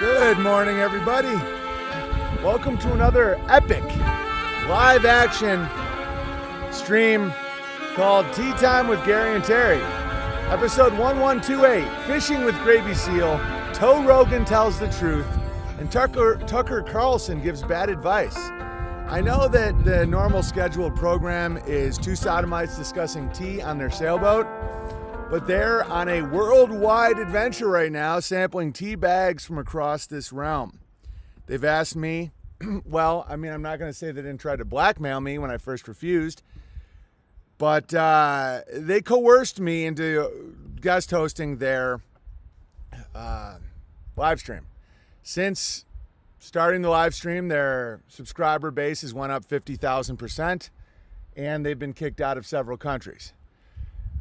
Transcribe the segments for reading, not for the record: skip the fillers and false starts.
Good morning, everybody. Welcome to another epic live action stream called Tea Time with Gary and Terry. Episode 1128, Fishing with Gravy Seal, Toe Rogan tells the truth, and Tucker Carlson gives bad advice. I know that the normal scheduled program is two sodomites discussing tea on their sailboat, but they're on a worldwide adventure right now, sampling tea bags from across this realm. They've asked me, well, I'm not going to say they didn't try to blackmail me when I first refused, but they coerced me into guest hosting their live stream. Since starting the live stream, their subscriber base has went up 50,000%, and they've been kicked out of several countries.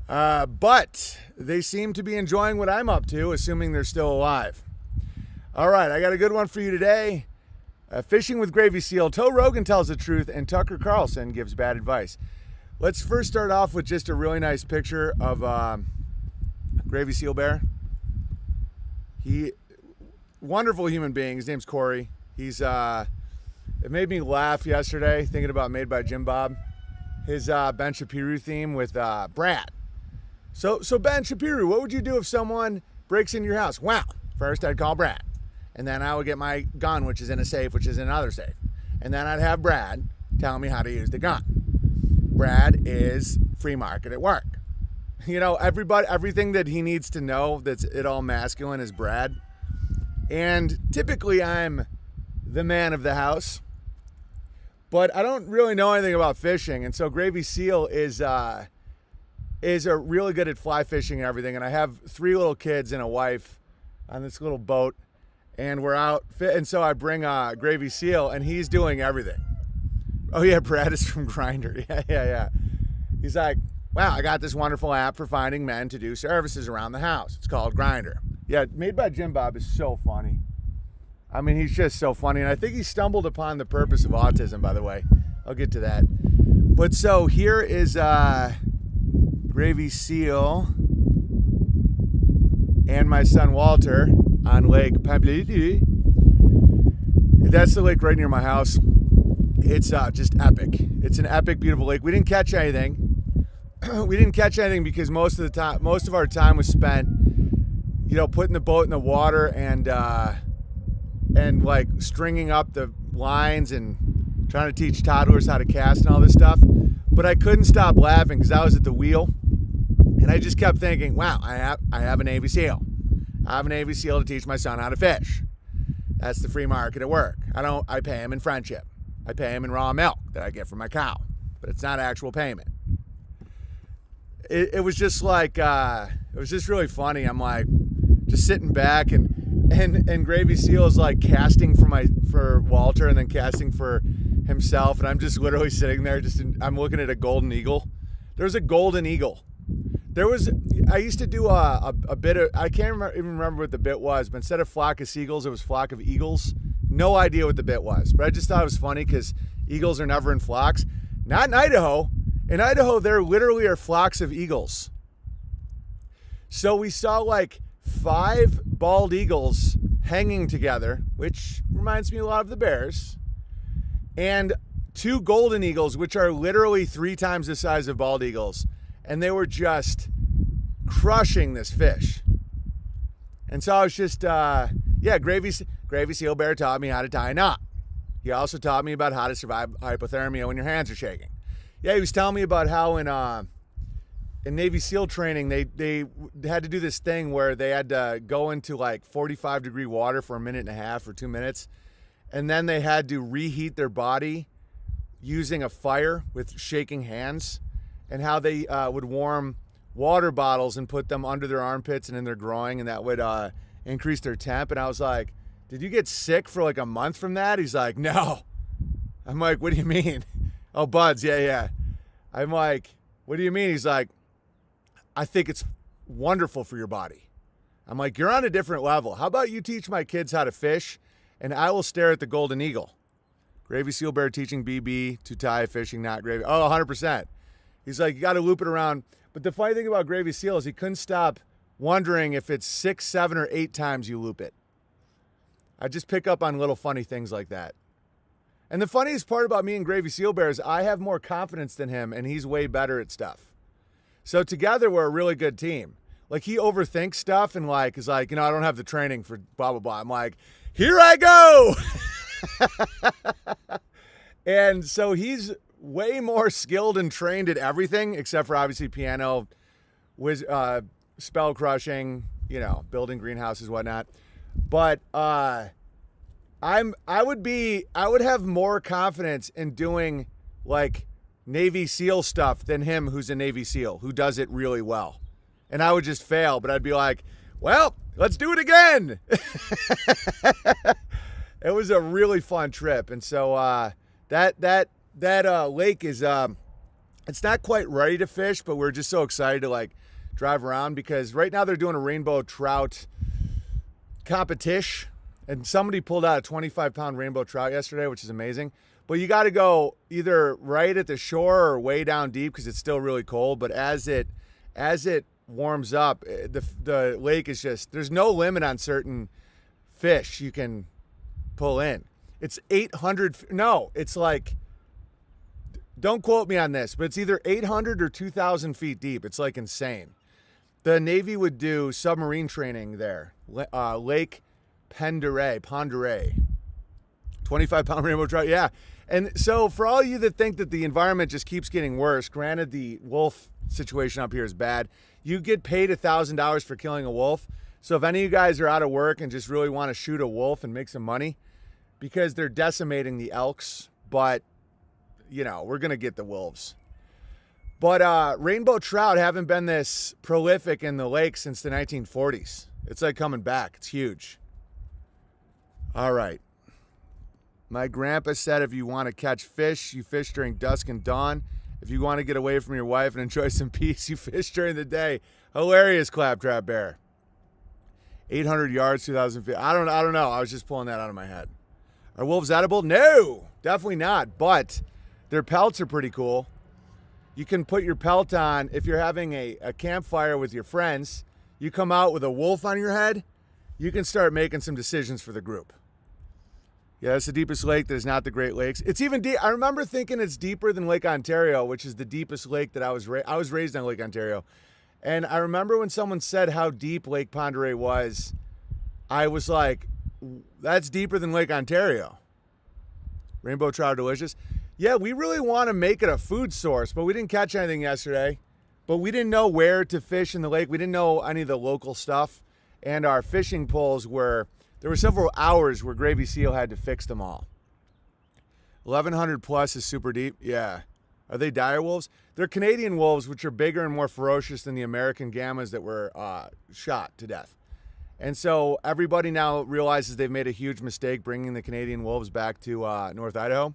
But they seem to be enjoying what I'm up to, assuming they're still alive. All right, I got a good one for you today. Fishing with Gravy Seal, Toe Rogan tells the truth, and Tucker Carlson gives bad advice. Let's first start off with just a really nice picture of Gravy Seal Bear. Wonderful human being. His name's Corey. It made me laugh yesterday thinking about Made by Jim Bob. His Ben Shapiro theme with Brad. So Ben Shapiro, what would you do if someone breaks into your house? Well, first I'd call Brad. And then I would get my gun, which is in a safe, which is in another safe. And then I'd have Brad tell me how to use the gun. Brad is free market at work. You know, everything that he needs to know that's at all masculine is Brad. And typically I'm the man of the house. But I don't really know anything about fishing. And so Gravy Seal is really good at fly fishing and everything. And I have 3 little kids and a wife on this little boat. And we're out. And so I bring Gravy Seal, and he's doing everything. Oh, yeah, Brad is from Grindr. Yeah. He's like, wow, I got this wonderful app for finding men to do services around the house. It's called Grindr. Yeah, Made by Jim Bob is so funny. I mean, he's just so funny. And I think he stumbled upon the purpose of autism, by the way. I'll get to that. But so here is Gravy Seal and my son Walter on Lake Pabli. That's the lake right near my house. It's just epic. It's an epic, beautiful lake. We didn't catch anything. Because most of our time was spent, putting the boat in the water and like stringing up the lines and trying to teach toddlers how to cast and all this stuff. But I couldn't stop laughing because I was at the wheel, and I just kept thinking, wow, I have a Navy SEAL. I have a Navy SEAL to teach my son how to fish. That's the free market at work. I pay him in friendship. I pay him in raw milk that I get from my cow, but it's not actual payment. It was just like, it was just really funny. I'm like, just sitting back and Gravy Seal is like casting for Walter and then casting for himself. And I'm just literally sitting there, I'm looking at a golden eagle. There's a golden eagle. I used to do a bit of, I can't even remember what the bit was, but instead of flock of seagulls, it was flock of eagles. No idea what the bit was, but I just thought it was funny because eagles are never in flocks. Not in Idaho. In Idaho, there literally are flocks of eagles. So we saw like 5 bald eagles hanging together, which reminds me a lot of the bears, and 2 golden eagles, which are literally 3 times the size of bald eagles. And they were just crushing this fish. And so I was just, Gravy Seal Bear taught me how to tie a knot. He also taught me about how to survive hypothermia when your hands are shaking. Yeah, he was telling me about how in Navy SEAL training, they had to do this thing where they had to go into like 45-degree water for 1.5 minutes or 2 minutes. And then they had to reheat their body using a fire with shaking hands. And how they would warm water bottles and put them under their armpits and in their groin, and that would increase their temp. And I was like, did you get sick for like a month from that? He's like, no. I'm like, what do you mean? Oh, buds, yeah. I'm like, what do you mean? He's like, I think it's wonderful for your body. I'm like, you're on a different level. How about you teach my kids how to fish, and I will stare at the golden eagle. Gravy Seal Bear teaching BB to tie fishing, not gravy. Oh, 100%. He's like, you got to loop it around. But the funny thing about Gravy Seal is he couldn't stop wondering if it's 6, 7, or 8 times you loop it. I just pick up on little funny things like that. And the funniest part about me and Gravy Seal Bear is I have more confidence than him, and he's way better at stuff. So together, we're a really good team. Like, he overthinks stuff and, like, is like, I don't have the training for blah, blah, blah. I'm like, here I go! And so he's way more skilled and trained at everything, except for, obviously, piano, spell crushing, building greenhouses, whatnot. But I would have more confidence in doing, like, Navy SEAL stuff than him, who's a Navy SEAL, who does it really well. And I would just fail, but I'd be like, well, let's do it again. It was a really fun trip. And so that lake is, it's not quite ready to fish, but we're just so excited to, like, drive around, because right now they're doing a rainbow trout competition. And somebody pulled out a 25-pound rainbow trout yesterday, which is amazing. But you got to go either right at the shore or way down deep, because it's still really cold. But as it warms up, the lake is just, there's no limit on certain fish you can pull in. It's 800. No, it's like, don't quote me on this, but it's either 800 or 2,000 feet deep. It's like insane. The Navy would do submarine training there. Lake Pondere, 25-pound rainbow trout, yeah. And so for all you that think that the environment just keeps getting worse, granted the wolf situation up here is bad, you get paid $1,000 for killing a wolf. So if any of you guys are out of work and just really want to shoot a wolf and make some money, because they're decimating the elks, but, we're going to get the wolves. But rainbow trout haven't been this prolific in the lake since the 1940s. It's like coming back. It's huge. All right. My grandpa said if you want to catch fish, you fish during dusk and dawn. If you want to get away from your wife and enjoy some peace, you fish during the day. Hilarious, Claptrap Bear. 800 yards, 2,000 feet. I don't know. I was just pulling that out of my head. Are wolves edible? No, definitely not. But their pelts are pretty cool. You can put your pelt on if you're having a campfire with your friends. You come out with a wolf on your head, you can start making some decisions for the group. Yeah, it's the deepest lake that is not the Great Lakes. It's even deep. I remember thinking it's deeper than Lake Ontario, which is the deepest lake that I was raised on Lake Ontario. And I remember when someone said how deep Lake Pend Oreille was, I was like, that's deeper than Lake Ontario. Rainbow trout are delicious. Yeah, we really want to make it a food source, but we didn't catch anything yesterday. But we didn't know where to fish in the lake. We didn't know any of the local stuff. And our fishing poles there were several hours where Gravy Seal had to fix them all. 1,100 plus is super deep. Yeah. Are they dire wolves? They're Canadian wolves, which are bigger and more ferocious than the American gammas that were shot to death. And so everybody now realizes they've made a huge mistake bringing the Canadian wolves back to North Idaho.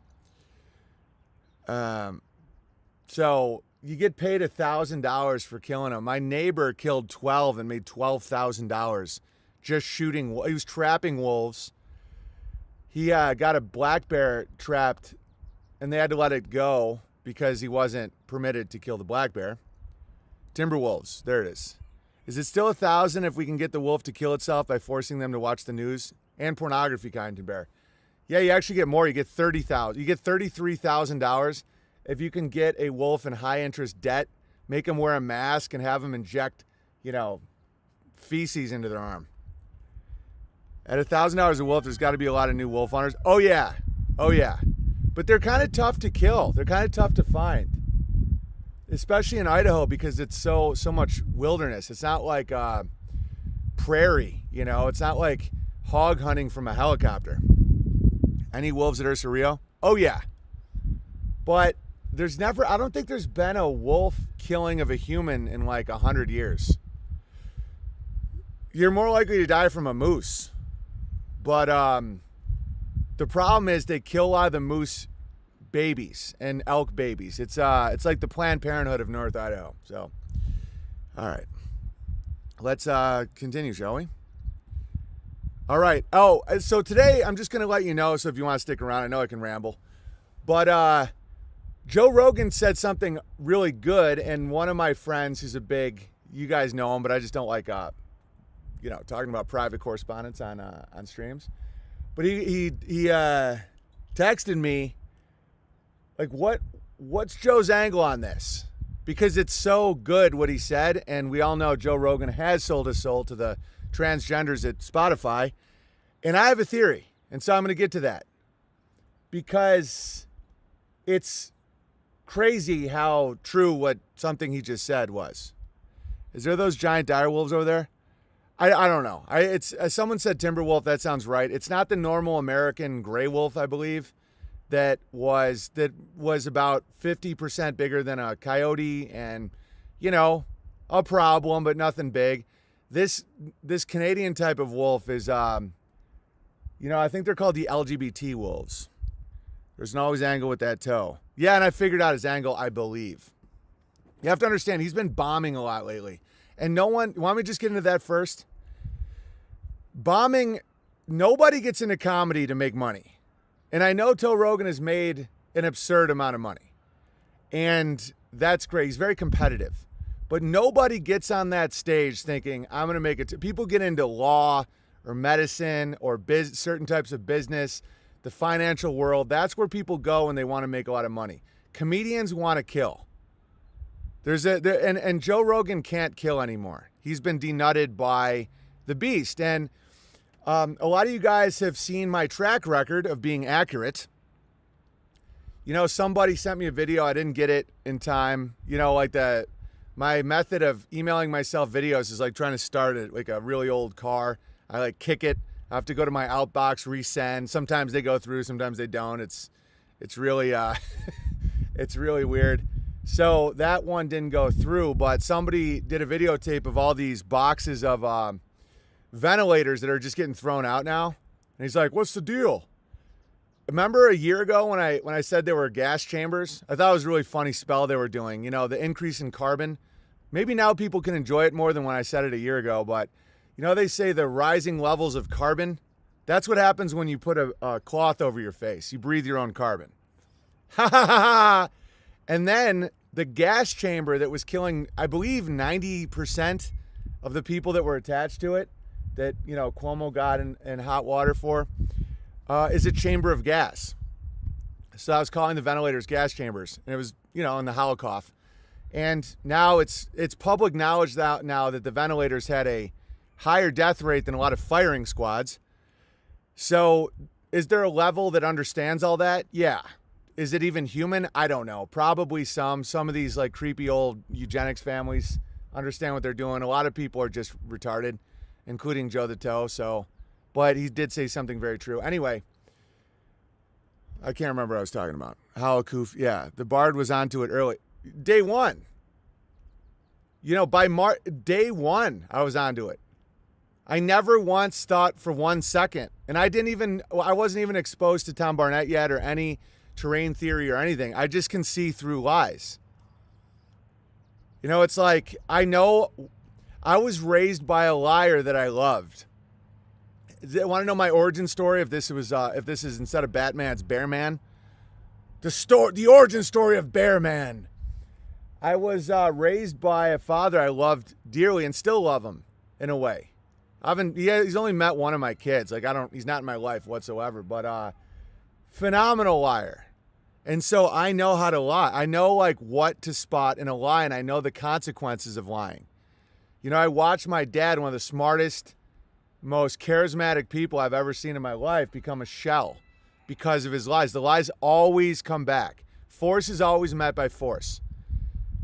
So you get paid $1,000 for killing them. My neighbor killed 12 and made $12,000 just shooting. He was trapping wolves. He got a black bear trapped, and they had to let it go because he wasn't permitted to kill the black bear. Timber wolves. There it is. Is it still $1,000 if we can get the wolf to kill itself by forcing them to watch the news and pornography, Kyneton Bear? Yeah, you actually get more. You get $30,000. You get $33,000 if you can get a wolf in high interest debt, make them wear a mask, and have them inject, feces into their arm. At $1,000 a wolf, there's got to be a lot of new wolf hunters. Oh yeah. But they're kind of tough to kill. They're kind of tough to find, especially in Idaho because it's so much wilderness. It's not like prairie, It's not like hog hunting from a helicopter. Any wolves at Ursa Rio? Oh yeah. But I don't think there's been a wolf killing of a human in like 100 years. You're more likely to die from a moose. But the problem is they kill a lot of the moose babies and elk babies. It's like the Planned Parenthood of North Idaho. So, all right. Let's continue, shall we? All right. Oh, so today I'm just going to let you know, so if you want to stick around, I know I can ramble. But Joe Rogan said something really good, and one of my friends who's you guys know him, but I just don't like, talking about private correspondence on streams. But he texted me like, what's Joe's angle on this? Because it's so good what he said, and we all know Joe Rogan has sold his soul to the transgenders at Spotify. And I have a theory, and so I'm going to get to that. Because it's crazy how true what something he just said was. Is there those giant dire wolves over there? I don't know. It's someone said timber wolf. That sounds right. It's not the normal American gray wolf, I believe, that was about 50% bigger than a coyote, and a problem, but nothing big. This Canadian type of wolf is I think they're called the LGBT wolves. There's an always angle with that toe. Yeah, and I figured out his angle, I believe. You have to understand, he's been bombing a lot lately. And want me to just get into that first? Bombing, nobody gets into comedy to make money. And I know Joe Rogan has made an absurd amount of money. And that's great. He's very competitive. But nobody gets on that stage thinking, I'm going to make it. People get into law or medicine or certain types of business, the financial world. That's where people go when they want to make a lot of money. Comedians want to kill. And Joe Rogan can't kill anymore. He's been denutted by the beast. And a lot of you guys have seen my track record of being accurate. Somebody sent me a video. I didn't get it in time. My method of emailing myself videos is like trying to start it like a really old car. I kick it. I have to go to my outbox, resend. Sometimes they go through, sometimes they don't. It's really it's really weird. So that one didn't go through, but somebody did a videotape of all these boxes of ventilators that are just getting thrown out now. And he's like, "What's the deal?" Remember a year ago when I said there were gas chambers? I thought it was a really funny spell they were doing. The increase in carbon. Maybe now people can enjoy it more than when I said it a year ago, but they say the rising levels of carbon. That's what happens when you put a cloth over your face. You breathe your own carbon. Ha ha ha ha. And then the gas chamber that was killing, I believe, 90% of the people that were attached to it, that, Cuomo got in hot water for, is a chamber of gas. So I was calling the ventilators gas chambers, and it was, in the Holocaust. And now it's public knowledge now that the ventilators had a higher death rate than a lot of firing squads. So is there a level that understands all that? Yeah. Is it even human? I don't know. Probably some of these creepy old eugenics families understand what they're doing. A lot of people are just retarded, including Joe the Toe. But he did say something very true. Anyway, I can't remember what I was talking about. Halakoof. Yeah, the Bard was onto it early. Day one. By day one, I was onto it. I never once thought for 1 second, and I wasn't even exposed to Tom Barnett yet or any terrain theory or anything. I just can see through lies. It's like, I know I was raised by a liar that I loved. Want to know my origin story? If this is instead of Batman, it's Bear Man. The origin story of Bear Man. I was raised by a father I loved dearly and still love him in a way. He's only met one of my kids. He's not in my life whatsoever, but phenomenal liar. And so I know how to lie. I know what to spot in a lie, and I know the consequences of lying. I watched my dad, one of the smartest, most charismatic people I've ever seen in my life, become a shell because of his lies. The lies always come back. Force is always met by force.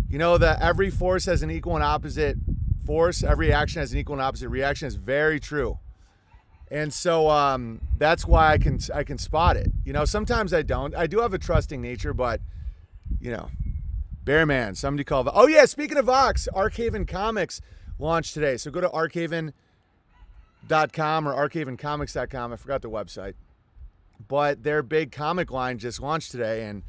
That every force has an equal and opposite force. Every action has an equal and opposite reaction is very true. And so that's why I can spot it. Sometimes I don't. I do have a trusting nature, but, Bear Man, somebody called. Oh, yeah, speaking of Vox, Archaven Comics launched today. So go to archaven.com or archavencomics.com. I forgot the website. But their big comic line just launched today, and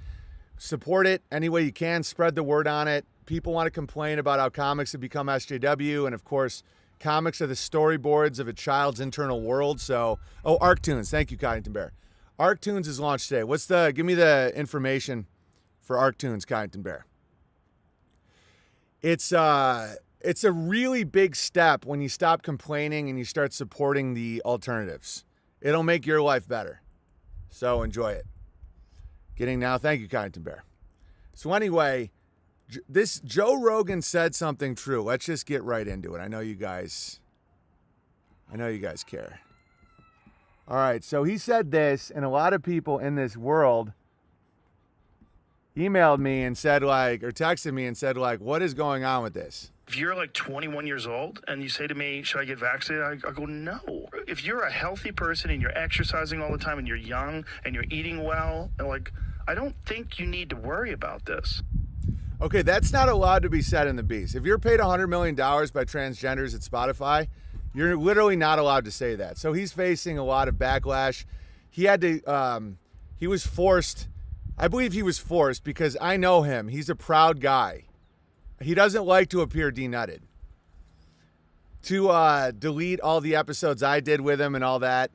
support it any way you can. Spread the word on it. People want to complain about how comics have become SJW, and of course, comics are the storyboards of a child's internal world. So, ArcToons. Thank you, Coddington Bear. ArcToons is launched today. Give me the information for ArcToons, Coddington Bear. It's a really big step when you stop complaining and you start supporting the alternatives. It'll make your life better. So enjoy it. Thank you, Kyneton Bear. So anyway, this Joe Rogan said something true. Let's just get right into it. I know you guys care. All right, so he said this, and a lot of people in this world emailed me and said or texted me and said what is going on with this? If you're like 21 years old and you say to me, should I get vaccinated? I go, no. If you're a healthy person and you're exercising all the time and you're young and you're eating well, I don't think you need to worry about this. Okay, that's not allowed to be said in the Beast. If you're paid $100 million by transgenders at Spotify, you're literally not allowed to say that. So he's facing a lot of backlash. He had to, he was forced, I believe he was forced because I know him. He's a proud guy. He doesn't like to appear denutted. To delete all the episodes I did with him and all that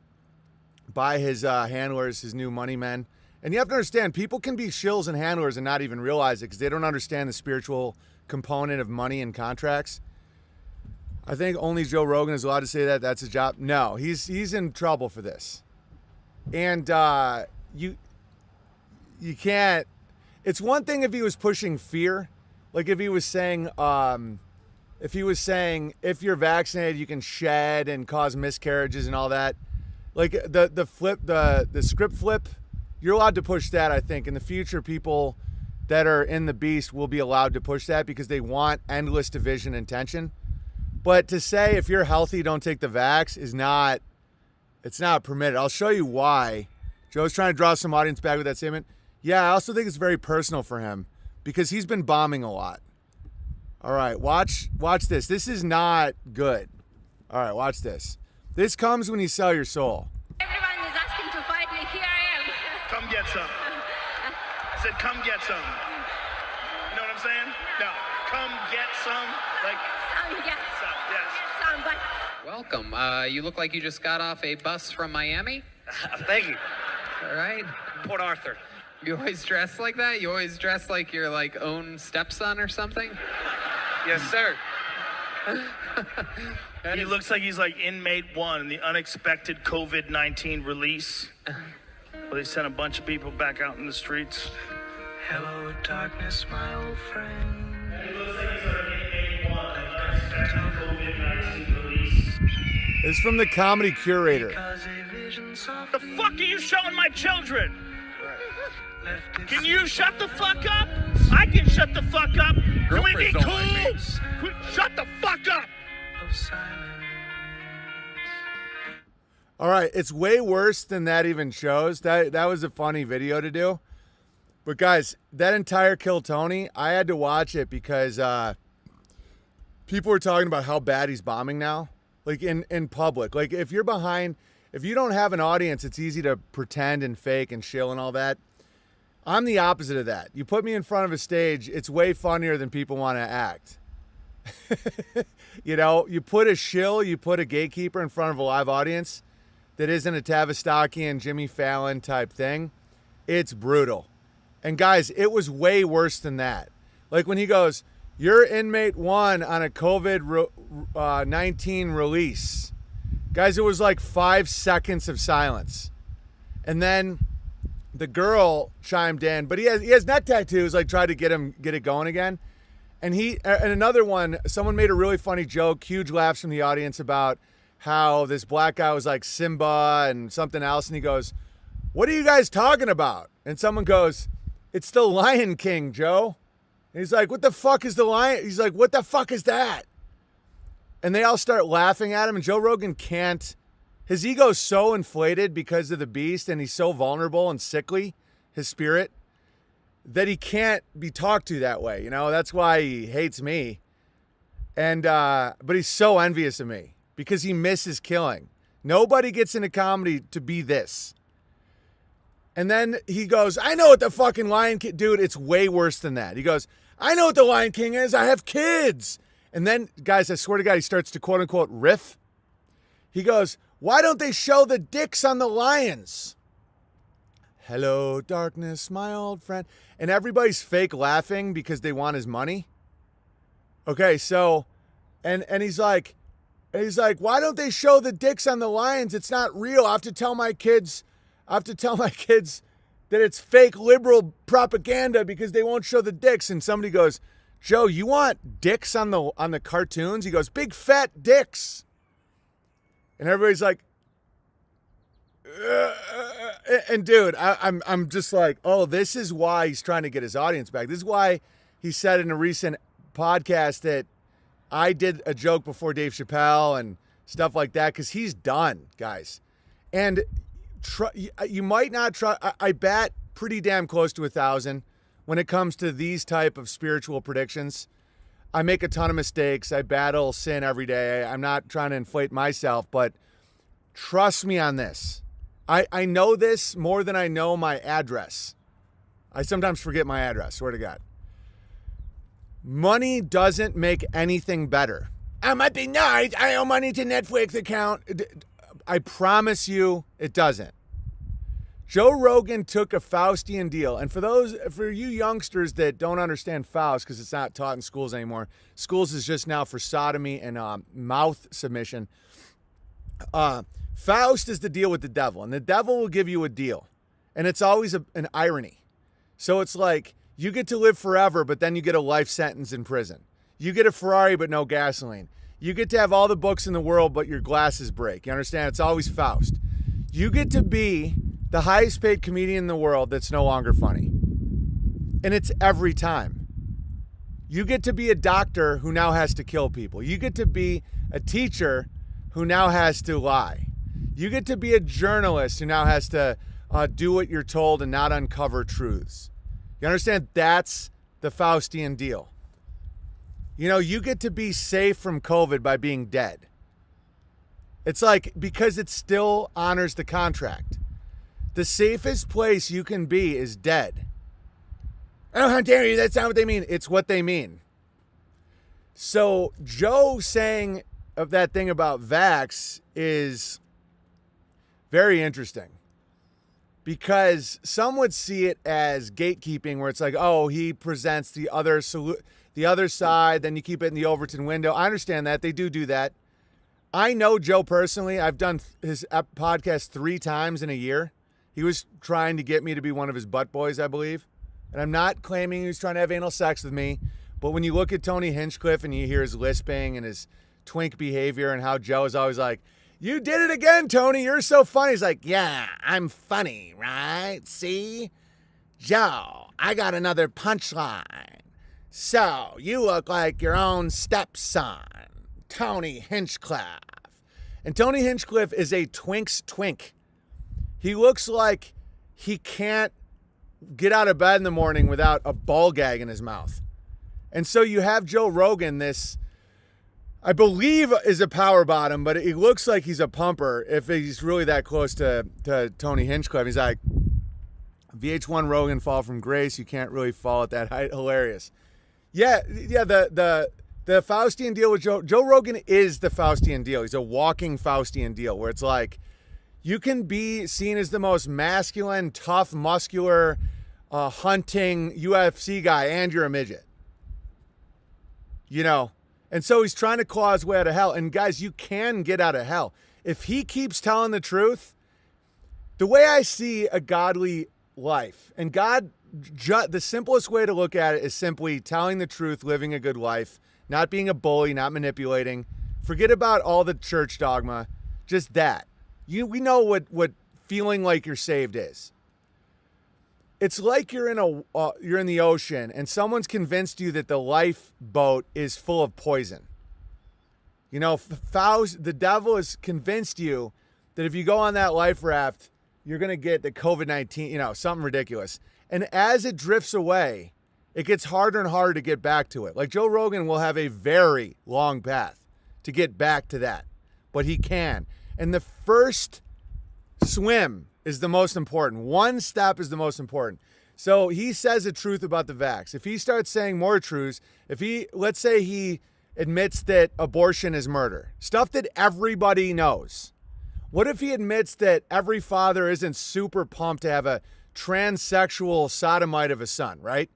by his handlers, his new money men. And you have to understand, people can be shills and handlers and not even realize it because they don't understand the spiritual component of money and contracts. I think only Joe Rogan is allowed to say that. That's his job. No, he's in trouble for this. And you can't. It's one thing if he was pushing fear. Like if he was saying, if you're vaccinated, you can shed and cause miscarriages and all that. Like the script flip, you're allowed to push that, I think. In the future, people that are in the Beast will be allowed to push that because they want endless division and tension. But to say if you're healthy, don't take the vax it's not permitted. I'll show you why. Joe's trying to draw some audience back with that statement. Yeah, I also think it's very personal for him because he's been bombing a lot. All right, watch this. This is not good. All right, watch this. This comes when you sell your soul. Everyone is asking to fight me. Here I am. Come get some. I said, come get some. You know what I'm saying? No, come get some. Some, yes. Some, yes. Some, but Welcome. You look like you just got off a bus from Miami. Thank you. All right. Port Arthur. You always dress like that? You always dress like your own stepson or something? Yes, sir. That He is- looks like he's like inmate 1 in the unexpected COVID-19 release. Well, they sent a bunch of people back out in the streets. Hello, darkness, my old friend. He looks like he's like inmate 1 in the unexpected COVID-19 release. It's from the comedy curator. Because a vision soft The fuck are you showing my children? left its Can you shut the fuck up? I can shut the fuck up. Can we be Girlfriends don't cool? like Shut the fuck up. of silence. All right, it's way worse than that even shows. That was a funny video to do. But guys, that entire Kill Tony, I had to watch it because people were talking about how bad he's bombing now. Like in public. Like if you don't have an audience, it's easy to pretend and fake and shill and all that. I'm the opposite of that. You put me in front of a stage, it's way funnier than people want to act. You know, you put a gatekeeper in front of a live audience that isn't a Tavistokian, Jimmy Fallon type thing. It's brutal. And guys, it was way worse than that. Like when he goes, you're inmate 1 on a COVID-19 release. Guys, it was like 5 seconds of silence. And then the girl chimed in, but he has neck tattoos, like tried to get it going again. And another one, someone made a really funny joke, huge laughs from the audience about how this black guy was like Simba and something else. And he goes, what are you guys talking about? And someone goes, it's the Lion King, Joe. And he's like, what the fuck is the lion? He's like, what the fuck is that? And they all start laughing at him. And Joe Rogan can't. His ego's so inflated because of the Beast, and he's so vulnerable and sickly, his spirit, that he can't be talked to that way. You know, that's why he hates me. And but he's so envious of me because he misses killing. Nobody gets into comedy to be this. And then he goes, I know what the fucking Lion King, dude, it's way worse than that. He goes, I know what the Lion King is. I have kids. And then, guys, I swear to God, he starts to quote unquote riff. He goes, why don't they show the dicks on the lions? Hello, darkness, my old friend. And everybody's fake laughing because they want his money. Okay, so, and he's like, And he's like, why don't they show the dicks on the lions? It's not real. I have to tell my kids that it's fake liberal propaganda because they won't show the dicks. And somebody goes, Joe, you want dicks on the cartoons? He goes, big fat dicks. And everybody's like, and dude, I'm just like, oh, this is why he's trying to get his audience back. This is why he said in a recent podcast that I did a joke before Dave Chappelle and stuff like that, because he's done, guys. And you might not try. I bet pretty damn close to 1,000 when it comes to these type of spiritual predictions. I make a ton of mistakes. I battle sin every day. I'm not trying to inflate myself, but trust me on this. I know this more than I know my address. I sometimes forget my address, swear to God. Money doesn't make anything better. I might be nice. I owe money to Netflix account. I promise you it doesn't. Joe Rogan took a Faustian deal. And for you youngsters that don't understand Faust, because it's not taught in schools anymore, schools is just now for sodomy and mouth submission. Faust is the deal with the devil, and the devil will give you a deal. And it's always an irony. So it's like, you get to live forever, but then you get a life sentence in prison. You get a Ferrari, but no gasoline. You get to have all the books in the world, but your glasses break. You understand? It's always Faust. You get to be the highest paid comedian in the world that's no longer funny. And it's every time. You get to be a doctor who now has to kill people. You get to be a teacher who now has to lie. You get to be a journalist who now has to do what you're told and not uncover truths. You understand? That's the Faustian deal. You know, you get to be safe from COVID by being dead. It's like, because it still honors the contract. The safest place you can be is dead. Oh, how dare you? That's not what they mean. It's what they mean. So Joe saying of that thing about vax is very interesting. Because some would see it as gatekeeping, where it's like, oh, he presents the other side, then you keep it in the Overton window. I understand that. They do that. I know Joe personally. I've done his podcast 3 times in a year. He was trying to get me to be one of his butt boys, I believe. And I'm not claiming he was trying to have anal sex with me. But when you look at Tony Hinchcliffe and you hear his lisping and his twink behavior and how Joe is always like, you did it again, Tony. You're so funny. He's like, yeah, I'm funny, right? See? Joe, I got another punchline. So, you look like your own stepson, Tony Hinchcliffe. And Tony Hinchcliffe is a twink's twink. He looks like he can't get out of bed in the morning without a ball gag in his mouth. And so you have Joe Rogan, this, I believe, is a power bottom, but it looks like he's a pumper if he's really that close to Tony Hinchcliffe. He's like, VH1 Rogan fall from grace. You can't really fall at that height. Hilarious. Yeah. The Faustian deal with Joe Rogan is the Faustian deal. He's a walking Faustian deal where it's like, you can be seen as the most masculine, tough, muscular, hunting UFC guy, and you're a midget. You know? And so he's trying to claw his way out of hell. And guys, you can get out of hell. If he keeps telling the truth, the way I see a godly life, and God, the simplest way to look at it is simply telling the truth, living a good life, not being a bully, not manipulating. Forget about all the church dogma. Just that. We know what feeling like you're saved is. It's like you're in the ocean and someone's convinced you that the lifeboat is full of poison. You know, the devil has convinced you that if you go on that life raft, you're going to get the COVID-19, you know, something ridiculous. And as it drifts away, it gets harder and harder to get back to it. Like Joe Rogan will have a very long path to get back to that, but he can. And the first swim is the most important. One step is the most important. So he says the truth about the vax. If he starts saying more truths, let's say he admits that abortion is murder, stuff that everybody knows. What if he admits that every father isn't super pumped to have a transsexual sodomite of a son, right?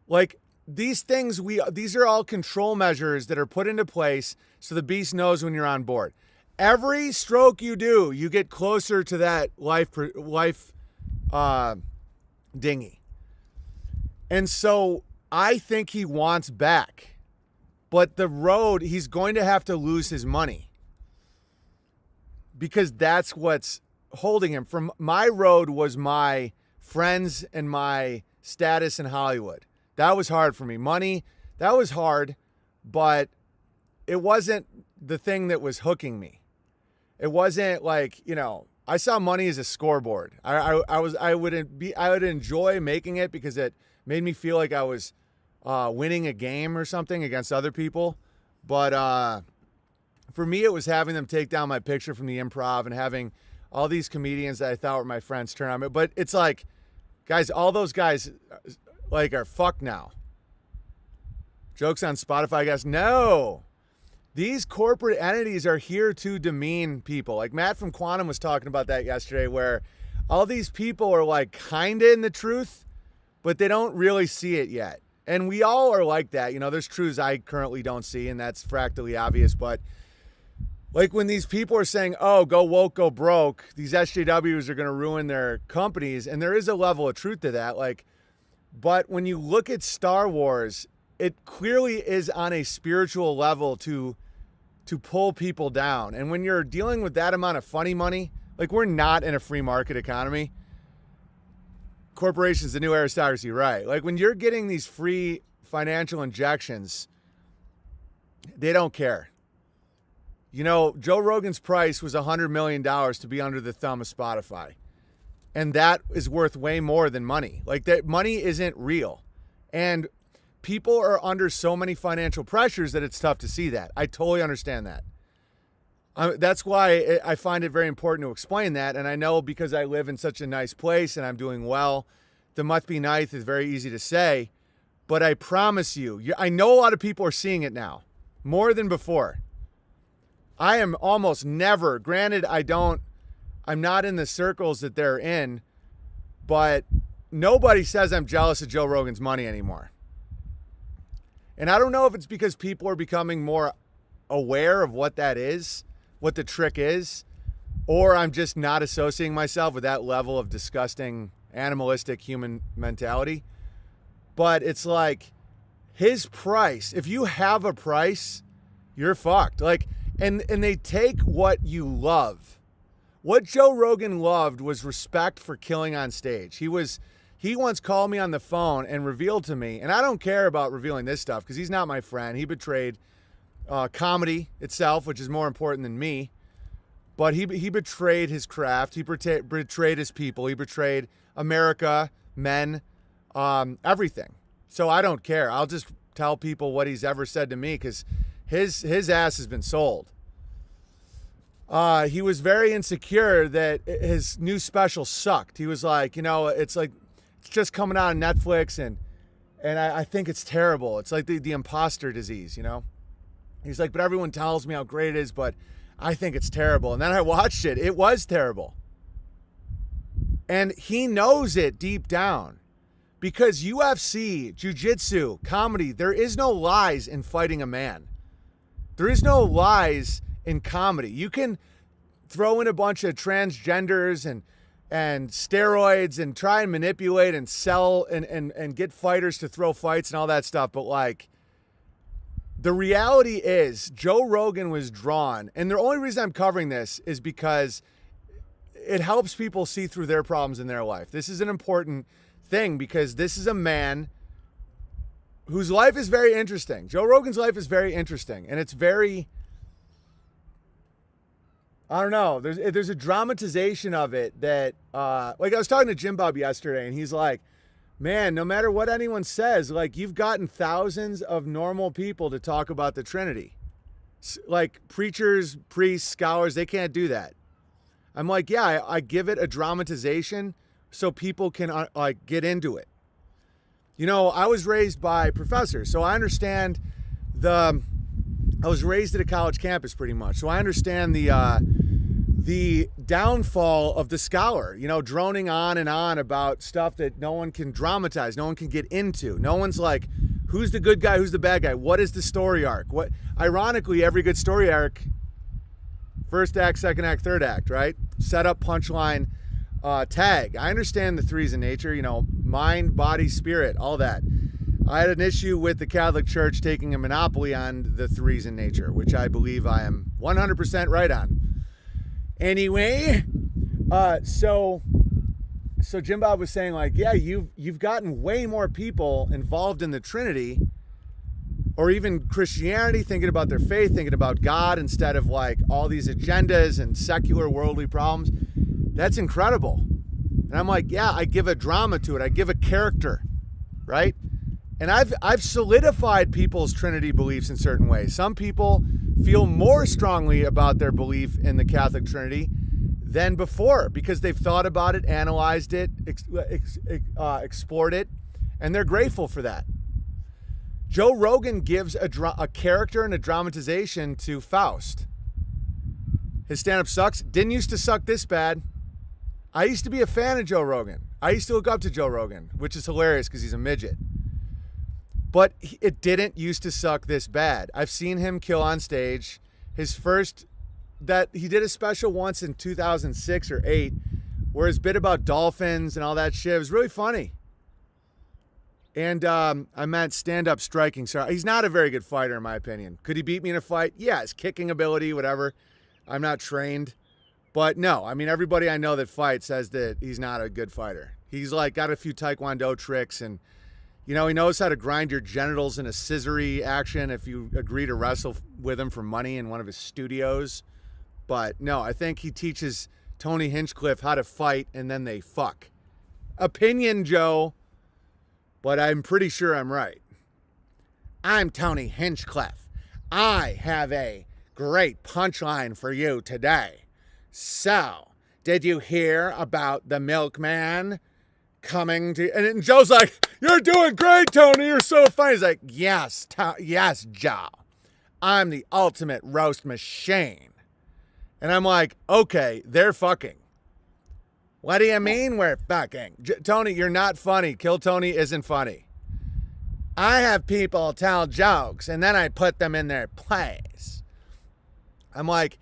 Like these things, these are all control measures that are put into place so the beast knows when you're on board. Every stroke you do, you get closer to that life dinghy. And so I think he wants back. But the road, he's going to have to lose his money. Because that's what's holding him. From my road was my friends and my status in Hollywood. That was hard for me. Money, that was hard, but it wasn't the thing that was hooking me. It wasn't like, I saw money as a scoreboard. I would enjoy making it because it made me feel like I was winning a game or something against other people. But for me, it was having them take down my picture from the improv and having all these comedians that I thought were my friends turn on me. But it's like, guys, all those guys are fucked now. Jokes on Spotify, guys. No. These corporate entities are here to demean people. Like Matt from Quantum was talking about that yesterday, where all these people are like kind of in the truth, but they don't really see it yet. And we all are like that. There's truths I currently don't see, and that's fractally obvious. But like when these people are saying, oh, go woke, go broke, these SJWs are going to ruin their companies. And there is a level of truth to that. But when you look at Star Wars, it clearly is on a spiritual level to pull people down. And when you're dealing with that amount of funny money, we're not in a free market economy. Corporations, the new aristocracy, right? When you're getting these free financial injections, they don't care. Joe Rogan's price was $100 million to be under the thumb of Spotify. And that is worth way more than money. That money isn't real. And people are under so many financial pressures that it's tough to see that. I totally understand that. That's why I find it very important to explain that. And I know because I live in such a nice place and I'm doing well, the must be nice is very easy to say. But I promise you, I know a lot of people are seeing it now, more than before. I am almost never, granted I'm not in the circles that they're in, but nobody says I'm jealous of Joe Rogan's money anymore. And I don't know if it's because people are becoming more aware of what that is, what the trick is, or I'm just not associating myself with that level of disgusting, animalistic human mentality. But it's like his price, if you have a price, you're fucked. And they take what you love. What Joe Rogan loved was respect for killing on stage. He once called me on the phone and revealed to me, and I don't care about revealing this stuff because he's not my friend. He betrayed comedy itself, which is more important than me. But he betrayed his craft. He betrayed his people. He betrayed America, men, everything. So I don't care. I'll just tell people what he's ever said to me because his ass has been sold. He was very insecure that his new special sucked. He was like, it's just coming out on Netflix and I think it's terrible. It's like the imposter disease, He's like, but everyone tells me how great it is, but I think it's terrible. And then I watched it. It was terrible. And he knows it deep down because UFC, jiu-jitsu, comedy, there is no lies in fighting a man. There is no lies in comedy. You can throw in a bunch of transgenders and steroids and try and manipulate and sell and get fighters to throw fights and all that stuff. But the reality is Joe Rogan was drawn. And the only reason I'm covering this is because it helps people see through their problems in their life. This is an important thing because this is a man whose life is very interesting. Joe Rogan's life is very interesting. And it's very, I don't know. There's a dramatization of it that, I was talking to Jim Bob yesterday, and he's like, man, no matter what anyone says, you've gotten thousands of normal people to talk about the Trinity. Preachers, priests, scholars, they can't do that. I'm like, yeah, I give it a dramatization so people can, get into it. I was raised by professors, so I understand I was raised at a college campus pretty much. So I understand the downfall of the scholar, droning on and on about stuff that no one can dramatize, no one can get into. No one's Who's the good guy? Who's the bad guy? What is the story arc? What? Ironically, every good story arc, first act, second act, third act, right? Setup, punchline, tag. I understand the threes in nature, mind, body, spirit, all that. I had an issue with the Catholic Church taking a monopoly on the threes in nature, which I believe I am 100% right on. Anyway, so Jim Bob was saying, like, yeah, you've gotten way more people involved in the Trinity, or even Christianity, thinking about their faith, thinking about God, instead of like all these agendas and secular worldly problems. That's incredible. And I'm like, yeah, I give a drama to it. I give a character, right? And I've solidified people's Trinity beliefs in certain ways. Some people feel more strongly about their belief in the Catholic Trinity than before because they've thought about it, analyzed it, explored it, and they're grateful for that. Joe Rogan gives a character and a dramatization to Faust. His stand-up sucks. Didn't used to suck this bad. I used to be a fan of Joe Rogan. I used to look up to Joe Rogan, which is hilarious because he's a midget. But it didn't used to suck this bad. I've seen him kill on stage. His first, that he did a special once in 2006 or 8, where his bit about dolphins and all that shit was really funny. And I meant stand-up striking. So he's not a very good fighter, in my opinion. Could he beat me in a fight? Yeah, his kicking ability, whatever. I'm not trained. But no, I mean, everybody I know that fights says that he's not a good fighter. He's like got a few Taekwondo tricks and, he knows how to grind your genitals in a scissory action if you agree to wrestle with him for money in one of his studios. But no, I think he teaches Tony Hinchcliffe how to fight and then they fuck. Opinion, Joe, but I'm pretty sure I'm right. I'm Tony Hinchcliffe. I have a great punchline for you today. So, did you hear about the milkman coming to... And Joe's like, you're doing great, Tony. You're so funny. He's like, yes, yes, Joe. I'm the ultimate roast machine. And I'm like, okay, they're fucking. What do you mean we're fucking? Tony, you're not funny. Kill Tony isn't funny. I have people tell jokes and then I put them in their place. I'm like,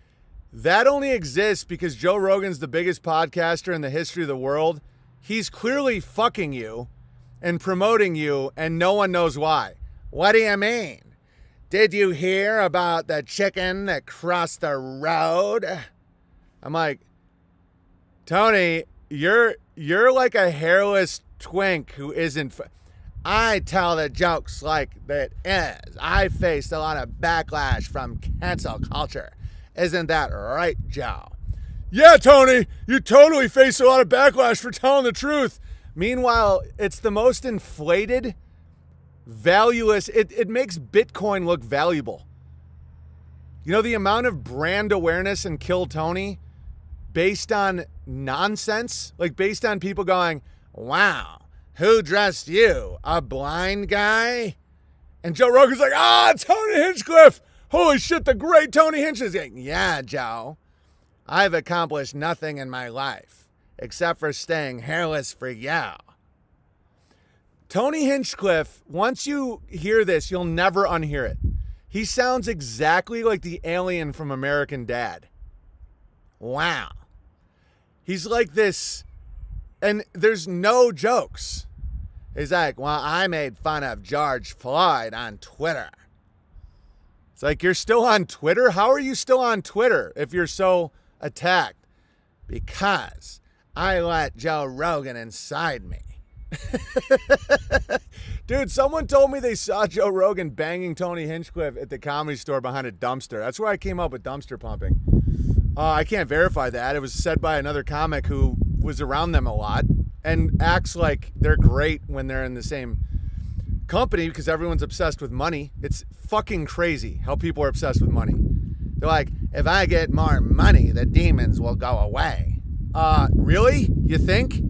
that only exists because Joe Rogan's the biggest podcaster in the history of the world. He's clearly fucking you and promoting you, and no one knows why. What do you mean? Did you hear about the chicken that crossed the road? I'm like, Tony, you're like a hairless twink who isn't... I tell the jokes like that is. I faced a lot of backlash from cancel culture. Isn't that right, Joe? Yeah, Tony, you totally face a lot of backlash for telling the truth. Meanwhile, it's the most inflated, valueless. It makes Bitcoin look valuable. The amount of brand awareness in Kill Tony based on nonsense, like based on people going, wow, who dressed you? A blind guy? And Joe Rogan's like, Tony Hinchcliffe. Holy shit, the great Tony Hinchcliffe. Like, yeah, Joe. I've accomplished nothing in my life except for staying hairless for you. Tony Hinchcliffe, once you hear this, you'll never unhear it. He sounds exactly like the alien from American Dad. Wow. He's like this, and there's no jokes. He's like, well, I made fun of George Floyd on Twitter. It's like, you're still on Twitter? How are you still on Twitter if you're so attacked? Because I let Joe Rogan inside me. Dude, someone told me they saw Joe Rogan banging Tony Hinchcliffe at the Comedy Store behind a dumpster. That's where I came up with dumpster pumping. I can't verify that. It was said by another comic who was around them a lot and acts like they're great when they're in the same company because everyone's obsessed with money. It's fucking crazy how people are obsessed with money. They're like, if I get more money, the demons will go away. Really? You think?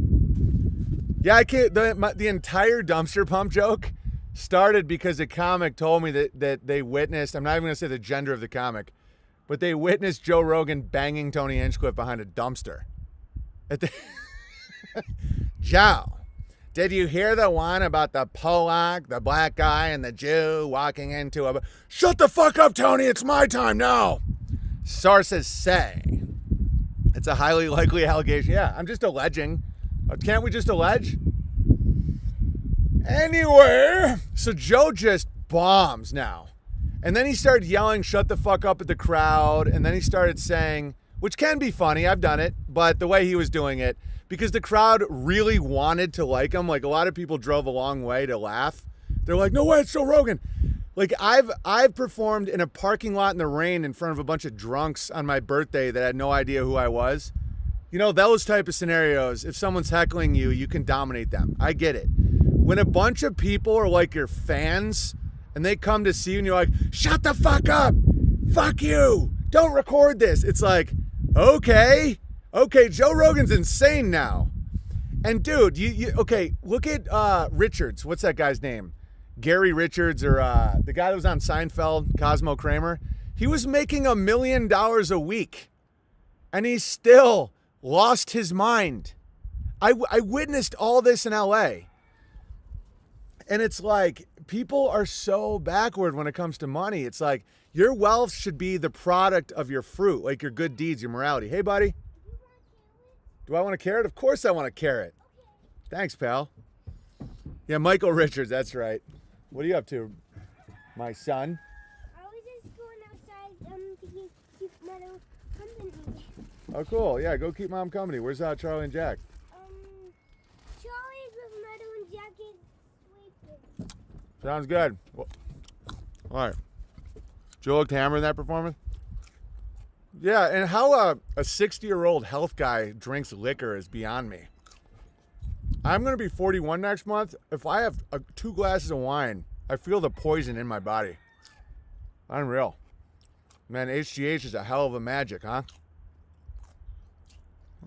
Yeah, I can't. The entire dumpster pump joke started because a comic told me that they witnessed, I'm not even going to say the gender of the comic, but they witnessed Joe Rogan banging Tony Hinchcliffe behind a dumpster. Joe, Did you hear the one about the Polak, the black guy, and the Jew walking into a... Shut the fuck up, Tony. It's my time now. Sources say. It's a highly likely allegation. Yeah, I'm just alleging. Can't we just allege? Anyway, so Joe just bombs now. And then he started yelling, shut the fuck up at the crowd. And then he started saying, which can be funny, I've done it, but the way he was doing it, because the crowd really wanted to like him. Like, a lot of people drove a long way to laugh. They're like, no way, it's Joe Rogan. Like, I've performed in a parking lot in the rain in front of a bunch of drunks on my birthday that had no idea who I was. You know, those type of scenarios, if someone's heckling you, you can dominate them. I get it. When a bunch of people are like your fans and they come to see you and you're like, shut the fuck up. Fuck you. Don't record this. It's like, okay, Joe Rogan's insane now. And dude, you okay, look at Richards. What's that guy's name? Gary Richards, or the guy that was on Seinfeld, Cosmo Kramer. He was making $1 million a week, and he still lost his mind. I witnessed all this in LA. And it's like, people are so backward when it comes to money. It's like, your wealth should be the product of your fruit, like your good deeds, your morality. Hey, buddy. Do I want a carrot? Of course I want a carrot. Thanks, pal. Yeah, Michael Richards, that's right. What are you up to, my son? I was just going outside to keep Meadow company. Oh, cool. Yeah, go keep Mom company. Where's Charlie and Jack? Charlie's with Meadow and Jack is sleeping. Sounds good. Well, all right. Joe looked hammered in that performance? Yeah, and how a 60-year-old health guy drinks liquor is beyond me. I'm going to be 41 next month. If I have 2 glasses of wine, I feel the poison in my body. Unreal. Man, HGH is a hell of a magic, huh?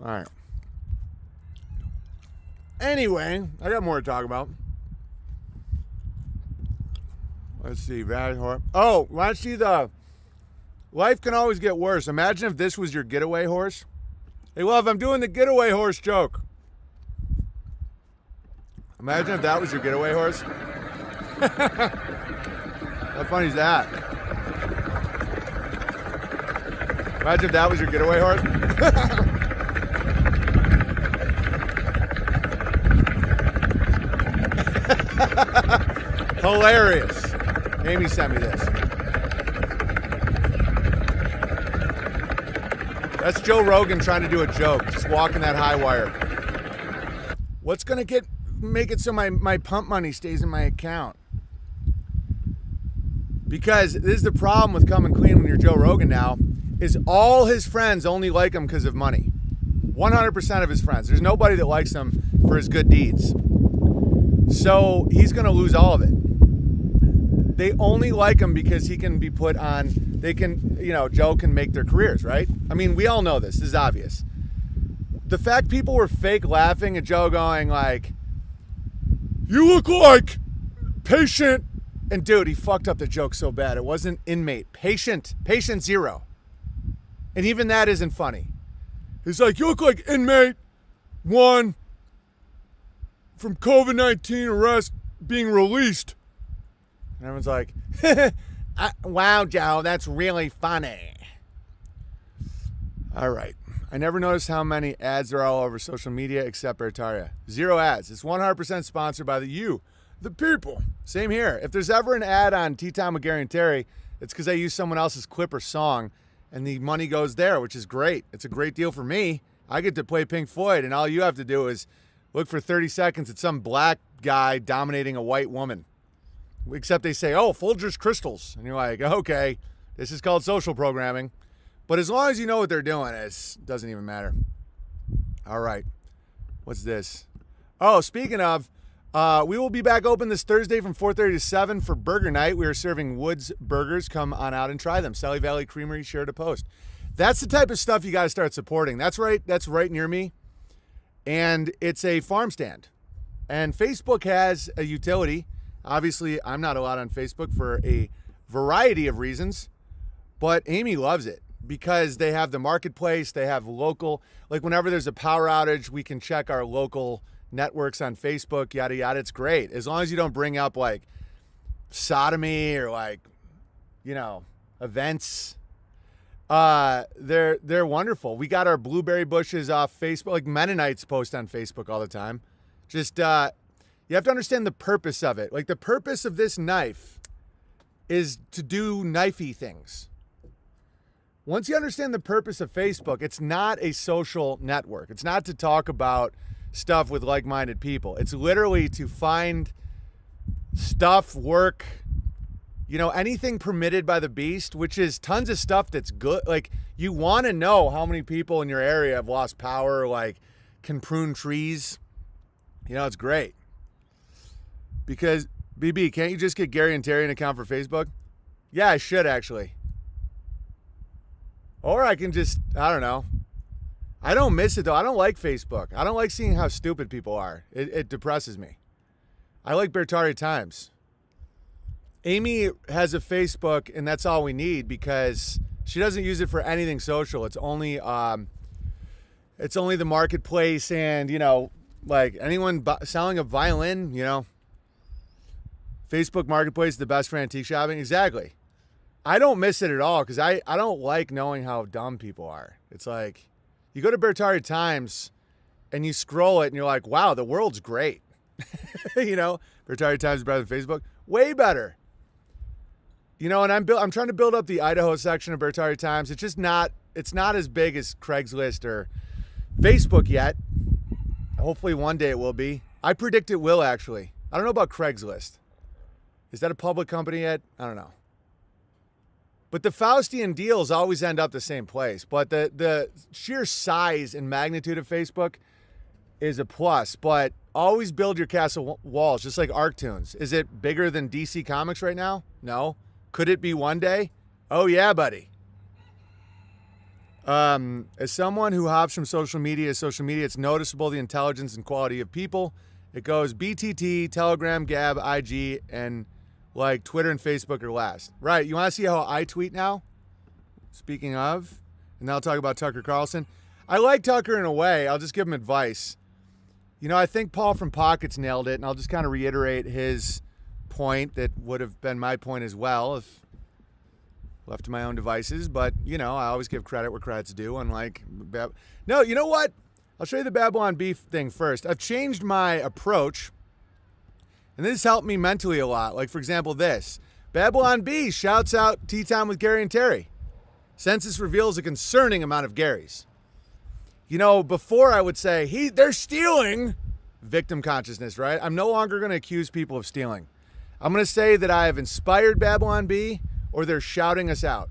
All right. Anyway, I got more to talk about. Let's see. Oh, want to see the... Life can always get worse. Imagine if this was your getaway horse. Hey, love, I'm doing the getaway horse joke. Imagine if that was your getaway horse. How funny is that? Imagine if that was your getaway horse. Hilarious. Amy sent me this. That's Joe Rogan trying to do a joke, just walking that high wire. What's gonna make it so my pump money stays in my account? Because this is the problem with coming clean when you're Joe Rogan now, is all his friends only like him because of money. 100% of his friends. There's nobody that likes him for his good deeds. So he's gonna lose all of it. They only like him because he can be put on, Joe can make their careers, right? I mean, we all know this. This is obvious. The fact people were fake laughing at Joe going like, you look like patient. And dude, he fucked up the joke so bad. It wasn't inmate. Patient 0. And even that isn't funny. He's like, you look like inmate 1 from COVID-19 arrest being released. And everyone's like, wow, Joe, that's really funny. All right. I never noticed how many ads there are all over social media except Bertaria. 0 ads. It's 100% sponsored by the people. Same here. If there's ever an ad on Tea Time with Gary and Terry, it's because I use someone else's clip or song, and the money goes there, which is great. It's a great deal for me. I get to play Pink Floyd, and all you have to do is look for 30 seconds at some black guy dominating a white woman. Except they say, oh, Folgers Crystals. And you're like, okay, this is called social programming. But as long as you know what they're doing, it doesn't even matter. All right. What's this? Oh, speaking of, we will be back open this Thursday from 4:30 to 7 for Burger Night. We are serving Woods Burgers. Come on out and try them. Sally Valley Creamery shared a post. That's the type of stuff you got to start supporting. That's right near me. And it's a farm stand. And Facebook has a utility. Obviously, I'm not allowed on Facebook for a variety of reasons, but Amy loves it because they have the marketplace, they have local, like whenever there's a power outage, we can check our local networks on Facebook, yada yada. It's great as long as you don't bring up like sodomy or like, you know, events. They're wonderful. We got our blueberry bushes off Facebook. Like Mennonites post on Facebook all the time. Just you have to understand the purpose of it. Like the purpose of this knife is to do knifey things. Once you understand the purpose of Facebook, it's not a social network. It's not to talk about stuff with like-minded people. It's literally to find stuff, work, you know, anything permitted by the beast, which is tons of stuff that's good. Like, you want to know how many people in your area have lost power, like, can prune trees. You know, it's great. Because, BB, can't you just get Gary and Terry an account for Facebook? Yeah, I should, actually. Or I can just, I don't know. I don't miss it, though. I don't like Facebook. I don't like seeing how stupid people are. It depresses me. I like Bertari Times. Amy has a Facebook, and that's all we need because she doesn't use it for anything social. It's only the marketplace and, you know, like anyone selling a violin, you know. Facebook Marketplace is the best for antique shopping. Exactly. I don't miss it at all because I don't like knowing how dumb people are. It's like you go to Bertari Times and you scroll it and you're like, wow, the world's great. You know, Bertari Times is better than Facebook. Way better. You know, and I'm trying to build up the Idaho section of Bertari Times. It's just not as big as Craigslist or Facebook yet. Hopefully one day it will be. I predict it will, actually. I don't know about Craigslist. Is that a public company yet? I don't know. But the Faustian deals always end up the same place. But the sheer size and magnitude of Facebook is a plus. But always build your castle walls, just like Arctoons. Is it bigger than DC Comics right now? No. Could it be one day? Oh, yeah, buddy. As someone who hops from social media to social media, it's noticeable the intelligence and quality of people. It goes BTT, Telegram, Gab, IG, and like Twitter and Facebook are last. Right, you want to see how I tweet now? Speaking of, and then I'll talk about Tucker Carlson. I like Tucker in a way. I'll just give him advice. You know, I think Paul from Pockets nailed it, and I'll just kind of reiterate his point that would have been my point as well if left to my own devices. But, you know, I always give credit where credit's due. Unlike, no, you know what? I'll show you the Babylon Beef thing first. I've changed my approach, and this helped me mentally a lot. Like, for example, this. Babylon B shouts out Tea Time with Gary and Terry. Census reveals a concerning amount of Garys. You know, before I would say, they're stealing. Victim consciousness, right? I'm no longer going to accuse people of stealing. I'm going to say that I have inspired Babylon B or they're shouting us out.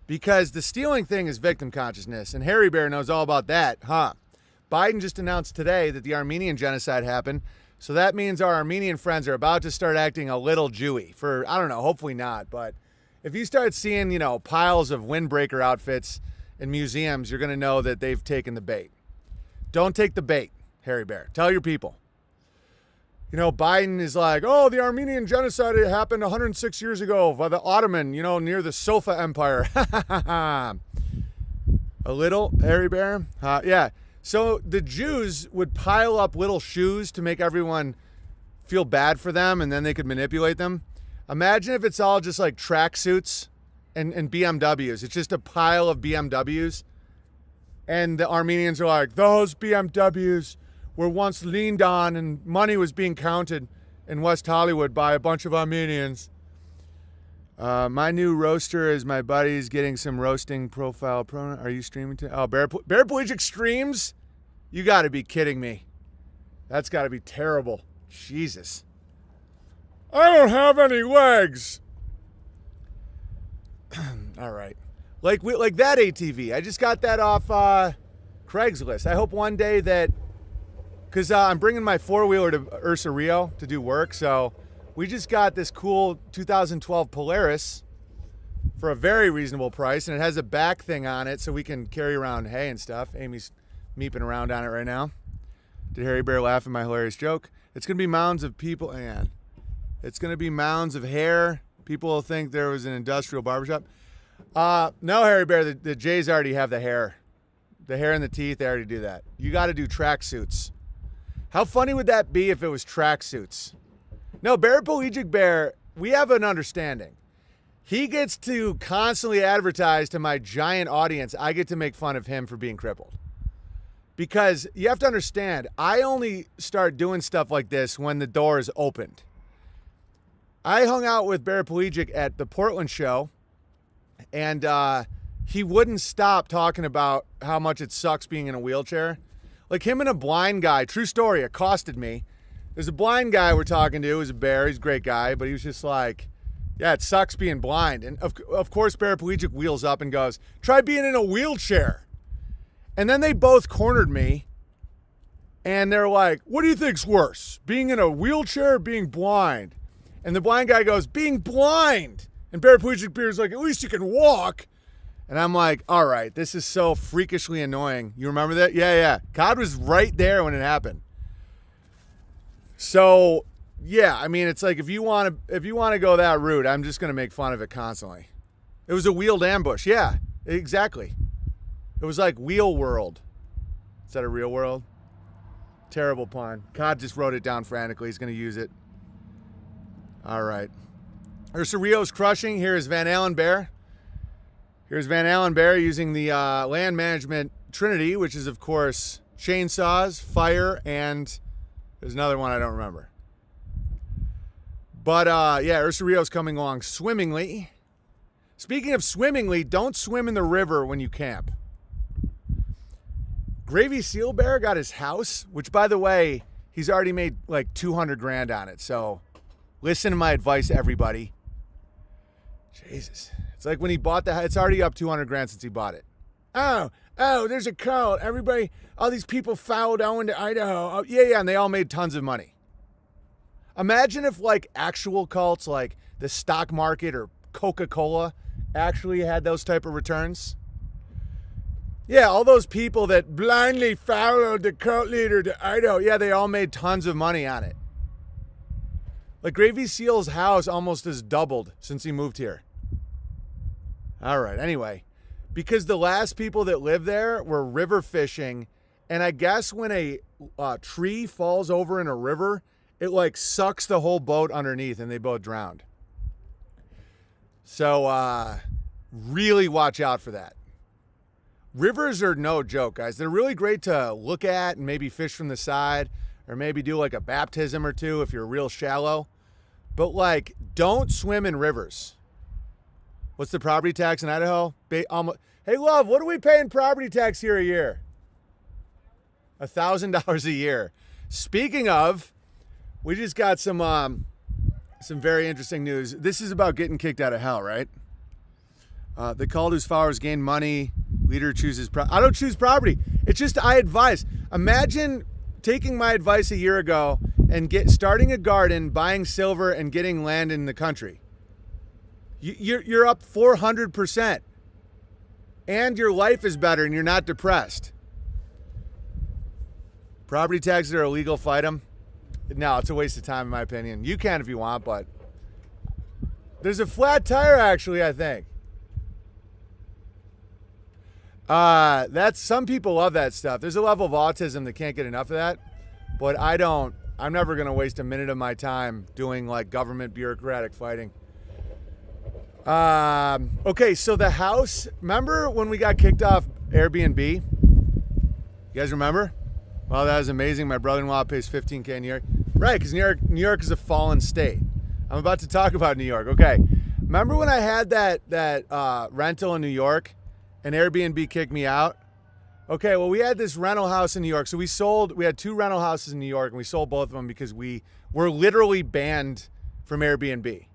Because the stealing thing is victim consciousness, and Harry Bear knows all about that, huh? Biden just announced today that the Armenian genocide happened, so that means our Armenian friends are about to start acting a little Jewy. For, I don't know, hopefully not, but if you start seeing, you know, piles of windbreaker outfits in museums, you're going to know that they've taken the bait. Don't take the bait, Harry Bear. Tell your people. You know, Biden is like, oh, the Armenian genocide happened 106 years ago by the Ottoman, you know, near the Sofa Empire. A little, Harry Bear? Yeah. So the Jews would pile up little shoes to make everyone feel bad for them, and then they could manipulate them. Imagine if it's all just like tracksuits and BMWs. It's just a pile of BMWs. And the Armenians are like, those BMWs were once leaned on and money was being counted in West Hollywood by a bunch of Armenians. My new roaster is my buddy's getting some roasting profile. Are you streaming to? Oh, Paraplegic streams? You got to be kidding me. That's got to be terrible. Jesus. I don't have any legs. All right. Like that ATV. I just got that off Craigslist. I hope one day that, because I'm bringing my four-wheeler to Ursa Rio to do work, so we just got this cool 2012 Polaris for a very reasonable price, and it has a back thing on it so we can carry around hay and stuff. Amy's meeping around on it right now. Did Harry Bear laugh at my hilarious joke? It's going to be mounds of people. Man, it's going to be mounds of hair. People will think there was an industrial barbershop. No, Harry Bear, the Jays already have the hair. The hair and the teeth, they already do that. You got to do track suits. How funny would that be if it was tracksuits? No, Paraplegic Bear, we have an understanding. He gets to constantly advertise to my giant audience. I get to make fun of him for being crippled. Because you have to understand, I only start doing stuff like this when the door is opened. I hung out with Paraplegic at the Portland show, and he wouldn't stop talking about how much it sucks being in a wheelchair. Like him and a blind guy, true story, accosted me. There's a blind guy we're talking to, who's a bear, he's a great guy, but he was just like, yeah, it sucks being blind. And of course, Paraplegic wheels up and goes, try being in a wheelchair. And then they both cornered me, and they're like, what do you think's worse, being in a wheelchair or being blind? And the blind guy goes, being blind. And Paraplegic Bear's like, at least you can walk. And I'm like, all right, this is so freakishly annoying. You remember that? Yeah. COD was right there when it happened. So, yeah, I mean, it's like if you want to go that route, I'm just going to make fun of it constantly. It was a wheeled ambush. Yeah, exactly. It was like Wheel World. Is that a real world? Terrible pun. COD just wrote it down frantically. He's going to use it. All right. Ursa Rio's crushing. Here is Van Allen Bear. Here's Van Allen Bear using the land management trinity, which is, of course, chainsaws, fire, and there's another one I don't remember. But, yeah, Ursa Rio's coming along swimmingly. Speaking of swimmingly, don't swim in the river when you camp. Gravy Seal Bear got his house, which, by the way, he's already made like 200 grand on it. So listen to my advice, everybody. Jesus. It's like when he bought the house, it's already up 200 grand since he bought it. Oh, there's a cult. Everybody, all these people fouled Owen to Idaho. Oh, yeah, and they all made tons of money. Imagine if like actual cults like the stock market or Coca-Cola actually had those type of returns. Yeah, all those people that blindly followed the cult leader to Idaho, yeah, they all made tons of money on it. Like Gravy Seal's house almost has doubled since he moved here. All right, anyway, because the last people that lived there were river fishing, and I guess when a tree falls over in a river, it like sucks the whole boat underneath and they both drowned. So really watch out for that. Rivers are no joke, guys. They're really great to look at and maybe fish from the side or maybe do like a baptism or two if you're real shallow. But like, don't swim in rivers. What's the property tax in Idaho? Hey, love, what are we paying property tax here a year? $1,000 a year. Speaking of, we just got some very interesting news. This is about getting kicked out of hell, right? They called whose followers gain money. Leader chooses. I don't choose property. It's just I advise. Imagine taking my advice a year ago and starting a garden, buying silver, and getting land in the country. You're up 400%, and your life is better, and you're not depressed. Property taxes are illegal. Fight them. No, it's a waste of time, in my opinion. You can if you want, but there's a flat tire, actually, I think. That's some people love that stuff. There's a level of autism that can't get enough of that, but I don't. I'm never going to waste a minute of my time doing like government bureaucratic fighting. Okay, so the house, remember when we got kicked off Airbnb? You guys remember? Well, that was amazing. My brother-in-law pays $15K in New York. Right, because New York is a fallen state. I'm about to talk about New York. Okay, remember when I had that rental in New York and Airbnb kicked me out? Okay, well, we had this rental house in New York. So we had 2 rental houses in New York, and we sold both of them because we were literally banned from Airbnb.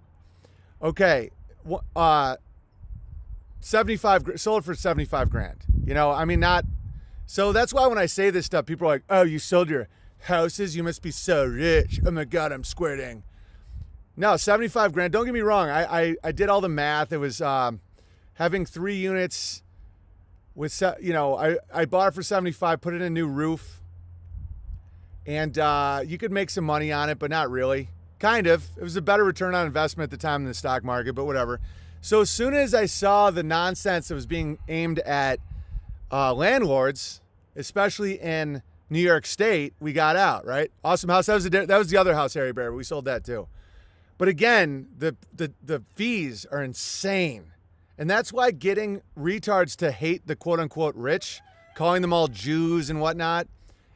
Okay, 75 sold for 75 grand. You know, I mean, not. So that's why when I say this stuff, people are like, "Oh, you sold your houses? You must be so rich. Oh my God, I'm squirting." No, 75 grand. Don't get me wrong. I did all the math. It was having 3 units. With, you know, I bought it for 75, put in a new roof, and you could make some money on it, but not really. Kind of. It was a better return on investment at the time in the stock market, but whatever. So as soon as I saw the nonsense that was being aimed at landlords, especially in New York State, we got out, right? Awesome House. That was the other house, Harry Bear. We sold that too. But again, the fees are insane. And that's why getting retards to hate the quote-unquote rich, calling them all Jews and whatnot,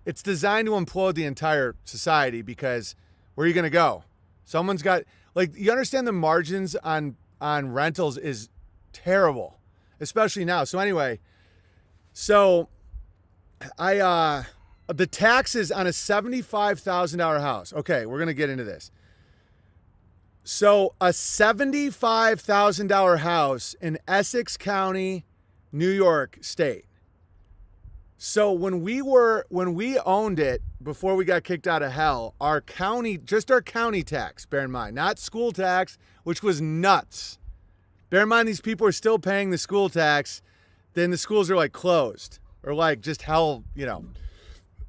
it's designed to implode the entire society because where are you going to go? Someone's got, like, you understand the margins on rentals is terrible, especially now. So anyway, the taxes on a $75,000 house. Okay, we're going to get into this. So a $75,000 house in Essex County, New York State. So when we owned it before we got kicked out of hell, our county tax, bear in mind, not school tax, which was nuts. Bear in mind, these people are still paying the school tax. Then the schools are like closed or like just hell,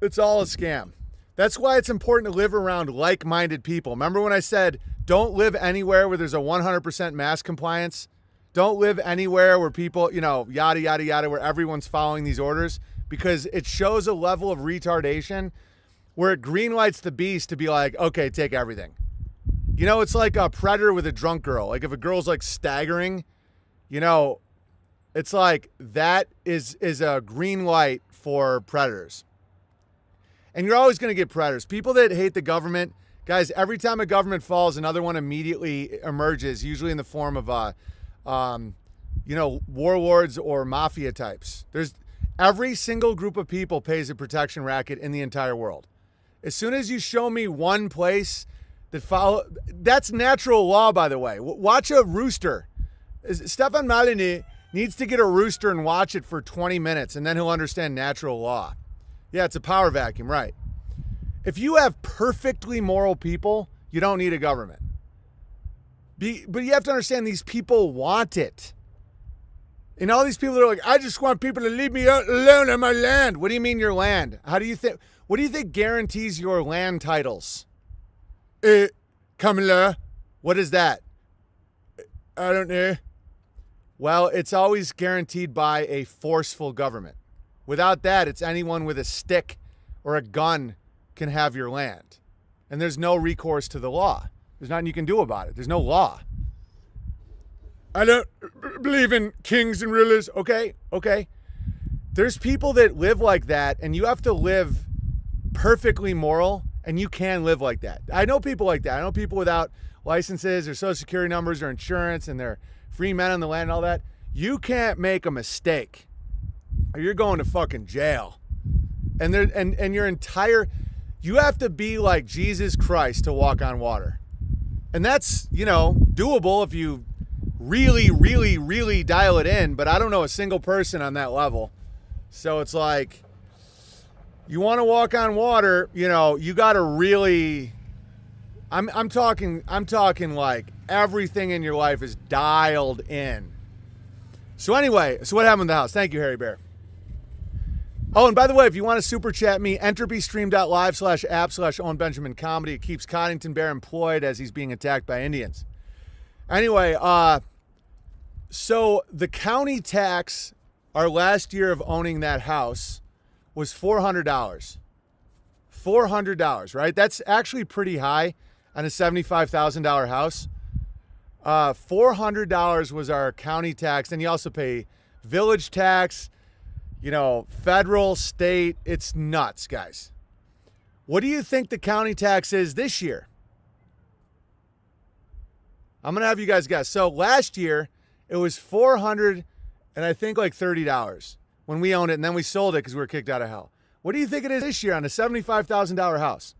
it's all a scam. That's why it's important to live around like-minded people. Remember when I said, don't live anywhere where there's a 100% mask compliance? Don't live anywhere where people, yada, yada, yada, where everyone's following these orders, because it shows a level of retardation where it greenlights the beast to be like, okay, take everything. It's like a predator with a drunk girl. Like if a girl's like staggering, it's like that is a green light for predators. And you're always going to get predators. People that hate the government, guys, every time a government falls, another one immediately emerges, usually in the form of, warlords or mafia types. Every single group of people pays a protection racket in the entire world. As soon as you show me one place that's natural law, by the way. Watch a rooster. Stefan Malini needs to get a rooster and watch it for 20 minutes, and then he'll understand natural law. Yeah, it's a power vacuum, right? If you have perfectly moral people, you don't need a government. But you have to understand these people want it. And all these people are like, I just want people to leave me alone on my land. What do you mean your land? What do you think guarantees your land titles? Kamala, what is that? I don't know. Well, it's always guaranteed by a forceful government. Without that, it's anyone with a stick or a gun can have your land. And there's no recourse to the law. There's nothing you can do about it. There's no law. I don't believe in kings and rulers. Okay. There's people that live like that, and you have to live perfectly moral, and you can live like that. I know people like that. I know people without licenses or social security numbers or insurance, and they're free men on the land and all that. You can't make a mistake, or you're going to fucking jail. And your entire, you have to be like Jesus Christ to walk on water. And that's, doable if you really, really, really dial it in, but I don't know a single person on that level. So it's like, you want to walk on water, you got to really, I'm talking like everything in your life is dialed in. So anyway, what happened in the house? Thank you, Harry Bear. Oh, and by the way, if you want to super chat me, entropystream.live/app/Owen Benjamin Comedy. It keeps Coddington Bear employed as he's being attacked by Indians. Anyway, so the county tax, our last year of owning that house, was $400. $400, right? That's actually pretty high on a $75,000 house. $400 was our county tax. Then you also pay village tax, federal, state. It's nuts, guys. What do you think the county tax is this year? I'm going to have you guys guess. So last year, it was $400 and I think like $30 when we owned it, and then we sold it because we were kicked out of hell. What do you think it is this year on a $75,000 house?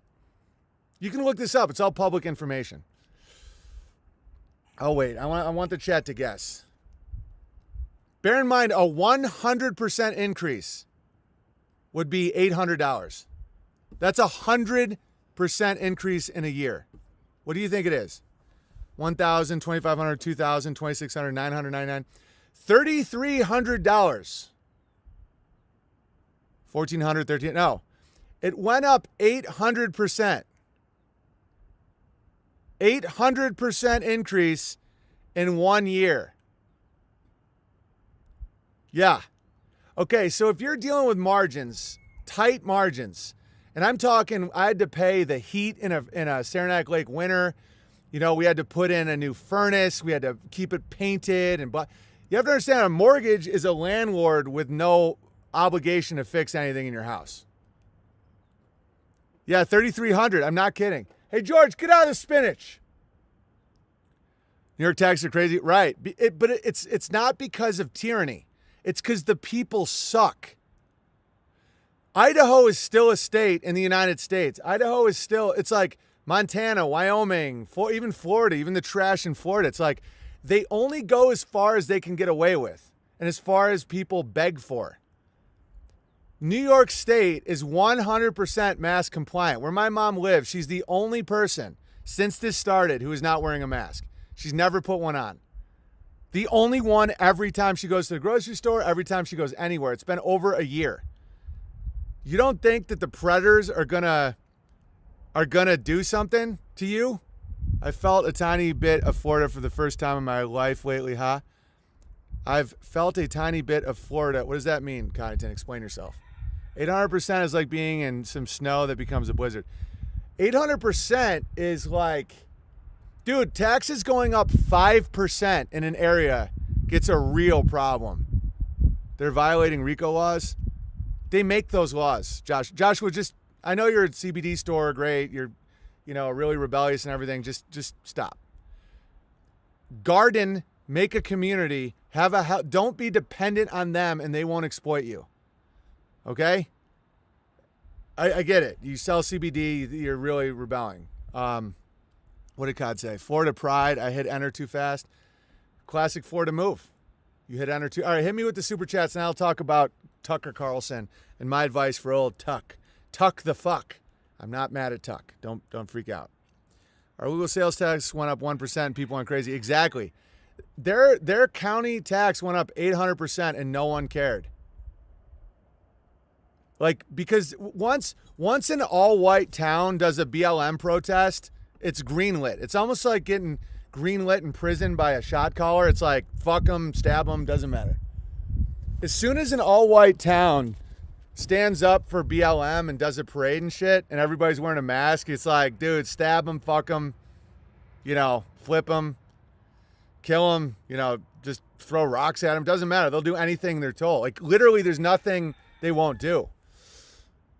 You can look this up. It's all public information. Oh, wait. I want the chat to guess. Bear in mind, a 100% increase would be $800. That's a 100% increase in a year. What do you think it is? 1,000, 2,500, 2,000, 2,600, 999, $3,300. 1,400, 13. No, it went up 800%. 800% increase in 1 year. Yeah. Okay, so if you're dealing with margins, tight margins. And I'm talking, I had to pay the heat in a Saranac Lake winter. You know, we had to put in a new furnace. We had to keep it painted. You have to understand, a mortgage is a landlord with no obligation to fix anything in your house. Yeah, $3,300. I'm not kidding. Hey, George, get out of the spinach. New York taxes are crazy. Right. But it's not because of tyranny. It's because the people suck. Idaho is still a state in the United States. Idaho is still, it's like Montana, Wyoming, even Florida, even the trash in Florida. It's like they only go as far as they can get away with and as far as people beg for. New York State is 100% mask compliant. Where my mom lives, she's the only person since this started who is not wearing a mask. She's never put one on. The only one every time she goes to the grocery store, every time she goes anywhere. It's been over a year. You don't think that the predators are gonna do something to you? I felt a tiny bit of Florida for the first time in my life lately, huh? I've felt a tiny bit of Florida. What does that mean, Connington? Explain yourself. 800% is like being in some snow that becomes a blizzard. 800% is like, dude, taxes going up 5% in an area gets a real problem. They're violating RICO laws. They make those laws, Josh. Joshua, just, I know you're at CBD store, great. You're, really rebellious and everything. Just stop. Garden, make a community, don't be dependent on them and they won't exploit you. Okay? I get it. You sell CBD, you're really rebelling. What did Cod say? Florida pride. I hit enter too fast. Classic Florida move. You hit enter too. All right, hit me with the super chats, and I'll talk about Tucker Carlson and my advice for old Tuck. Tuck the fuck. I'm not mad at Tuck. Don't freak out. Our Google sales tax went up 1% and people went crazy. Exactly. Their county tax went up 800% and no one cared. Like, because once an all-white town does a BLM protest, it's greenlit. It's almost like getting greenlit in prison by a shot caller. It's like, fuck them, stab them, doesn't matter. As soon as an all-white town stands up for BLM and does a parade and shit, and everybody's wearing a mask, it's like, dude, stab them, fuck them, flip them, kill them, just throw rocks at them. Doesn't matter. They'll do anything they're told. Like, literally, there's nothing they won't do.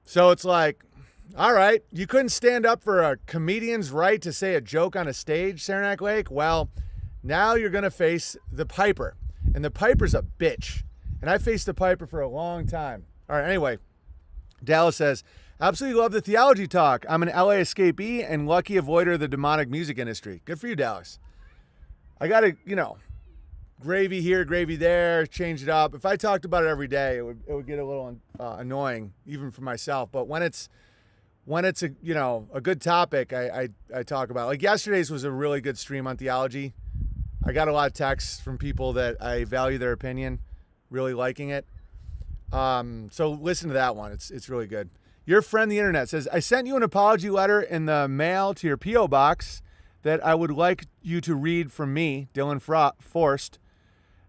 So it's like, all right, you couldn't stand up for a comedian's right to say a joke on a stage, Saranac Lake? Well, now you're going to face the Piper. And the Piper's a bitch. And I faced the Piper for a long time. All right, anyway, Dallas says, absolutely love the theology talk. I'm an LA escapee and lucky avoider of the demonic music industry. Good for you, Dallas. I got to, gravy here, gravy there, change it up. If I talked about it every day, it would get a little annoying, even for myself. But when it's a a good topic, I talk about. Like yesterday's was a really good stream on theology. I got a lot of texts from people that I value their opinion, really liking it. So listen to that one. It's really good. Your friend the internet says, I sent you an apology letter in the mail to your P.O. box that I would like you to read from me, Dylan Forst.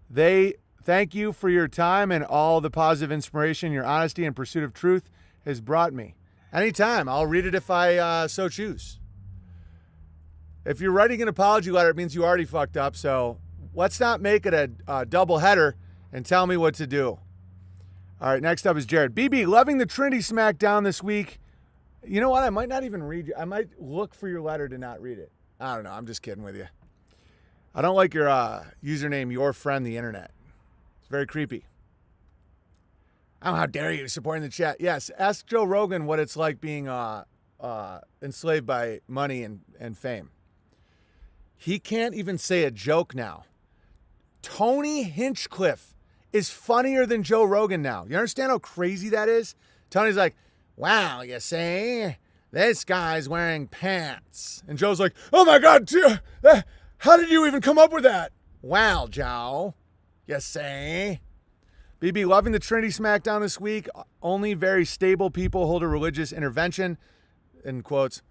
They thank you for your time and all the positive inspiration your honesty and pursuit of truth has brought me. Anytime. I'll read it if I so choose. If you're writing an apology letter, it means you already fucked up. So let's not make it a double header and tell me what to do. All right, next up is Jared. BB, loving the Trinity Smackdown this week. You know what? I might not even read you. I might look for your letter to not read it. I don't know. I'm just kidding with you. I don't like your username, your friend the internet. It's very creepy. Oh, how dare you supporting the chat. Yes, ask Joe Rogan what it's like being enslaved by money and fame. He can't even say a joke now. Tony Hinchcliffe is funnier than Joe Rogan now. You understand how crazy that is? Tony's like, wow, you see, this guy's wearing pants. And Joe's like, oh my God, how did you even come up with that? Wow, Joe, you see. BB, loving the Trinity Smackdown this week. Only very stable people hold a religious intervention, in quotes.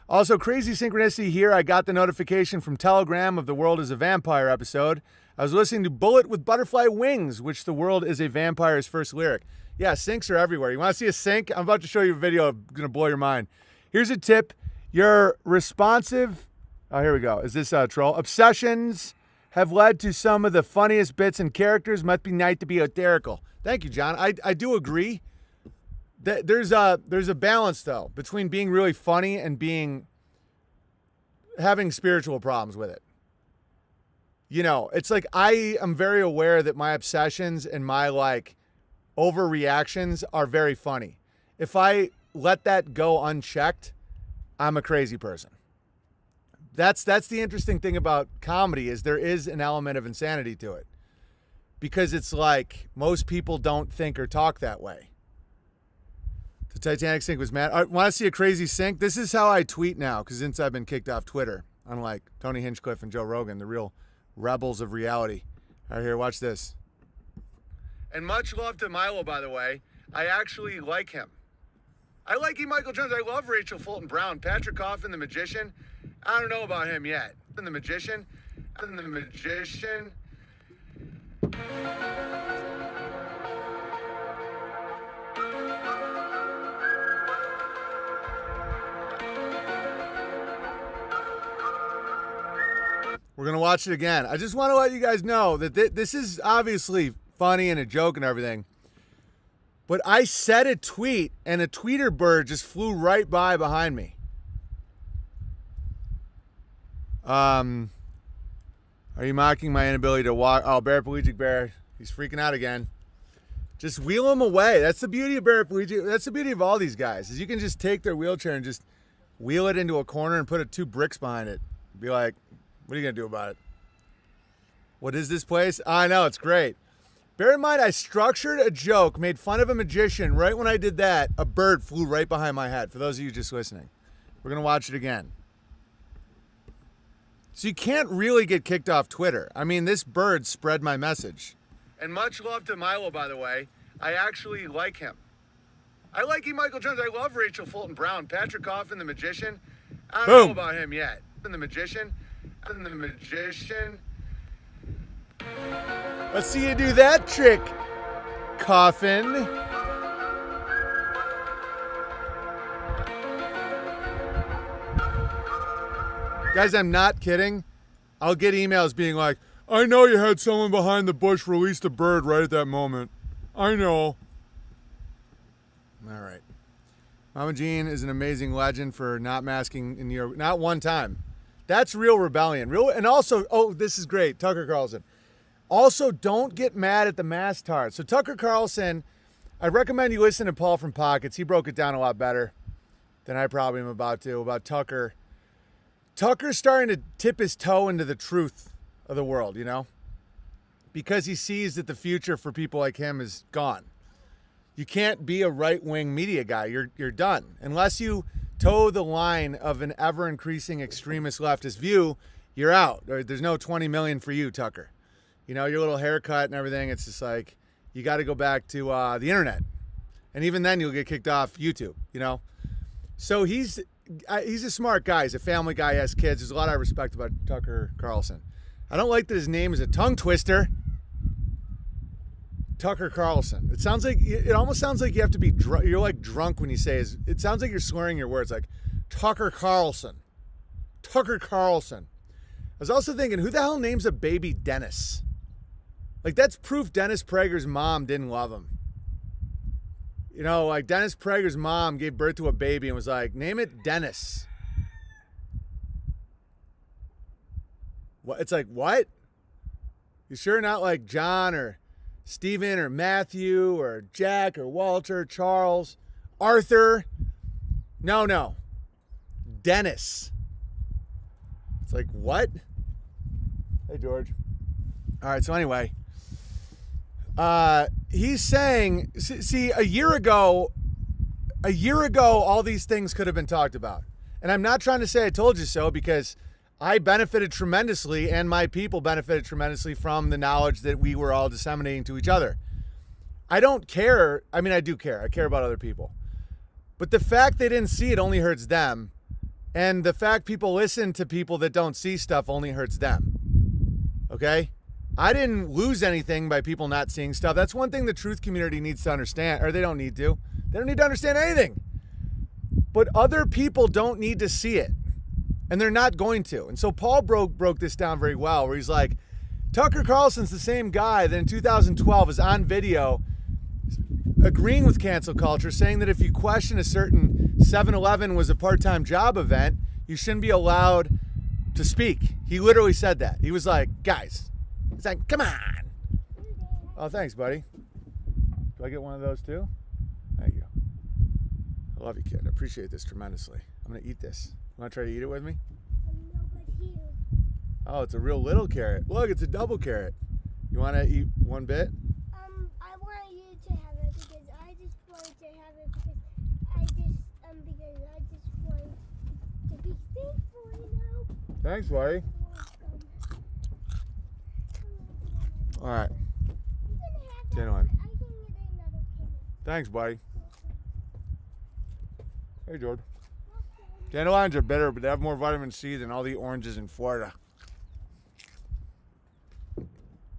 Also, crazy synchronicity here. I got the notification from Telegram of The World is a Vampire episode. I was listening to Bullet with Butterfly Wings, which The World is a Vampire's first lyric. Yeah, sinks are everywhere. You want to see a sink? I'm about to show you a video going to blow your mind. Here's a tip. Your responsive, oh, here we go. Is this a troll? Obsessions have led to some of the funniest bits and characters. Must be nice to be hysterical. Thank you, John. I do agree. There's a balance, though, between being really funny and having spiritual problems with it. You know, it's like I am very aware that my obsessions and my like overreactions are very funny. If I let that go unchecked, I'm a crazy person. That's the interesting thing about comedy is there is an element of insanity to it. Because it's like most people don't think or talk that way. The Titanic sink was mad. Want to see a crazy sink? This is how I tweet now because since I've been kicked off Twitter, unlike Tony Hinchcliffe and Joe Rogan, the real rebels of reality. All right, here, watch this. And much love to Milo, by the way. I actually like him. I like E. Michael Jones. I love Rachel Fulton Brown. Patrick Coffin, the magician. I don't know about him yet. And the magician. We're going to watch it again. I just want to let you guys know that this is obviously funny and a joke and everything. But I said a tweet and a tweeter bird just flew right by behind me. Are you mocking my inability to walk? Oh, paraplegic bear. He's freaking out again. Just wheel him away. That's the beauty of paraplegic. That's the beauty of all these guys is you can just take their wheelchair and just wheel it into a corner and put 2 bricks behind it. Be like, what are you going to do about it? What is this place? I know, it's great. Bear in mind, I structured a joke, made fun of a magician. Right when I did that, a bird flew right behind my head. For those of you just listening, we're going to watch it again. So you can't really get kicked off Twitter. I mean, this bird spread my message. And much love to Milo, by the way. I actually like him. I like E. Michael Jones. I love Rachel Fulton Brown. Patrick Coffin, the magician. I don't know about him yet. And the magician. Let's see you do that trick, Coffin. Guys, I'm not kidding. I'll get emails being like, I know you had someone behind the bush release the bird right at that moment. I know. All right. Mama Jean is an amazing legend for not masking in New York. Not one time. That's real rebellion. And also, oh, this is great. Tucker Carlson. Also, don't get mad at the mask tart. So Tucker Carlson, I recommend you listen to Paul from Pockets. He broke it down a lot better than I probably am about Tucker. Tucker's starting to tip his toe into the truth of the world, you know? Because he sees that the future for people like him is gone. You can't be a right-wing media guy. You're done. Unless you toe the line of an ever-increasing extremist leftist view, you're out. There's no 20 million for you, Tucker. You know, your little haircut and everything, it's just like, you got to go back to the internet. And even then, you'll get kicked off YouTube, you know? So he's a smart guy. He's a family guy. He has kids. There's a lot I respect about Tucker Carlson. I don't like that his name is a tongue twister. Tucker Carlson. It almost sounds like you have to be drunk. You're like drunk when you say it sounds like you're slurring your words like Tucker Carlson. Tucker Carlson. I was also thinking, who the hell names a baby Dennis? Like, that's proof Dennis Prager's mom didn't love him. You know, like Dennis Prager's mom gave birth to a baby and was like, name it Dennis. What? It's like, what? You sure not like John or Stephen or Matthew or Jack or Walter, Charles, Arthur? No. Dennis. It's like, what? Hey, George. All right, so anyway. He's saying, see, a year ago, all these things could have been talked about. And I'm not trying to say I told you so, because I benefited tremendously and my people benefited tremendously from the knowledge that we were all disseminating to each other. I don't care. I mean, I do care. I care about other people. But the fact they didn't see it only hurts them. And the fact people listen to people that don't see stuff only hurts them. Okay? I didn't lose anything by people not seeing stuff. That's one thing the truth community needs to understand, or they don't need to. They don't need to understand anything. But other people don't need to see it, and they're not going to. And so Paul broke this down very well, where he's like, Tucker Carlson's the same guy that in 2012 is on video agreeing with cancel culture, saying that if you question a certain 7-Eleven was a part-time job event, you shouldn't be allowed to speak. He literally said that. He was like, guys, he's like, come on. Oh, thanks, buddy. Do I get one of those too? Thank you. I love you, kid. I appreciate this tremendously. I'm going to eat this. You want to try to eat it with me? No, but here. Oh, it's a real little carrot. Look, it's a double carrot. You want to eat one bit? I want you to have it because I just wanted to have it because I just want to be thankful, you know. Thanks, buddy. All right. Genuine. I can get another kidney. Thanks, buddy. Hey, George. Dandelions are bitter, but they have more vitamin C than all the oranges in Florida.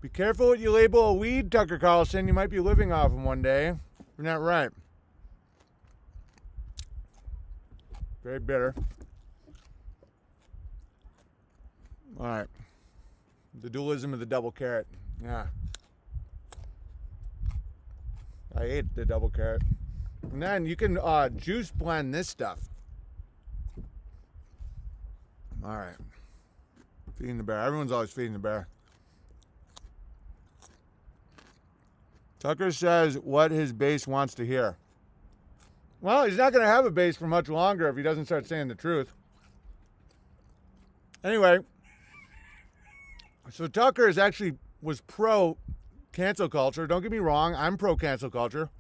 Be careful what you label a weed, Tucker Carlson. You might be living off them one day. You're not right. Very bitter. All right. The dualism of the double carrot. Yeah. I ate the double carrot. And then you can juice blend this stuff. All right. Feeding the bear. Everyone's always feeding the bear. Tucker says what his base wants to hear. Well, he's not going to have a base for much longer if he doesn't start saying the truth. Anyway, so Tucker was pro cancel culture. Don't get me wrong, I'm pro cancel culture.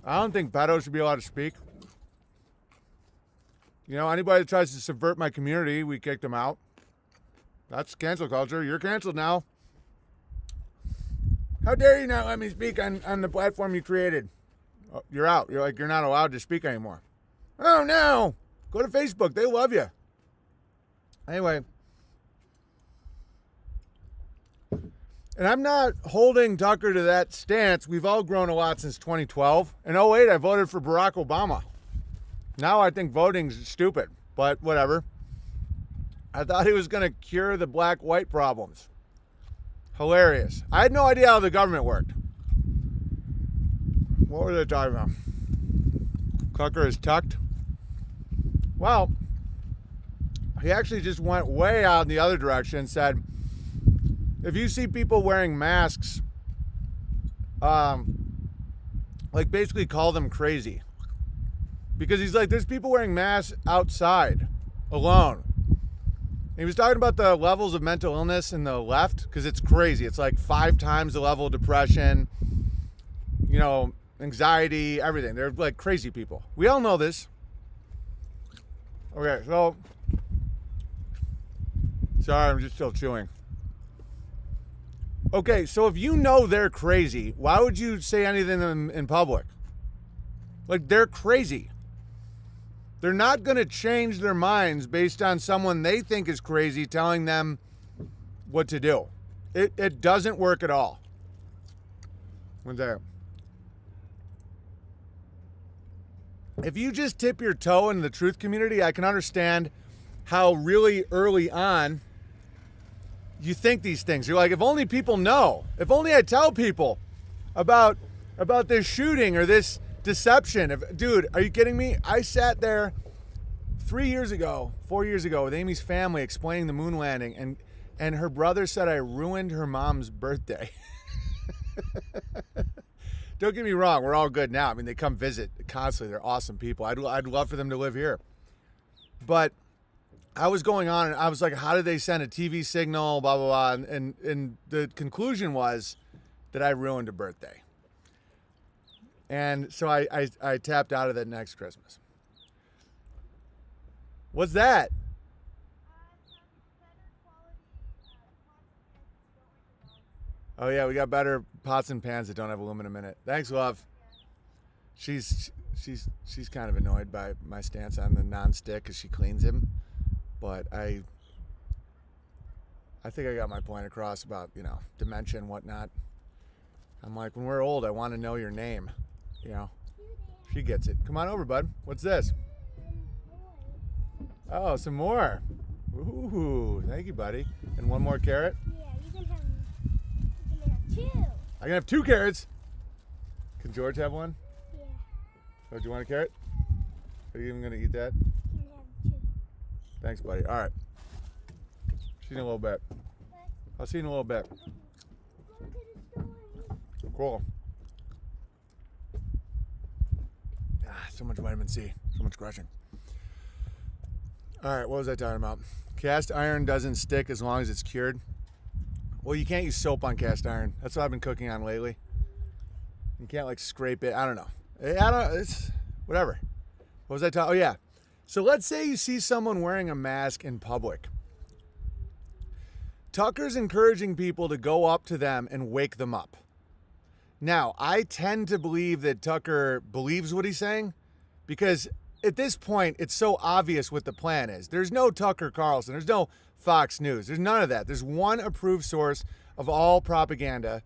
I don't think pedos should be allowed to speak. You know, anybody that tries to subvert my community, we kick them out. That's cancel culture. You're canceled now. How dare you not let me speak on the platform you created? Oh, you're out. You're not allowed to speak anymore. Oh, no. Go to Facebook. They love you. Anyway. And I'm not holding Tucker to that stance. We've all grown a lot since 2012. In 08, I voted for Barack Obama. Now I think voting's stupid, but whatever. I thought he was going to cure the black-white problems. Hilarious. I had no idea how the government worked. What were they talking about? Tucker is tucked. Well, he actually just went way out in the other direction and said, if you see people wearing masks, like basically call them crazy. Because he's like, there's people wearing masks outside alone. He was talking about the levels of mental illness in the left, because it's crazy. It's like 5 times the level of depression, you know, anxiety, everything. They're like crazy people. We all know this. Okay, so, sorry, I'm just still chewing. Okay, so if you know they're crazy, why would you say anything in public? Like, they're crazy. They're not going to change their minds based on someone they think is crazy telling them what to do. It doesn't work at all. One there. If you just tip your toe in the truth community, I can understand how really early on you think these things. You're like, if only people know. If only I tell people about this shooting or this deception. Dude, are you kidding me? I sat there 4 years ago with Amy's family explaining the moon landing, and her brother said I ruined her mom's birthday. Don't get me wrong, we're all good now. I mean, they come visit constantly. They're awesome people. I'd love for them to live here. But I was going on and I was like, how did they send a TV signal, blah, blah, blah. And the conclusion was that I ruined a birthday. And so I tapped out of that next Christmas. What's that? Oh yeah, we got better pots and pans that don't have aluminum in it. Thanks, love. She's kind of annoyed by my stance on the non-stick because she cleans him, but I I think I got my point across about, dementia and whatnot. I'm like, when we're old, I want to know your name. She gets it. Come on over, bud. What's this? Oh, some more. Ooh, thank you, buddy. And one more carrot? Yeah, you can have 2. I can have 2 carrots. Can George have one? Yeah, Oh, do you want a carrot? Are you even going to eat that? you can have 2. Thanks, buddy. All right. See you in a little bit. I'll see you in a little bit. Go to the store. Cool. So much vitamin C. So much scratching. All right, what was I talking about? Cast iron doesn't stick as long as it's cured. Well, you can't use soap on cast iron. That's what I've been cooking on lately. You can't like scrape it. I don't know. It's whatever. What was I talking? Oh yeah. So let's say you see someone wearing a mask in public. Tucker's encouraging people to go up to them and wake them up. Now, I tend to believe that Tucker believes what he's saying because at this point, it's so obvious what the plan is. There's no Tucker Carlson. There's no Fox News. There's none of that. There's one approved source of all propaganda,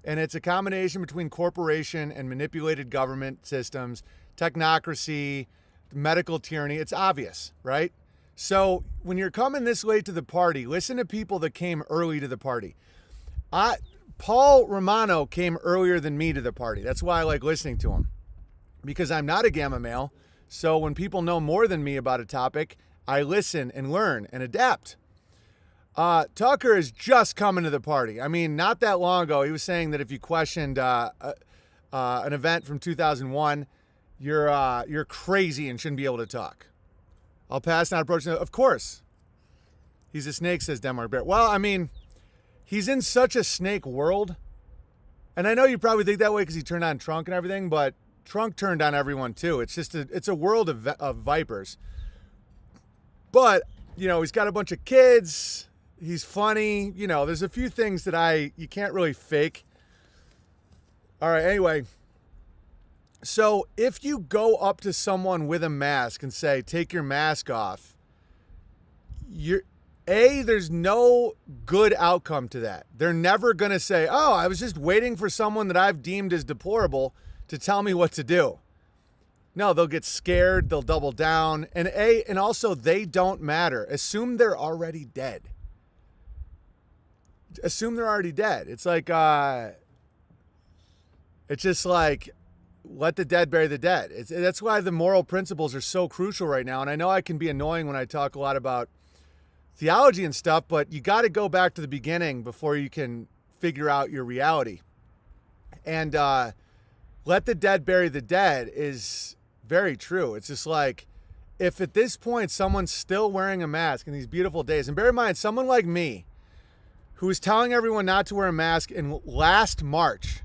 and it's a combination between corporation and manipulated government systems, technocracy, medical tyranny. It's obvious, right? So when you're coming this late to the party, listen to people that came early to the party. Paul Romano came earlier than me to the party. That's why I like listening to him, because I'm not a gamma male. So when people know more than me about a topic, I listen and learn and adapt. Tucker is just coming to the party. I mean, not that long ago, he was saying that if you questioned an event from 2001, you're crazy and shouldn't be able to talk. I'll pass, not approach. Of course. He's a snake, says Denmark Bear. Well, I mean, he's in such a snake world. And I know you probably think that way because he turned on Trunk and everything, but Trunk turned on everyone too. It's just it's a world of vipers. But, he's got a bunch of kids. He's funny. There's a few things that you can't really fake. All right, anyway. So if you go up to someone with a mask and say, take your mask off, there's no good outcome to that. They're never going to say, oh, I was just waiting for someone that I've deemed as deplorable to tell me what to do. No, they'll get scared. They'll double down. And also they don't matter. Assume they're already dead. Assume they're already dead. It's like, it's just like, let the dead bury the dead. That's why the moral principles are so crucial right now. And I know I can be annoying when I talk a lot about theology and stuff, but you got to go back to the beginning before you can figure out your reality. And let the dead bury the dead is very true. It's just like, if at this point someone's still wearing a mask in these beautiful days, and bear in mind, someone like me who was telling everyone not to wear a mask in last March,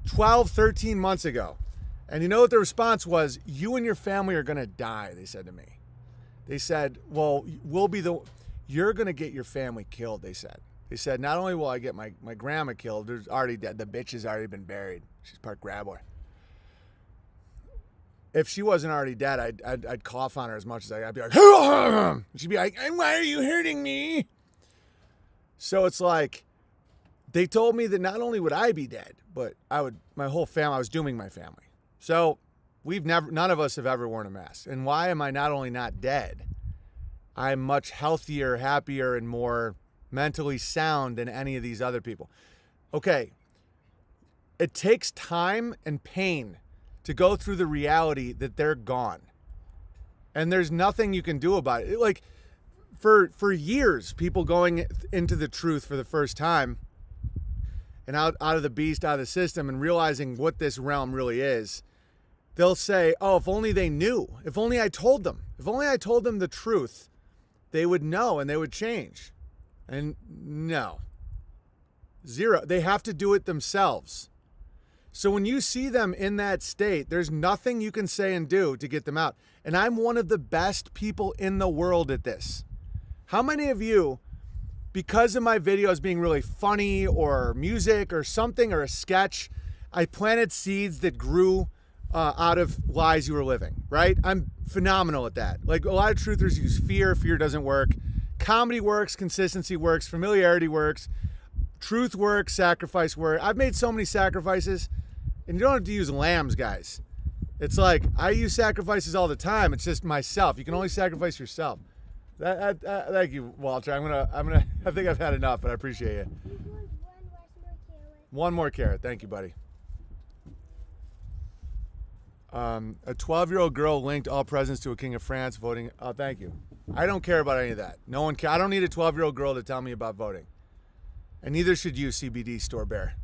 12, 13 months ago. And you know what the response was? You and your family are going to die, they said to me. They said, well, you're going to get your family killed, they said. They said, not only will I get my grandma killed, there's already dead. The bitch has already been buried. She's part graboid. If she wasn't already dead, I'd cough on her as much as I'd be like, and she'd be like, why are you hurting me? So it's like, they told me that not only would I be dead, but my whole family, I was dooming my family. So none of us have ever worn a mask. And why am I not only not dead, I'm much healthier, happier, and more mentally sound than any of these other people. Okay, it takes time and pain to go through the reality that they're gone. And there's nothing you can do about it. Like, for years, people going into the truth for the first time and out of the beast, out of the system, and realizing what this realm really is, they'll say, oh, if only they knew. If only I told them. If only I told them the truth, they would know and they would change. And no. Zero. They have to do it themselves. So when you see them in that state, there's nothing you can say and do to get them out. And I'm one of the best people in the world at this. How many of you, because of my videos being really funny or music or something or a sketch, I planted seeds that grew out of lies you were living, right? I'm phenomenal at that. Like, a lot of truthers use fear. Fear doesn't work. Comedy works, consistency works, familiarity works, truth works, sacrifice works. I've made so many sacrifices, and you don't have to use lambs, guys. It's like I use sacrifices all the time. It's just myself. You can only sacrifice yourself. Thank you, Walter. I think I've had enough, but I appreciate you. One more carrot. Thank you, buddy. A 12-year-old girl linked all presents to a king of France voting. Oh, thank you. I don't care about any of that. No one cares. I don't need a 12-year-old girl to tell me about voting. And neither should you, CBD Store Bear.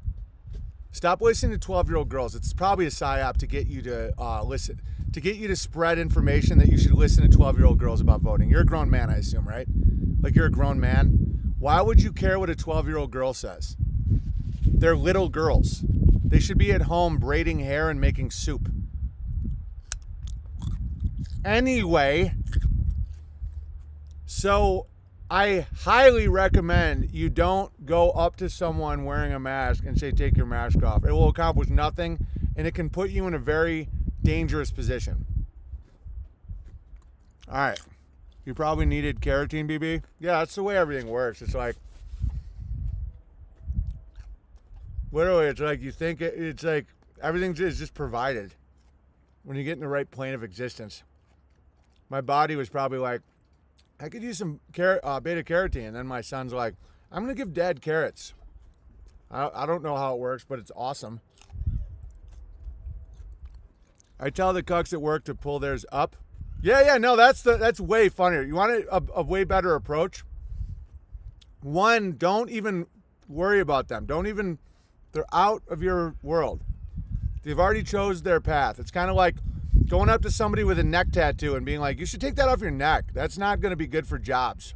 Stop listening to 12-year-old girls. It's probably a psyop to get you to listen, to get you to spread information that you should listen to 12-year-old girls about voting. You're a grown man, I assume, right? Like you're a grown man. Why would you care what a 12-year-old girl says? They're little girls. They should be at home braiding hair and making soup. Anyway, so I highly recommend you don't go up to someone wearing a mask and say, take your mask off. It will accomplish nothing, and it can put you in a very dangerous position. All right. You probably needed carotene, BB. Yeah, that's the way everything works. It's like, literally, it's like you think it's like everything is just provided when you get in the right plane of existence. My body was probably like, I could use some beta carotene. And then my son's like, I'm going to give Dad carrots. I don't know how it works, but it's awesome. I tell the cucks at work to pull theirs up. Yeah, no, that's way funnier. You want a way better approach? One, don't even worry about them. They're out of your world. They've already chose their path. It's kind of like going up to somebody with a neck tattoo and being like, you should take that off your neck. That's not going to be good for jobs.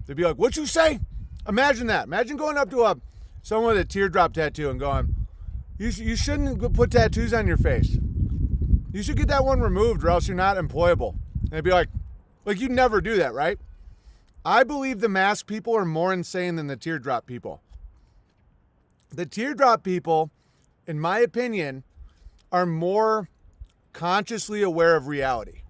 They'd be like, what'd you say? Imagine that. Imagine going up to someone with a teardrop tattoo and going, you shouldn't put tattoos on your face. You should get that one removed or else you're not employable. And they'd be like you'd never do that, right? I believe the mask people are more insane than the teardrop people. The teardrop people, in my opinion, are more consciously aware of reality.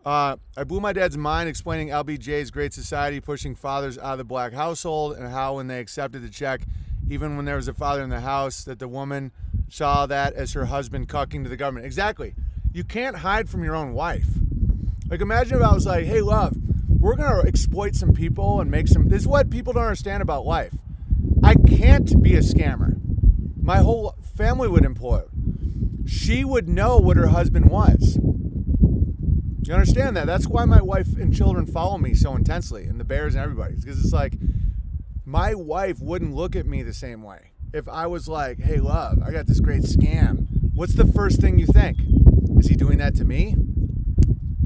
I blew my dad's mind explaining LBJ's Great Society pushing fathers out of the black household and how when they accepted the check, even when there was a father in the house, that the woman saw that as her husband cucking to the government. Exactly. You can't hide from your own wife. Like imagine if I was like, hey love, we're going to exploit some people and make some, this is what people don't understand about life. I can't be a scammer. My whole family would employ her. She would know what her husband was. You understand that? That's why my wife and children follow me so intensely, and the bears and everybody. Because it's like, my wife wouldn't look at me the same way. If I was like, hey love, I got this great scam. What's the first thing you think? Is he doing that to me?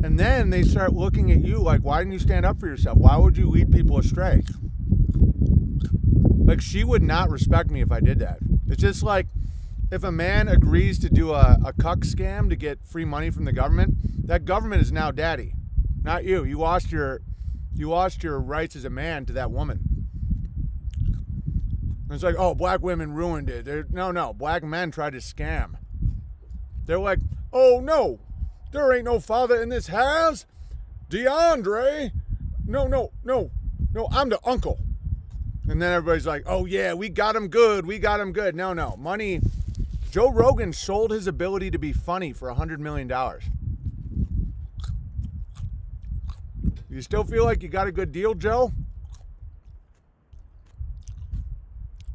And then they start looking at you like, why didn't you stand up for yourself? Why would you lead people astray? Like she would not respect me if I did that. It's just like if a man agrees to do a cuck scam to get free money from the government, that government is now daddy, not you. You lost your rights as a man to that woman. And it's like, oh, black women ruined it. No, black men tried to scam. They're like, oh no, there ain't no father in this house. DeAndre, no, I'm the uncle. And then everybody's like, oh yeah, we got him good. No, money. Joe Rogan sold his ability to be funny for $100 million. You still feel like you got a good deal, Joe?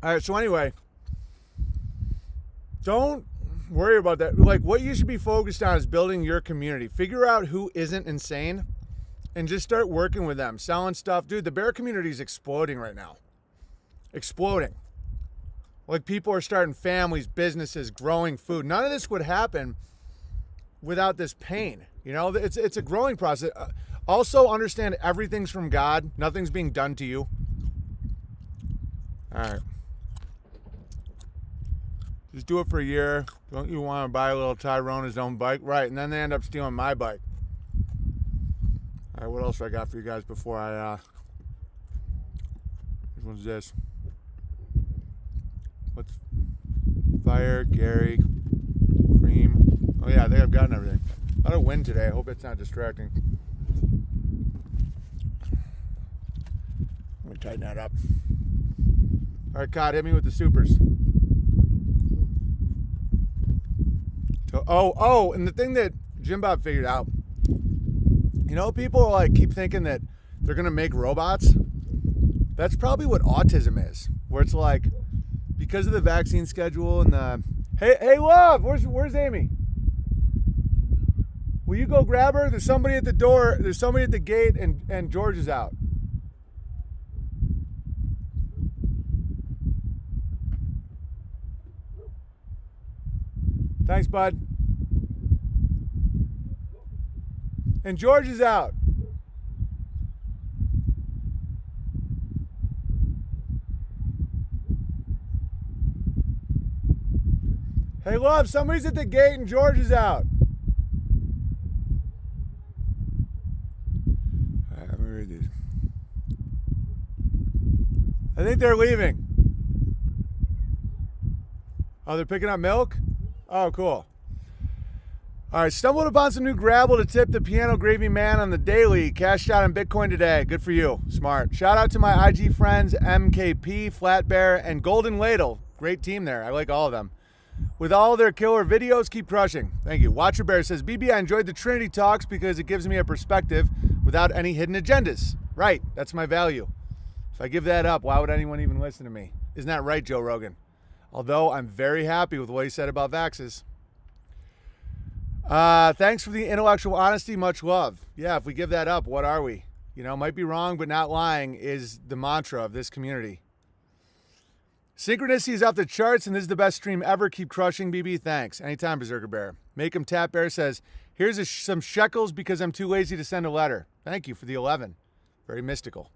All right, so anyway, don't worry about that. Like, what you should be focused on is building your community. Figure out who isn't insane and just start working with them, selling stuff. Dude, the bear community is exploding right now. Exploding. Like, people are starting families, businesses, growing food. None of this would happen without this pain. You know, it's a growing process. Also, understand everything's from God. Nothing's being done to you. All right. Just do it for a year. Don't you want to buy a little Tyrone his own bike? Right, and then they end up stealing my bike. All right, what else I got for you guys before I... Which one's this? What's... Fire, Gary, Cream. Oh yeah, I think I've gotten everything. A lot of wind today. I hope it's not distracting. Let me tighten that up. All right, Cod, hit me with the supers. So, and the thing that Jim Bob figured out, you know, people like keep thinking that they're gonna make robots. That's probably what autism is, where it's like, because of the vaccine schedule and the, hey, love, where's Amy? Will you go grab her? There's somebody at the door. There's somebody at the gate, and George is out. Thanks, bud. And George is out. Hey, love, somebody's at the gate and George is out. All right, let me read these. I think they're leaving. Oh, they're picking up milk? Oh, cool. All right, stumbled upon some new gravel to tip the Piano Gravy Man on the daily. Cashed out on Bitcoin today. Good for you. Smart. Shout out to my IG friends, MKP, Flat Bear, and Golden Ladle. Great team there. I like all of them. With all their killer videos, keep crushing. Thank you. Watcher Bear says, BB, I enjoyed the Trinity talks because it gives me a perspective without any hidden agendas. Right. That's my value. If I give that up, why would anyone even listen to me? Isn't that right, Joe Rogan? Although I'm very happy with what he said about vaxes. Thanks for the intellectual honesty. Much love. Yeah, if we give that up, what are we? You know, might be wrong, but not lying is the mantra of this community. Synchronicity is off the charts, and this is the best stream ever. Keep crushing, BB. Thanks. Anytime, Berserker Bear. Make him tap bear says, here's some shekels because I'm too lazy to send a letter. Thank you for the 11. Very mystical.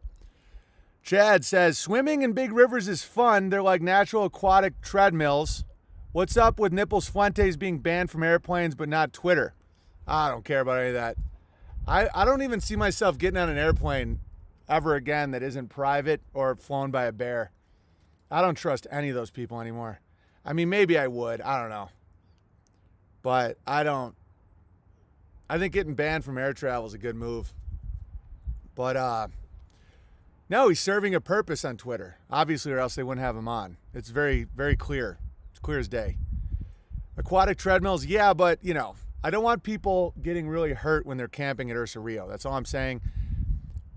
Chad says, swimming in big rivers is fun. They're like natural aquatic treadmills. What's up with Nipples Fuentes being banned from airplanes but not Twitter? I don't care about any of that. I don't even see myself getting on an airplane ever again that isn't private or flown by a bear. I don't trust any of those people anymore. I mean, maybe I would. I don't know. But I don't. I think getting banned from air travel is a good move. But no, he's serving a purpose on Twitter. Obviously, or else they wouldn't have him on. It's very, very clear. It's clear as day. Aquatic treadmills, yeah, but, you know, I don't want people getting really hurt when they're camping at Ursa Rio. That's all I'm saying.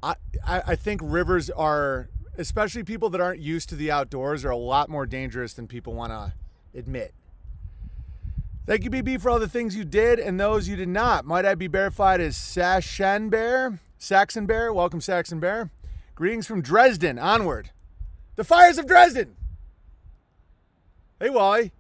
I think rivers are, especially people that aren't used to the outdoors, are a lot more dangerous than people want to admit. Thank you, BB, for all the things you did and those you did not. Might I be verified as Saxon Bear? Welcome, Saxon Bear. Greetings from Dresden. Onward. The fires of Dresden. Hey, Wally.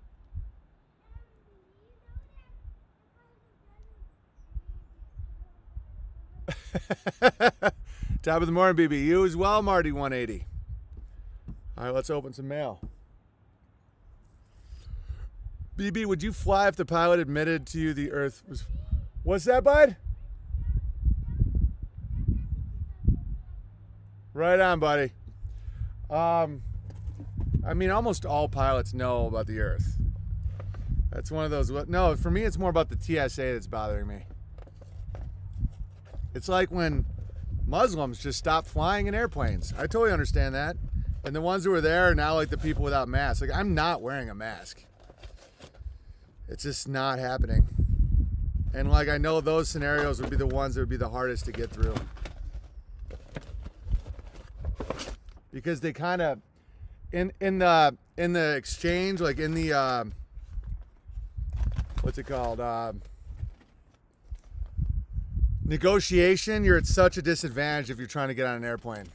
Top of the morning, BB. You as well, Marty 180. All right, let's open some mail. BB, would you fly if the pilot admitted to you the Earth was... What's that, bud? Right on, buddy. I mean, almost all pilots know about the Earth. That's one of those... No, for me, it's more about the TSA that's bothering me. It's like when Muslims just stopped flying in airplanes. I totally understand that. And the ones who were there are now like the people without masks. Like, I'm not wearing a mask. It's just not happening. And like, I know those scenarios would be the ones that would be the hardest to get through. Because they kind of, in the exchange, like in the, what's it called? Negotiation, you're at such a disadvantage if you're trying to get on an airplane.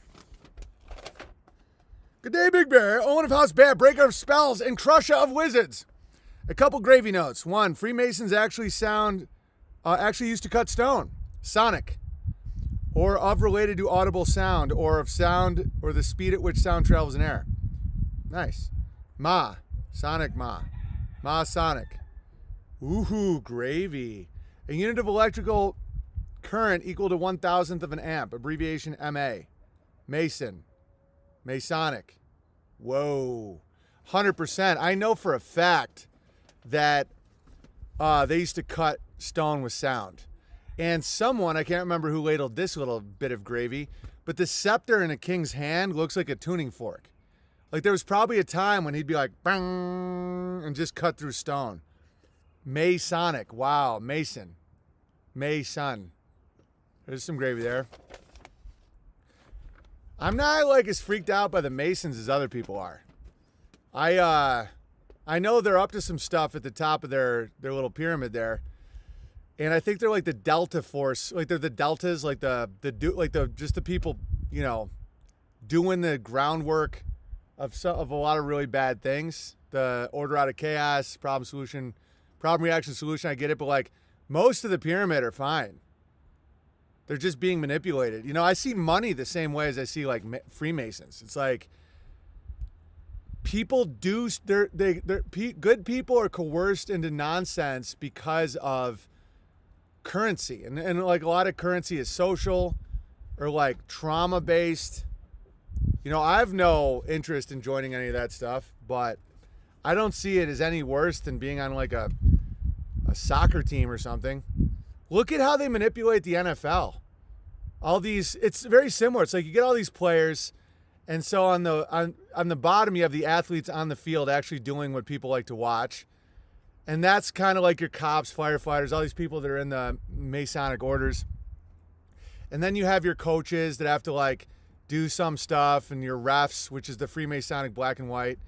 Good day, Big Bear. Owen of House Bear, breaker of spells, and crusher of wizards. A couple gravy notes. One, Freemasons actually used to cut stone. Sonic. Or of related to audible sound, or of sound, or the speed at which sound travels in air. Nice. Ma. Sonic Ma. Ma Sonic. Woohoo, gravy. A unit of electrical current equal to 1,000th of an amp, abbreviation MA. Mason. Masonic. Whoa. 100%. I know for a fact that they used to cut stone with sound. And someone, I can't remember who ladled this little bit of gravy, but the scepter in a king's hand looks like a tuning fork. Like there was probably a time when he'd be like, bang, and just cut through stone. Masonic. Wow. Mason. Mason. There's some gravy there. I'm not like as freaked out by the Masons as other people are. I know they're up to some stuff at the top of their little pyramid there. And I think they're like the Delta Force, like they're the Deltas, like just the people, you know, doing the groundwork of a lot of really bad things. The order out of chaos, problem reaction solution. I get it, but like most of the pyramid are fine. They're just being manipulated. You know, I see money the same way as I see like Freemasons. It's like people do good people are coerced into nonsense because of currency, and like a lot of currency is social or like trauma based. You know, I have no interest in joining any of that stuff, but I don't see it as any worse than being on like a soccer team or something. Look at how they manipulate the NFL. It's very similar. It's like you get all these players, and so on the bottom you have the athletes on the field actually doing what people like to watch. And that's kind of like your cops, firefighters, all these people that are in the Masonic orders. And then you have your coaches that have to like do some stuff, and your refs, which is the Freemasonic black and white.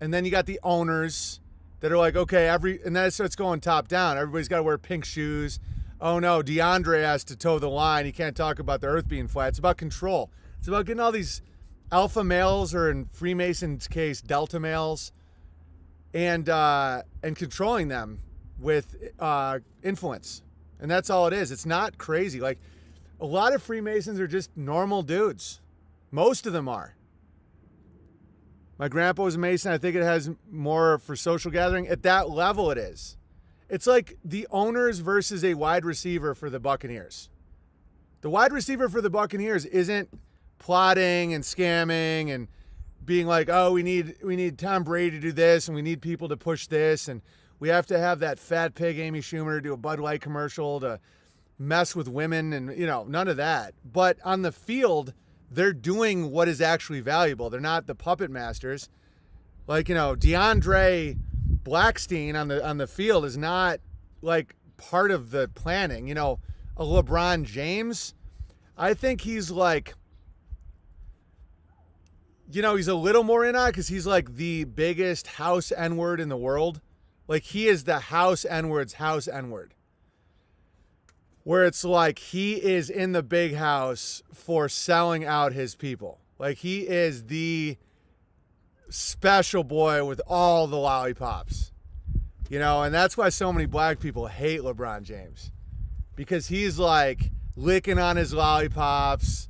And then you got the owners that are like, okay, and then it starts going top down. Everybody's got to wear pink shoes. Oh no, DeAndre has to toe the line. He can't talk about the earth being flat. It's about control. It's about getting all these alpha males, or in Freemason's case, delta males, and controlling them with influence. And that's all it is. It's not crazy. Like a lot of Freemasons are just normal dudes. Most of them are. My grandpa was a Mason. I think it has more for social gathering. At that level it is. It's like the owners versus a wide receiver for the Buccaneers. The wide receiver for the Buccaneers isn't plotting and scamming and being like, oh, we need Tom Brady to do this, and we need people to push this, and we have to have that fat pig Amy Schumer do a Bud Light commercial to mess with women, and you know, none of that. But on the field, they're doing what is actually valuable. They're not the puppet masters. Like, you know, DeAndre Blackstein on the field is not like part of the planning. You know, a LeBron James, I think he's like, you know, he's a little more in on it because he's like the biggest house N-word in the world. Like he is the house N-word's house N-word. Where it's like he is in the big house for selling out his people. Like he is the special boy with all the lollipops, you know, and that's why so many black people hate LeBron James, because he's like licking on his lollipops,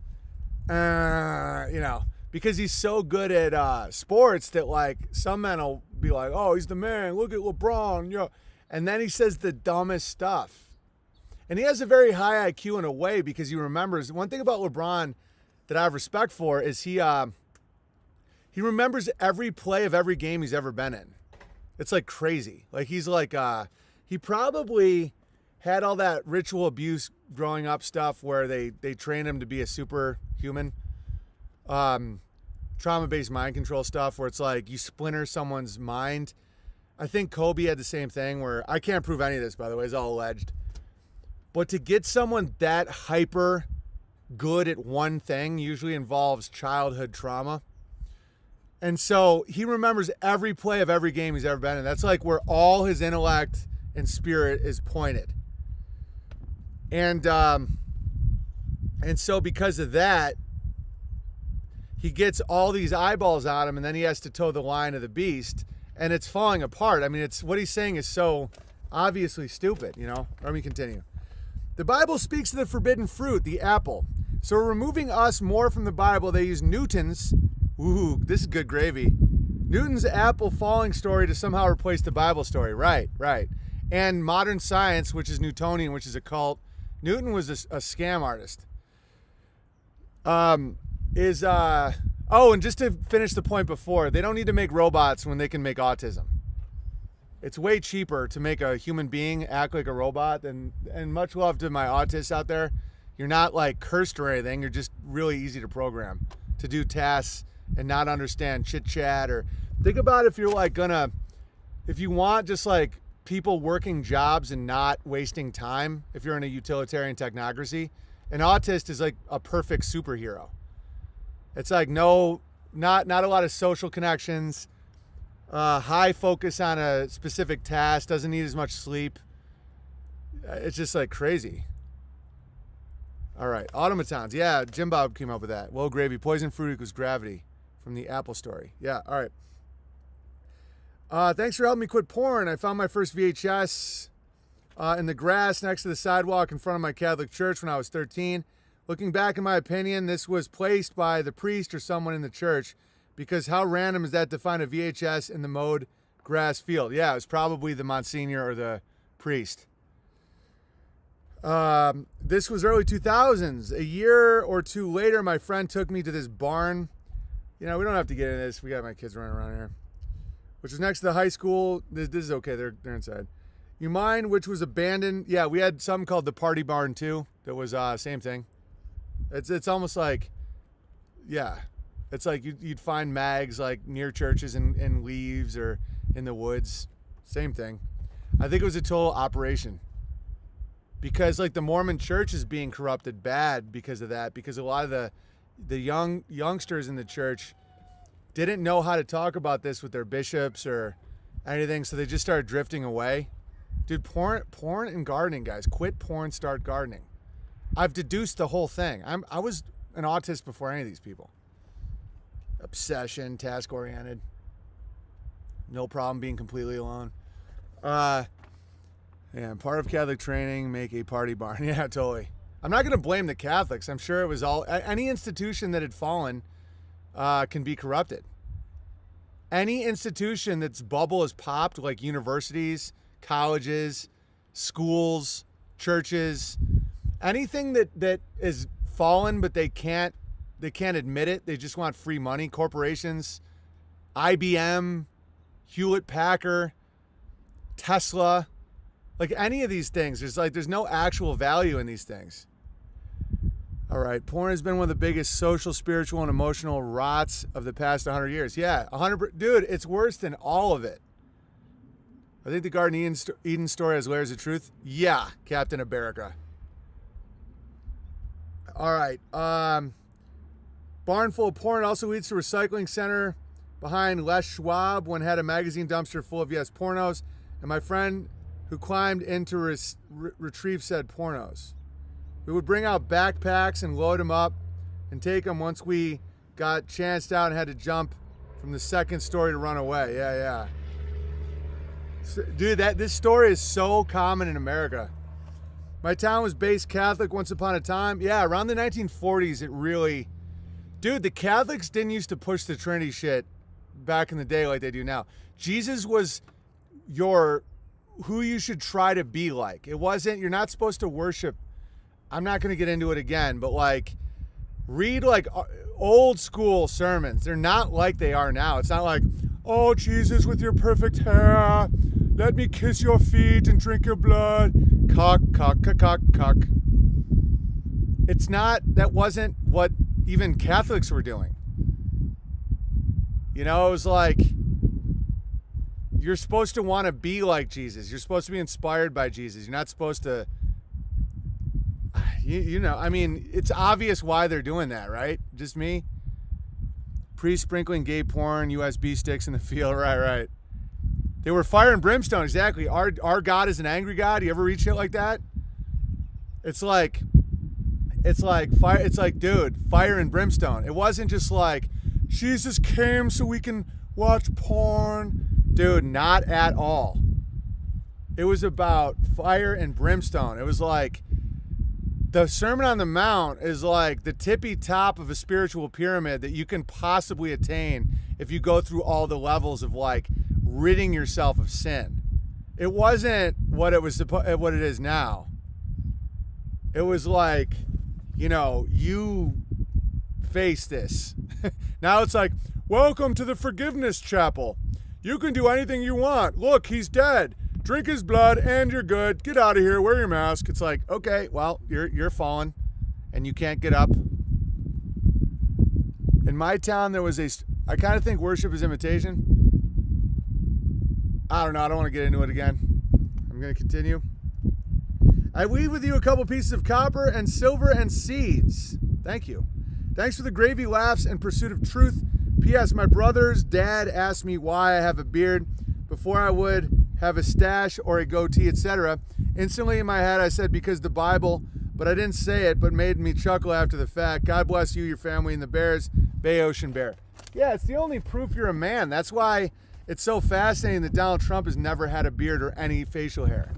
you know, because he's so good at sports that like some men will be like, oh, he's the man, look at LeBron, you know, and then he says the dumbest stuff. And he has a very high IQ in a way, because he remembers one thing about LeBron that I have respect for is he remembers every play of every game he's ever been in. It's like crazy. Like he's like, he probably had all that ritual abuse growing up stuff where they train him to be a superhuman. Trauma-based mind control stuff where it's like you splinter someone's mind. I think Kobe had the same thing where, I can't prove any of this, by the way, it's all alleged. But to get someone that hyper good at one thing usually involves childhood trauma. And so he remembers every play of every game he's ever been in. That's like where all his intellect and spirit is pointed. And so because of that, he gets all these eyeballs on him, and then he has to toe the line of the beast, and it's falling apart. I mean, it's what he's saying is so obviously stupid, you know? Let me continue. The Bible speaks of the forbidden fruit, the apple. So removing us more from the Bible, they use Newton's, ooh, this is good gravy, Newton's apple falling story to somehow replace the Bible story. Right. And modern science, which is Newtonian, which is a cult. Newton was a scam artist. And just to finish the point before, they don't need to make robots when they can make autism. It's way cheaper to make a human being act like a robot and much love to my autists out there. You're not like cursed or anything. You're just really easy to program to do tasks and not understand chit chat. Or think about if you're like if you want just like people working jobs and not wasting time, if you're in a utilitarian technocracy, an autist is like a perfect superhero. It's like not a lot of social connections, high focus on a specific task, doesn't need as much sleep. It's just like crazy. All right, automatons. Yeah, Jim Bob came up with that. Well, gravy, poison fruit equals gravity from the Apple story. Yeah, all right. Thanks for helping me quit porn. I found my first VHS in the grass next to the sidewalk in front of my Catholic church when I was 13. Looking back, in my opinion, this was placed by the priest or someone in the church, because how random is that to find a VHS in the mowed grass field? Yeah, it was probably the Monsignor or the priest. This was early 2000s. A year or two later, my friend took me to this barn. You know, we don't have to get into this. We got my kids running around here. Which is next to the high school. This is okay. They're inside. You mind, which was abandoned. Yeah, we had something called the party barn too. That was same thing. It's almost like, yeah, it's like you'd find mags like near churches in leaves or in the woods. Same thing. I think it was a total operation. Because like the Mormon church is being corrupted bad because of that. Because a lot of the youngsters in the church didn't know how to talk about this with their bishops or anything, so they just started drifting away. Dude, porn and gardening, guys. Quit porn, start gardening. I've deduced the whole thing. I was an autist before any of these people. Obsession, task-oriented. No problem being completely alone. Yeah, part of Catholic training, make a party barn. Yeah, totally. I'm not going to blame the Catholics. I'm sure it was all... Any institution that had fallen can be corrupted. Any institution that's bubble has popped, like universities, colleges, schools, churches, anything that is fallen but they can't admit it. They just want free money. Corporations, IBM, Hewlett Packard, Tesla, like any of these things, there's no actual value in these things. All right, porn has been one of the biggest social, spiritual, and emotional rots of the past 100 years. Yeah, 100. Dude, it's worse than all of it. I think the Garden Eden story has layers of truth. Yeah, Captain America. All right. Barn full of porn also leads to recycling center behind Les Schwab. One had a magazine dumpster full of yes pornos, and my friend who climbed in to retrieve said pornos. We would bring out backpacks and load them up and take them once we got chanced out and had to jump from the second story to run away. Yeah. Dude, this story is so common in America. My town was based Catholic once upon a time. Yeah, around the 1940s, it really... Dude, the Catholics didn't used to push the Trinity shit back in the day like they do now. Jesus was who you should try to be like. It wasn't... You're not supposed to worship... I'm not going to get into it again, but like, read like old school sermons. They're not like they are now. It's not like, oh, Jesus with your perfect hair, let me kiss your feet and drink your blood. Cock. It's not, that wasn't what even Catholics were doing. You know, it was like, you're supposed to want to be like Jesus. You're supposed to be inspired by Jesus. You're not supposed to, you know, I mean, it's obvious why they're doing that, right? Just me? Pre-sprinkling gay porn, USB sticks in the field, right. They were fire and brimstone, exactly. Our God is an angry God. You ever read shit like that? It's like fire. It's like, dude, fire and brimstone. It wasn't just like, Jesus came so we can watch porn. Dude, not at all. It was about fire and brimstone. It was like, the Sermon on the Mount is like the tippy top of a spiritual pyramid that you can possibly attain if you go through all the levels of like ridding yourself of sin. It wasn't what it is now. It was like, you know, you face this. Now it's like, welcome to the forgiveness chapel. You can do anything you want. Look, he's dead. Drink his blood and you're good. Get out of here. Wear your mask. It's like, okay, well, you're fallen. and you can't get up. In my town, there was I kind of think worship is imitation. I don't know. I don't want to get into it again. I'm going to continue. I weave with you a couple pieces of copper and silver and seeds. Thank you. Thanks for the gravy laughs and pursuit of truth. P.S. My brother's dad asked me why I have a beard before I would have a stash or a goatee, etc. Instantly in my head, I said, because the Bible, but I didn't say it, but made me chuckle after the fact. God bless you, your family, and the Bears. Bay Ocean Bear. Yeah, it's the only proof you're a man. That's why it's so fascinating that Donald Trump has never had a beard or any facial hair.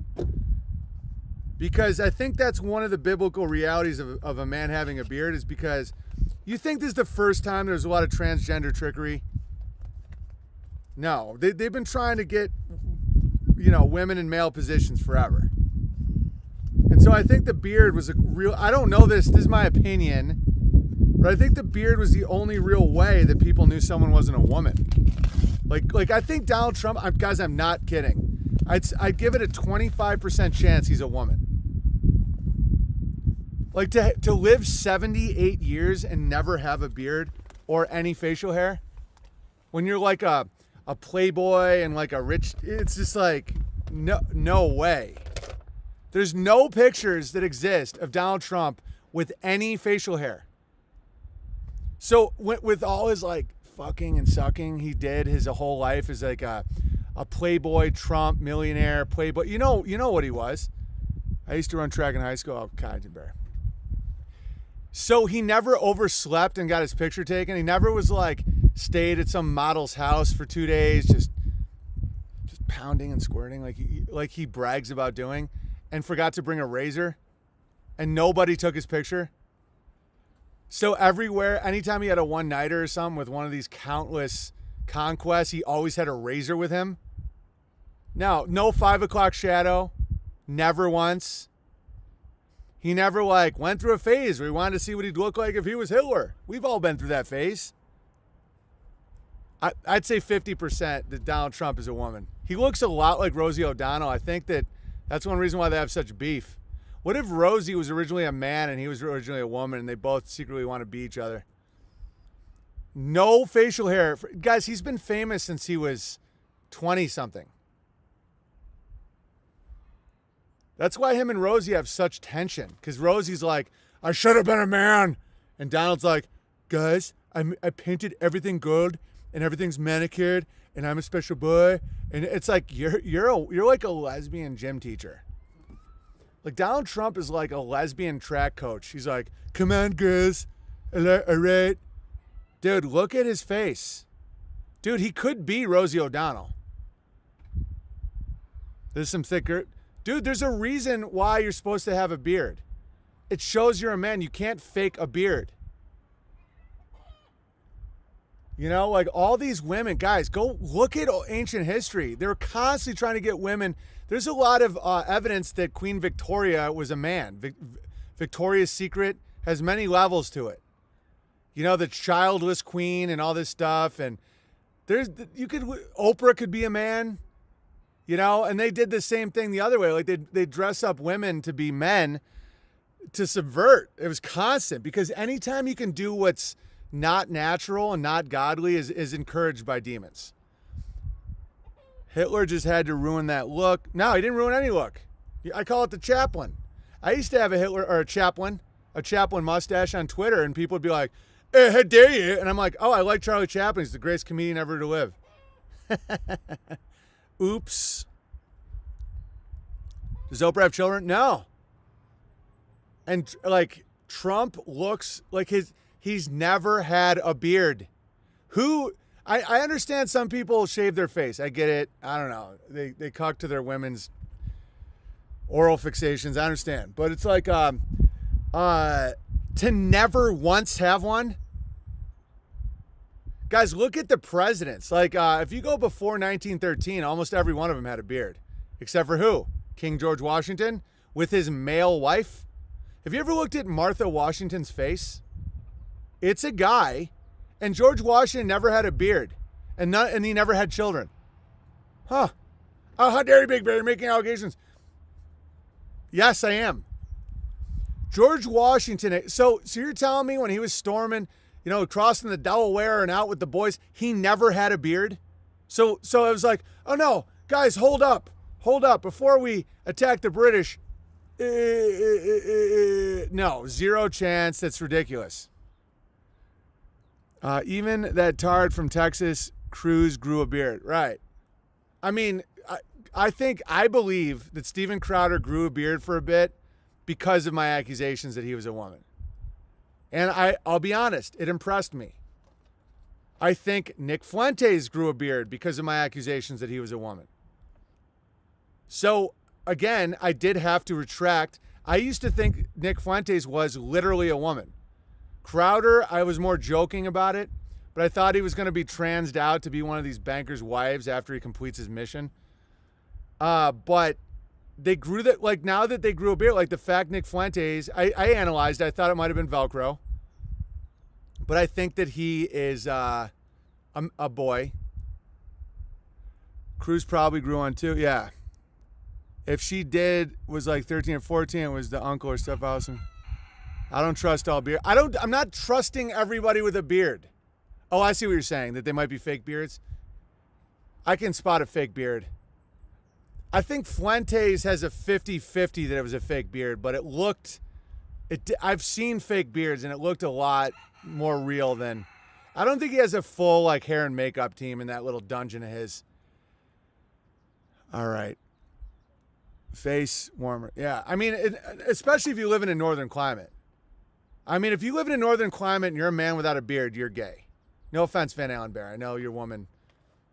Because I think that's one of the biblical realities of a man having a beard, is because you think this is the first time there's a lot of transgender trickery? No, they've been trying to get, women in male positions forever. And so I think the beard was I don't know this is my opinion, but I think the beard was the only real way that people knew someone wasn't a woman. Like I think Donald Trump, guys, I'm not kidding. I'd give it a 25% chance he's a woman. Like to live 78 years and never have a beard or any facial hair, when you're like a playboy and like a rich, it's just like, no way. There's no pictures that exist of Donald Trump with any facial hair. So with all his like fucking and sucking he did his whole life as like a playboy, Trump, millionaire, playboy. You know what he was. I used to run track in high school. Oh, Connington Bear. So he never overslept and got his picture taken. He never was like stayed at some model's house for 2 days, just pounding and squirting like he brags about doing, and forgot to bring a razor, and nobody took his picture. So everywhere, anytime he had a one-nighter or something with one of these countless conquests, he always had a razor with him. Now, no 5 o'clock shadow, never once. He never went through a phase where he wanted to see what he'd look like if he was Hitler. We've all been through that phase. I'd say 50% that Donald Trump is a woman. He looks a lot like Rosie O'Donnell. I think that's one reason why they have such beef. What if Rosie was originally a man and he was originally a woman and they both secretly want to be each other? No facial hair. Guys, he's been famous since he was 20-something. That's why him and Rosie have such tension. Because Rosie's like, I should have been a man. And Donald's like, guys, I painted everything gold and everything's manicured and I'm a special boy. And it's like, you're like a lesbian gym teacher. Like Donald Trump is like a lesbian track coach. He's like, come on, girls. All right. Dude, look at his face. Dude, he could be Rosie O'Donnell. There's some thicker. Dude, there's a reason why you're supposed to have a beard. It shows you're a man. You can't fake a beard. Like all these women, guys, go look at ancient history. They were constantly trying to get women. There's a lot of evidence that Queen Victoria was a man. Victoria's Secret has many levels to it. The childless queen and all this stuff. And Oprah could be a man, and they did the same thing the other way. Like they dress up women to be men to subvert. It was constant, because anytime you can do what's not natural and not godly is encouraged by demons. Hitler just had to ruin that look. No, he didn't ruin any look. I call it the chaplain. I used to have a chaplain mustache on Twitter, and people would be like, hey, how dare you? And I'm like, oh, I like Charlie Chaplin. He's the greatest comedian ever to live. Oops. Does Oprah have children? No. And like Trump looks like he's never had a beard. I understand some people shave their face. I get it. I don't know. They cuck to their women's oral fixations. I understand. But it's like to never once have one. Guys, look at the presidents. Like if you go before 1913, almost every one of them had a beard. Except for who? King George Washington with his male wife. Have you ever looked at Martha Washington's face? It's a guy, and George Washington never had a beard, and he never had children. Huh. Oh, how dare you, Big Bear, you're making allegations. Yes, I am. George Washington. So you're telling me when he was storming, crossing the Delaware and out with the boys, he never had a beard? So it was like, oh no, guys, hold up, before we attack the British. No, zero chance. That's ridiculous. Even that tard from Texas, Cruz, grew a beard. Right. I mean, I believe that Steven Crowder grew a beard for a bit because of my accusations that he was a woman. And I'll be honest, it impressed me. I think Nick Fuentes grew a beard because of my accusations that he was a woman. So, again, I did have to retract. I used to think Nick Fuentes was literally a woman. Crowder, I was more joking about it, but I thought he was going to be transed out to be one of these bankers' wives after he completes his mission. But they grew that, like, now that they grew a beard, like the fact Nick Fuentes, I analyzed, I thought it might have been Velcro. But I think that he is a boy. Cruz probably grew one too. Yeah. If she was like 13 or 14, it was the uncle or stuff else. I don't trust all beard. I'm not trusting everybody with a beard. Oh, I see what you're saying, that they might be fake beards. I can spot a fake beard. I think Fuentes has a 50-50 that it was a fake beard, but I've seen fake beards and it looked a lot more real than. I don't think he has a full like hair and makeup team in that little dungeon of his. All right. Face warmer. Yeah. I mean, especially if you live in a northern climate. I mean, if you live in a northern climate and you're a man without a beard, you're gay. No offense, Van Allen Bear. I know your woman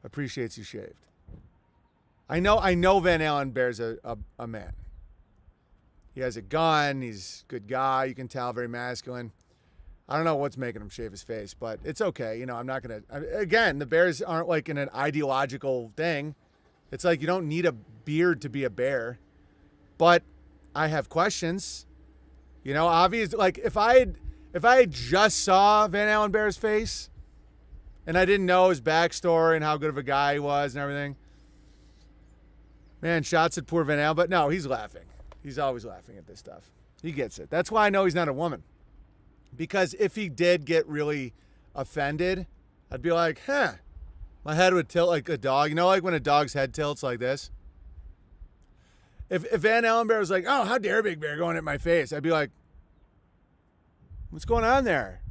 appreciates you shaved. I know Van Allen Bear's a man. He has a gun. He's a good guy. You can tell, very masculine. I don't know what's making him shave his face, but it's okay. I'm not going to. Again, the Bears aren't like in an ideological thing. It's like you don't need a beard to be a bear. But I have questions. Obviously, like if I had just saw Van Allen Bear's face and I didn't know his backstory and how good of a guy he was and everything, man, shots at poor Van Allen. But no, he's laughing. He's always laughing at this stuff. He gets it. That's why I know he's not a woman. Because if he did get really offended, I'd be like, my head would tilt like a dog. Like when a dog's head tilts like this? If Van Allen Bear was like, oh, how dare Big Bear going at my face? I'd be like, what's going on there,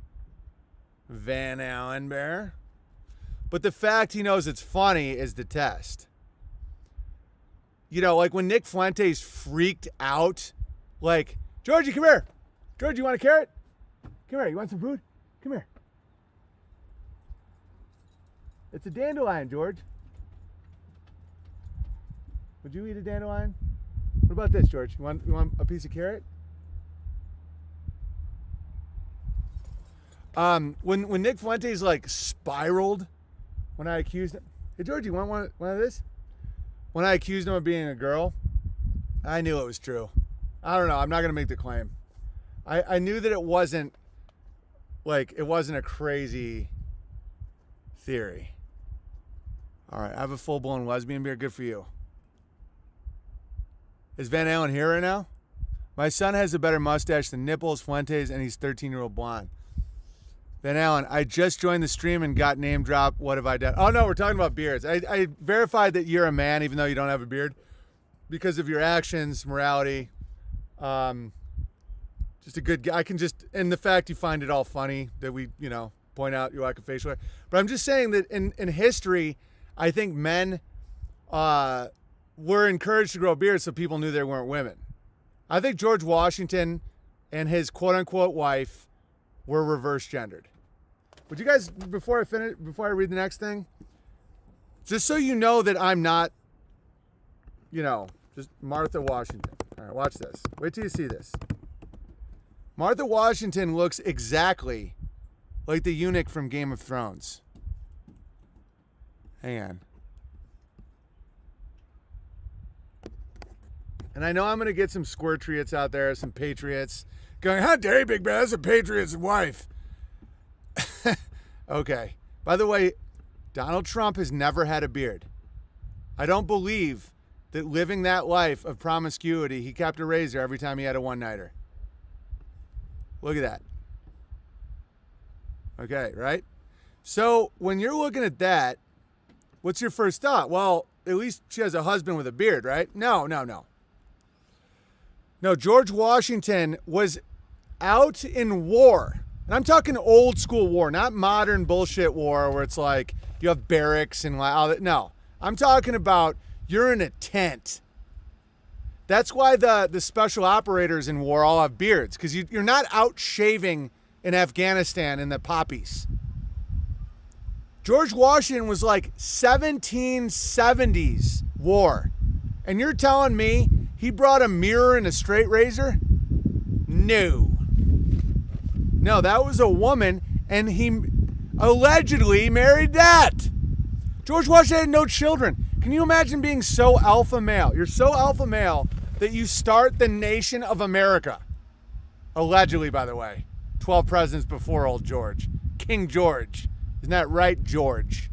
Van Allen Bear? But the fact he knows it's funny is the test. Like when Nick Fuentes freaked out, like, Georgie, come here. George, you want a carrot? Come here. You want some food? Come here. It's a dandelion, George. Would you eat a dandelion? What about this, George? You want a piece of carrot? When Nick Fuentes like spiraled when I accused him. Hey, George, you want one of this? When I accused him of being a girl, I knew it was true. I don't know. I'm not going to make the claim. I knew that it wasn't a crazy theory. All right. I have a full-blown lesbian beard. Good for you. Is Van Allen here right now? My son has a better mustache than Nipples, Fuentes, and he's 13-year-old blonde. Van Allen, I just joined the stream and got name dropped. What have I done? Oh, no, we're talking about beards. I verified that you're a man even though you don't have a beard because of your actions, morality. Just a good guy. And the fact you find it all funny that we, point out your lack of facial hair. But I'm just saying that in history, I think men were encouraged to grow beards so people knew they weren't women. I think George Washington and his quote-unquote wife were reverse gendered. Would you guys, before I read the next thing, just so you know that I'm not, just Martha Washington. All right, watch this. Wait till you see this. Martha Washington looks exactly like the eunuch from Game of Thrones. Hang on. And I know I'm going to get some squirtriots out there, some patriots, going, how dare you, Big Bear? That's a patriot's wife. Okay. By the way, Donald Trump has never had a beard. I don't believe that living that life of promiscuity, he kept a razor every time he had a one-nighter. Look at that. Okay, right? So when you're looking at that, what's your first thought? Well, at least she has a husband with a beard, right? No. No, George Washington was out in war. And I'm talking old school war, not modern bullshit war where it's like you have barracks and all that. No, I'm talking about you're in a tent. That's why the special operators in war all have beards, because you're not out shaving in Afghanistan in the poppies. George Washington was like 1770s war. And you're telling me he brought a mirror and a straight razor? No. No, that was a woman, and he allegedly married that. George Washington had no children. Can you imagine being so alpha male? You're so alpha male that you start the nation of America. Allegedly, by the way. 12 presidents before old George. King George. Isn't that right, George?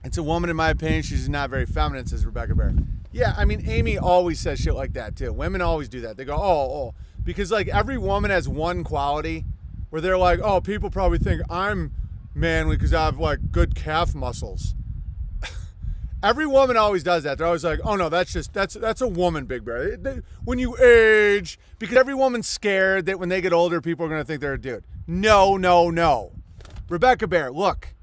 It's a woman, in my opinion. She's not very feminine, says Rebecca Bear. Yeah, I mean, Amy always says shit like that, too. Women always do that. They go, oh. Because, like, every woman has one quality where they're like, oh, people probably think I'm manly because I have, like, good calf muscles. Every woman always does that. They're always like, oh, no, that's a woman, Big Bear. When you age, because every woman's scared that when they get older, people are going to think they're a dude. No. Rebecca Bear, look.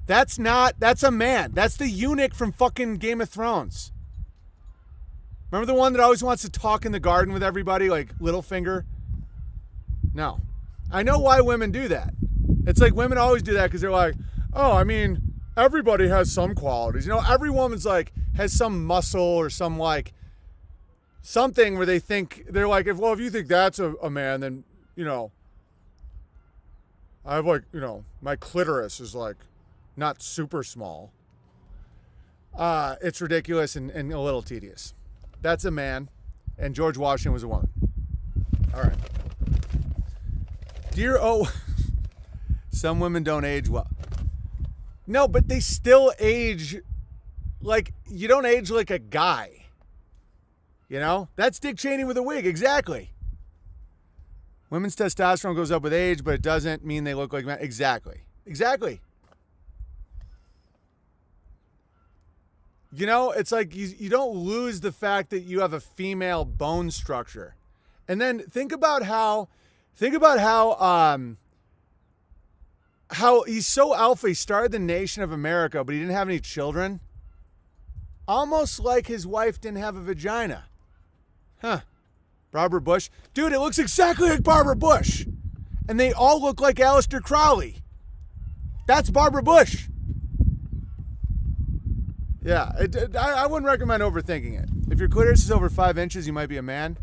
That's a man. That's the eunuch from fucking Game of Thrones. Remember the one that always wants to talk in the garden with everybody, like Littlefinger? No. I know why women do that. It's like women always do that because they're like, oh, I mean, everybody has some qualities. You know, every woman's like, has some muscle or some like, something where they think, they're like, if you think that's a man, then, you know, I have like, you know, my clitoris is like not super small. It's ridiculous and a little tedious. That's a man, and George Washington was a woman. All right. Some women don't age well. No, but they still age like, you don't age like a guy. You know? That's Dick Cheney with a wig, exactly. Women's testosterone goes up with age, but it doesn't mean they look like men. Exactly. You know, it's like you don't lose the fact that you have a female bone structure. And then think about how he's so alpha. He started the nation of America, but he didn't have any children. Almost like his wife didn't have a vagina. Huh. Barbara Bush. Dude, it looks exactly like Barbara Bush. And they all look like Aleister Crowley. That's Barbara Bush. Yeah, I wouldn't recommend overthinking it. If your clitoris is over 5 inches, you might be a man.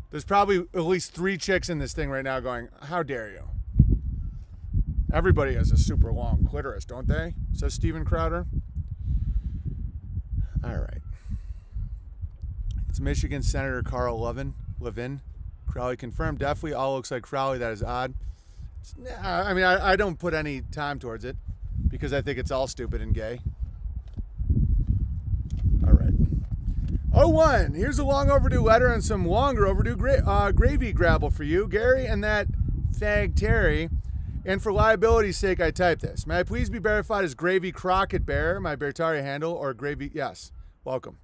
There's probably at least 3 chicks in this thing right now going, how dare you? Everybody has a super long clitoris, don't they? Says Steven Crowder. All right. It's Michigan Senator Carl Levin. Crowley confirmed. Definitely all looks like Crowley. That is odd. I mean, I don't put any time towards it because I think it's all stupid and gay. All right. 01. Here's a long overdue letter and some longer overdue gravy grabble for you, Gary, and that fag Terry. And for liability's sake, I type this. May I please be verified as Gravy Crockett Bear, my Bertari handle, or Gravy? Yes. Welcome.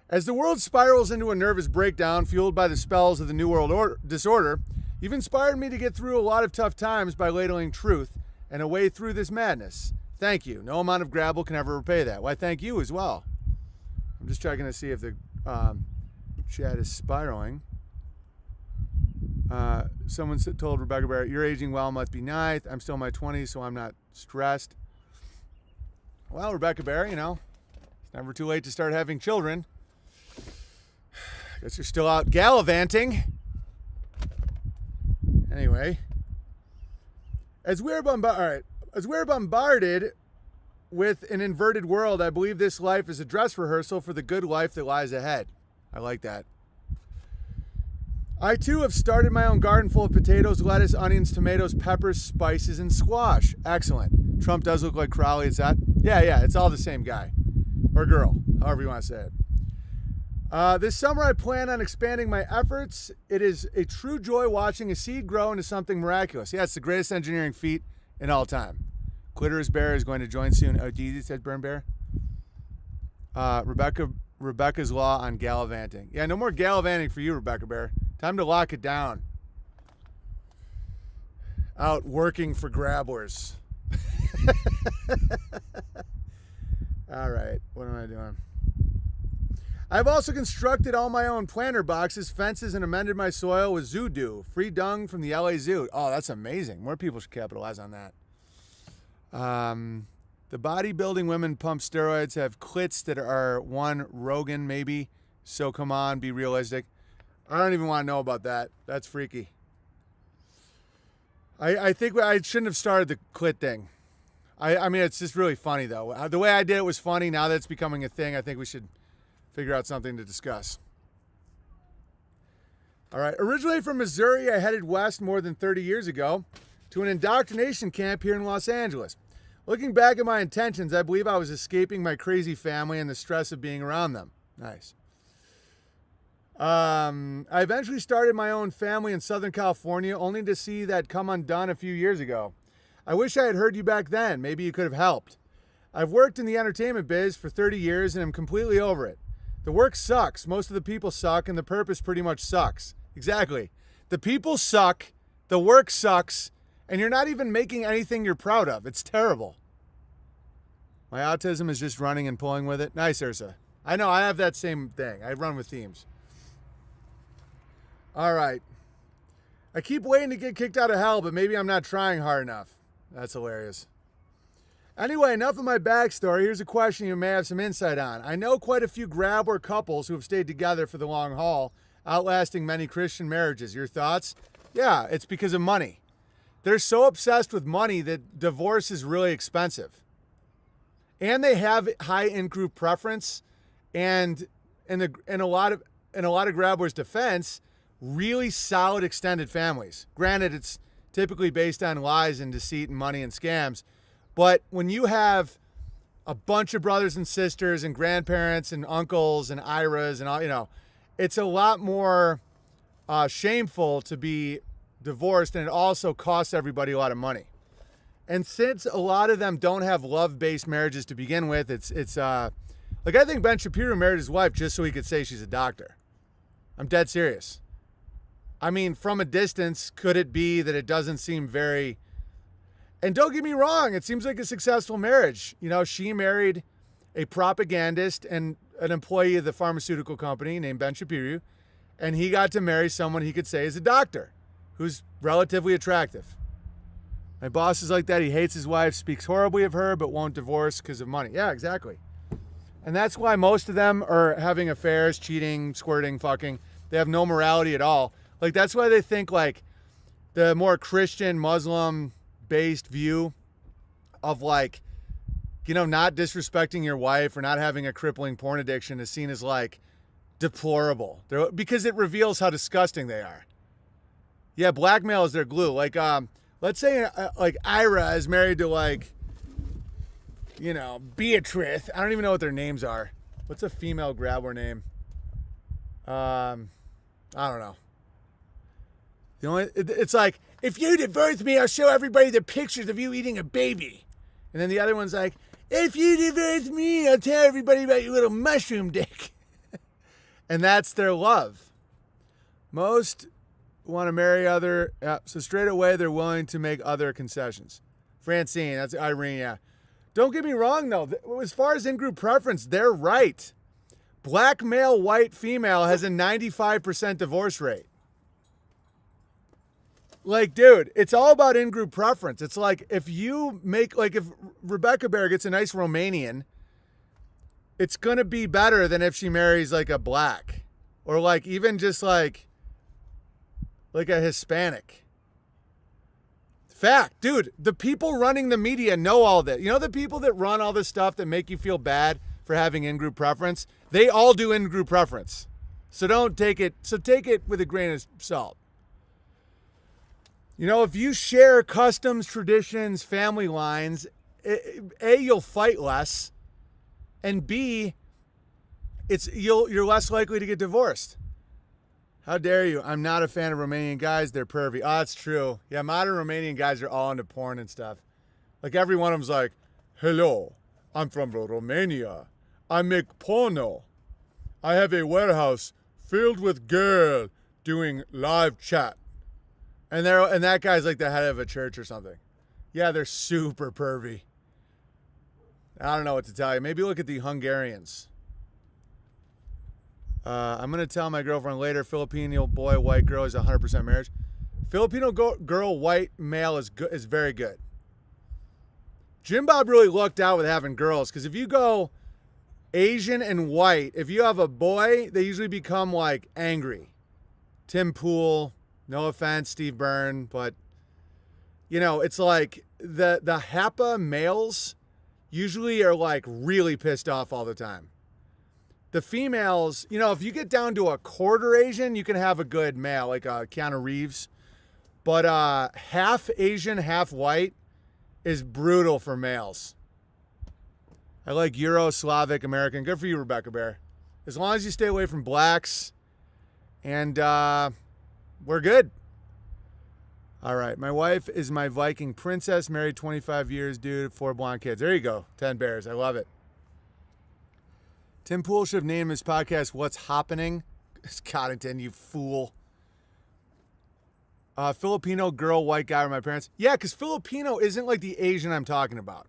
As the world spirals into a nervous breakdown fueled by the spells of the New World Disorder, you've inspired me to get through a lot of tough times by ladling truth and a way through this madness. Thank you. No amount of grabble can ever repay that. Why, thank you as well. I'm just checking to see if the chat is spiraling. Someone told Rebecca Barrett, you're aging well, must be nice. I'm still in my 20s, so I'm not stressed. Well, Rebecca Barrett, you know, it's never too late to start having children. Guess you're still out gallivanting. Anyway. As we're bombarded with an inverted world, I believe this life is a dress rehearsal for the good life that lies ahead. I like that. I too have started my own garden full of potatoes, lettuce, onions, tomatoes, peppers, spices, and squash. Excellent. Trump does look like Crowley. It's that? Yeah, it's all the same guy. Or girl, however you want to say it. This summer, I plan on expanding my efforts. It is a true joy watching a seed grow into something miraculous. Yeah, it's the greatest engineering feat in all time. Clitoris Bear is going to join soon. Oh, Jesus, said Burn Bear. Rebecca's Law on gallivanting. Yeah, no more gallivanting for you, Rebecca Bear. Time to lock it down. Out working for grabblers. All right, what am I doing? I've also constructed all my own planter boxes, fences, and amended my soil with zoo doo, free dung from the LA Zoo. Oh, that's amazing. More people should capitalize on that. The bodybuilding women pump steroids have clits that are one Rogan maybe. So come on, be realistic. I don't even want to know about that. That's freaky. I think I shouldn't have started the clit thing. I mean, it's just really funny though. The way I did it was funny. Now that it's becoming a thing, I think we should figure out something to discuss. All right. Originally from Missouri, I headed west more than 30 years ago to an indoctrination camp here in Los Angeles. Looking back at my intentions, I believe I was escaping my crazy family and the stress of being around them. Nice. I eventually started my own family in Southern California, only to see that come undone a few years ago. I wish I had heard you back then. Maybe you could have helped. I've worked in the entertainment biz for 30 years and I'm completely over it. The work sucks. Most of the people suck and the purpose pretty much sucks. Exactly. The people suck, the work sucks, and you're not even making anything you're proud of. It's terrible. My autism is just running and pulling with it. Nice, Ursa. I know, I have that same thing. I run with themes. All right. I keep waiting to get kicked out of hell, but maybe I'm not trying hard enough. That's hilarious. Anyway, enough of my backstory. Here's a question you may have some insight on. I know quite a few grabber couples who have stayed together for the long haul, outlasting many Christian marriages. Your thoughts? Yeah, it's because of money. They're so obsessed with money that divorce is really expensive. And they have high in-group preference, and in a lot of grabblers' defense, really solid extended families. Granted, it's typically based on lies and deceit and money and scams, but when you have a bunch of brothers and sisters and grandparents and uncles and IRAs and all, it's a lot more shameful to be divorced, and it also costs everybody a lot of money. And since a lot of them don't have love-based marriages to begin with, it's like I think Ben Shapiro married his wife just so he could say she's a doctor. I'm dead serious. I mean, from a distance, could it be that it doesn't seem very... And don't get me wrong, it seems like a successful marriage. She married a propagandist and an employee of the pharmaceutical company named Ben Shapiro, and he got to marry someone he could say is a doctor who's relatively attractive. My boss is like that. He hates his wife, speaks horribly of her, but won't divorce because of money. Yeah, exactly. And that's why most of them are having affairs, cheating, squirting, fucking. They have no morality at all. Like, that's why they think, like, the more Christian, Muslim-based view of, like, not disrespecting your wife or not having a crippling porn addiction is seen as, like, deplorable. Because it reveals how disgusting they are. Yeah, blackmail is their glue. Like, let's say, like, Ira is married to, like, Beatrice. I don't even know what their names are. What's a female grabber name? I don't know. It's like, if you divorce me, I'll show everybody the pictures of you eating a baby. And then the other one's like, if you divorce me, I'll tell everybody about your little mushroom dick. And that's their love. Most want to marry other, so straight away they're willing to make other concessions. Francine, that's Irene, yeah. Don't get me wrong, though. As far as in-group preference, they're right. Black male, white female has a 95% divorce rate. Like, dude, it's all about in-group preference. It's like if Rebecca Bear gets a nice Romanian, it's going to be better than if she marries like a black or like even just like a Hispanic. Fact, dude, the people running the media know all that. The people that run all this stuff that make you feel bad for having in-group preference, they all do in-group preference. So take it with a grain of salt. If you share customs, traditions, family lines, A, you'll fight less, and B, you're less likely to get divorced. How dare you? I'm not a fan of Romanian guys. They're pervy. Oh, that's true. Yeah, modern Romanian guys are all into porn and stuff. Like every one of them's like, hello, I'm from Romania. I make porno. I have a warehouse filled with girls doing live chat. And that guy's like the head of a church or something. Yeah, they're super pervy. I don't know what to tell you. Maybe look at the Hungarians. I'm going to tell my girlfriend later, Filipino boy, white girl is 100% marriage. Filipino girl, white male is good, is very good. Jim Bob really lucked out with having girls, because if you go Asian and white, if you have a boy, they usually become like angry. Tim Pool, no offense, Steve Byrne, but you know, it's like the Hapa males usually are like really pissed off all the time. The females, you know, if you get down to a quarter Asian, you can have a good male, like Keanu Reeves. But half Asian, half white is brutal for males. I like Euro, Slavic, American. Good for you, Rebecca Bear. As long as you stay away from blacks. And we're good. All right. My wife is my Viking princess. Married 25 years, dude. 4 blonde kids. There you go. 10 bears. I love it. Tim Pool should have named his podcast What's Happening. It's Coddington, you fool. Filipino girl, white guy, were my parents. Yeah, because Filipino isn't like the Asian I'm talking about.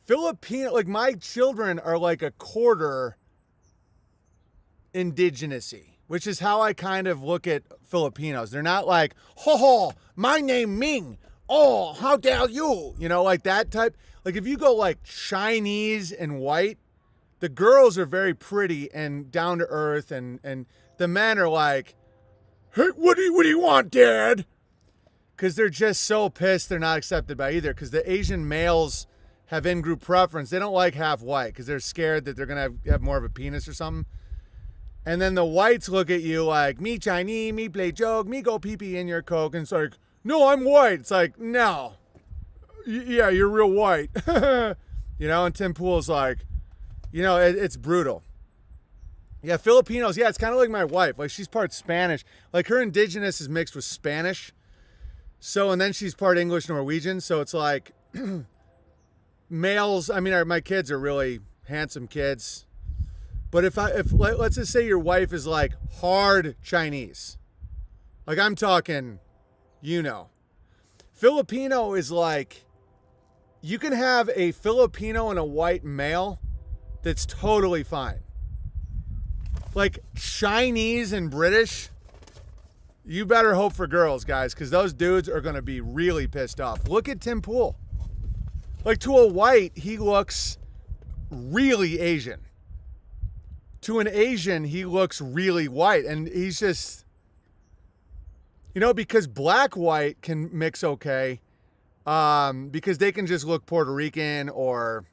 Filipino, like my children are like a quarter indigenous-y, which is how I kind of look at Filipinos. They're not like, ho ho, my name Ming. Oh, how dare you? You know, like that type. Like if you go like Chinese and white, the girls are very pretty and down to earth, and the men are like, hey, what do you want, Dad? Because they're just so pissed they're not accepted by either. Because the Asian males have in-group preference. They don't like half white because they're scared that they're going to have more of a penis or something. And then the whites look at you like, me Chinese, me play joke, me go pee-pee in your Coke. And it's like, no, I'm white. It's like, no. Yeah, you're real white. You know, and Tim Pool's like, you know, it's brutal. Yeah, Filipinos, yeah, it's kind of like my wife. Like, she's part Spanish. Like, her indigenous is mixed with Spanish. So, and then she's part English Norwegian. So it's like males, I mean, my kids are really handsome kids. But if let's just say your wife is like hard Chinese. Like, I'm talking, you know. Filipino is like, you can have a Filipino and a white male that's totally fine. Like Chinese and British, you better hope for girls, guys, because those dudes are going to be really pissed off. Look at Tim Pool. Like, to a white, he looks really Asian. To an Asian, he looks really white. And he's just, you know, because black-white can mix okay, because they can just look Puerto Rican or,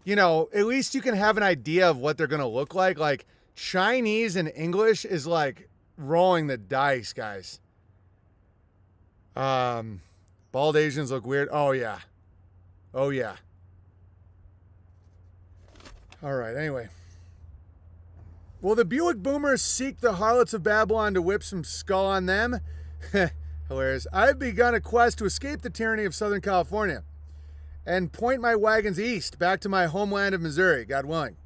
you know, at least you can have an idea of what they're going to look like. Like, Chinese and English is like rolling the dice, guys. Bald Asians look weird. Oh, yeah. Oh, yeah. All right, anyway. Will the Buick Boomers seek the harlots of Babylon to whip some skull on them? Hilarious. I've begun a quest to escape the tyranny of Southern California and point my wagons east, back to my homeland of Missouri, God willing.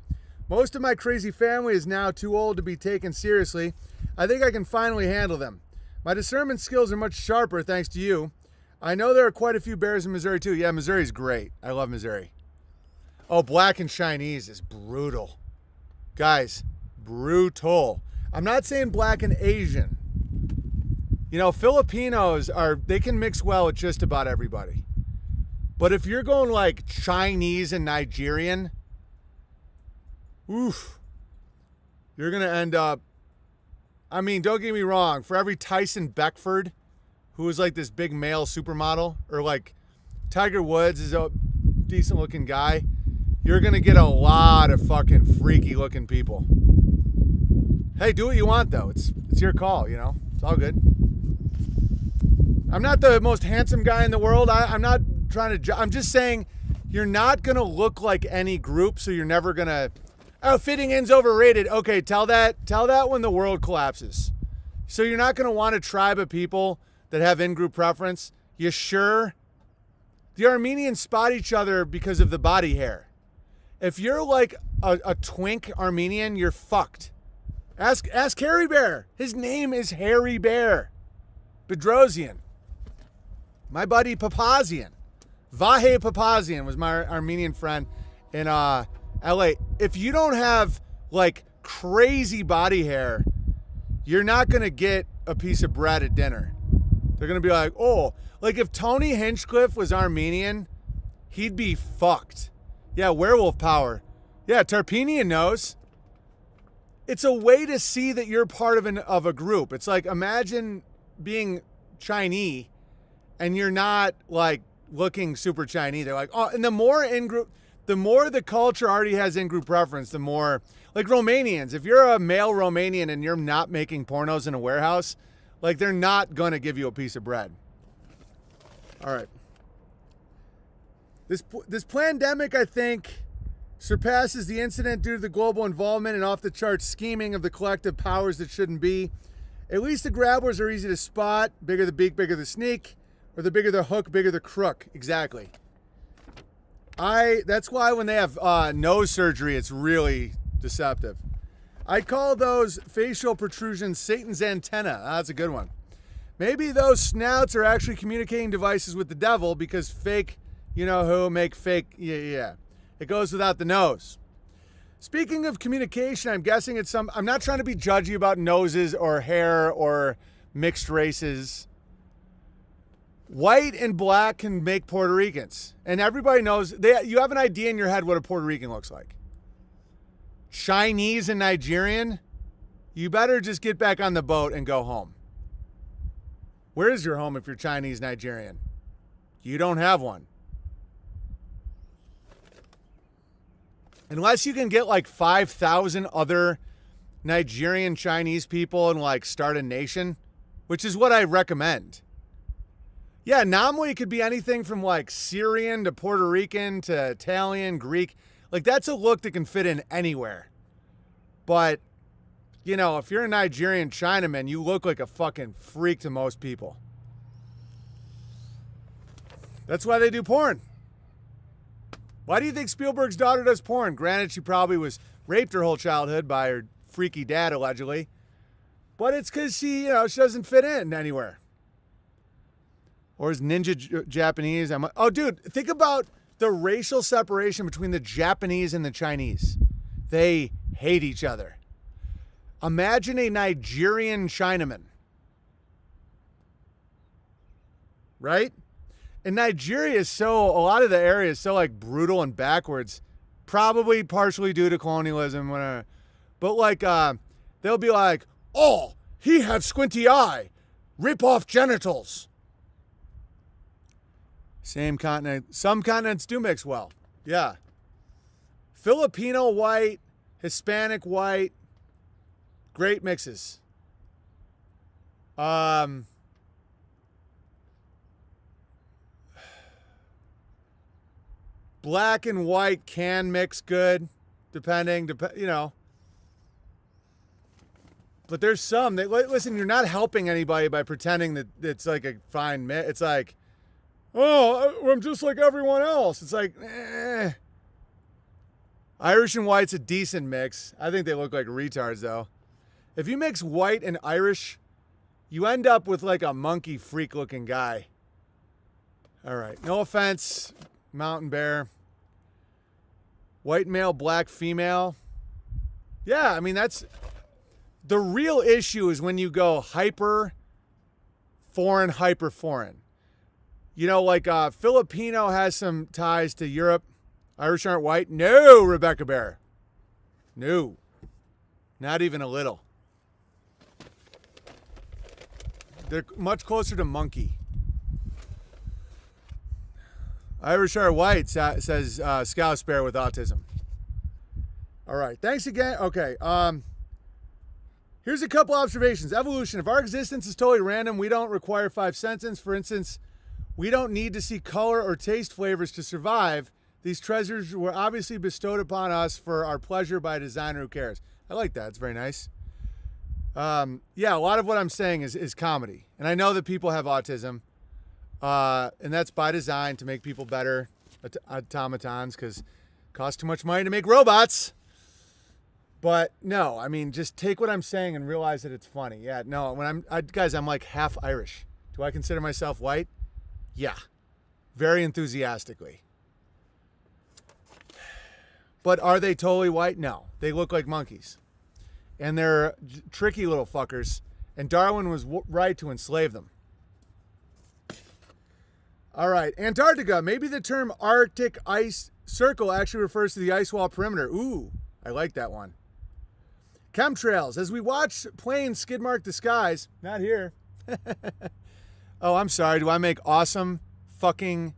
Most of my crazy family is now too old to be taken seriously. I think I can finally handle them. My discernment skills are much sharper thanks to you. I know there are quite a few bears in Missouri too. Yeah, Missouri's great. I love Missouri. Oh, black and Chinese is brutal. Guys, brutal. I'm not saying black and Asian. You know, Filipinos they can mix well with just about everybody. But if you're going like Chinese and Nigerian, oof, you're going to end up, I mean, don't get me wrong, for every Tyson Beckford, who is like this big male supermodel, or like Tiger Woods is a decent looking guy, you're going to get a lot of fucking freaky looking people. Hey, do what you want though. It's your call, you know, it's all good. I'm not the most handsome guy in the world. I'm not trying to, I'm just saying you're not going to look like any group, so you're never going to, Oh, fitting in's overrated. Okay, tell that when the world collapses. So you're not going to want a tribe of people that have in-group preference? You sure? The Armenians spot each other because of the body hair. If you're like a twink Armenian, you're fucked. Ask Harry Bear. His name is Harry Bear. Bedrosian. My buddy Papazian. Vahe Papazian was my Armenian friend in LA. If you don't have like crazy body hair, you're not going to get a piece of bread at dinner. They're going to be like, oh, like if Tony Hinchcliffe was Armenian, he'd be fucked. Yeah, werewolf power. Yeah, Tarpinian knows. It's a way to see that you're part of a group. It's like, imagine being Chinese and you're not like looking super Chinese. They're like, oh, and the more the culture already has in-group preference, the more, like Romanians, if you're a male Romanian and you're not making pornos in a warehouse, like they're not going to give you a piece of bread. All right. This pandemic, I think, surpasses the incident due to the global involvement and off-the-charts scheming of the collective powers that shouldn't be. At least the grabblers are easy to spot. Bigger the beak, bigger the sneak. Or the bigger the hook, bigger the crook. Exactly. That's why when they have nose surgery, it's really deceptive. I call those facial protrusions Satan's antenna. That's a good one. Maybe those snouts are actually communicating devices with the devil because fake, you know who, make fake, yeah. It goes without the nose. Speaking of communication, I'm guessing I'm not trying to be judgy about noses or hair or mixed races. White and black can make Puerto Ricans. And everybody knows, you have an idea in your head what a Puerto Rican looks like. Chinese and Nigerian, you better just get back on the boat and go home. Where is your home if you're Chinese, Nigerian? You don't have one. Unless you can get like 5,000 other Nigerian Chinese people and like start a nation, which is what I recommend. Yeah, Namwe could be anything from like Syrian to Puerto Rican to Italian, Greek. Like that's a look that can fit in anywhere. But, you know, if you're a Nigerian Chinaman, you look like a fucking freak to most people. That's why they do porn. Why do you think Spielberg's daughter does porn? Granted, she probably was raped her whole childhood by her freaky dad, allegedly. But it's because she doesn't fit in anywhere. Or is ninja Japanese? Oh, dude, think about the racial separation between the Japanese and the Chinese. They hate each other. Imagine a Nigerian Chinaman. Right? And Nigeria is a lot of the area is so like brutal and backwards, probably partially due to colonialism, whatever. But like, they'll be like, oh, he have squinty eye, rip off genitals. Same continent. Some continents do mix well. Yeah. Filipino white, Hispanic white, great mixes. Black and white can mix good, depending, you know. But there's some that, listen, you're not helping anybody by pretending that it's like a fine mix. It's like, oh, I'm just like everyone else. It's like, eh. Irish and white's a decent mix. I think they look like retards, though. If you mix white and Irish, you end up with like a monkey freak-looking guy. All right, no offense, Mountain Bear. White male, black female. Yeah, I mean, that's... The real issue is when you go hyper foreign. You know, like Filipino has some ties to Europe. Irish aren't white. No, Rebecca Bear. No. Not even a little. They're much closer to monkey. Irish are white, says Scouse Bear with autism. All right. Thanks again. Okay. Here's a couple observations. Evolution. If our existence is totally random, we don't require 5 senses. For instance, we don't need to see color or taste flavors to survive. These treasures were obviously bestowed upon us for our pleasure by a designer who cares. I like that. It's very nice. Yeah, a lot of what I'm saying is comedy. And I know that people have autism. And that's by design to make people better automatons because it costs too much money to make robots. But no, I mean, just take what I'm saying and realize that it's funny. Yeah, no, guys, I'm like half Irish. Do I consider myself white? Yeah, very enthusiastically. But are they totally white? No, they look like monkeys. And they're tricky little fuckers. And Darwin was right to enslave them. All right, Antarctica. Maybe the term Arctic ice circle actually refers to the ice wall perimeter. Ooh, I like that one. Chemtrails. As we watch planes skid mark the skies, not here. Oh, I'm sorry. Do I make awesome fucking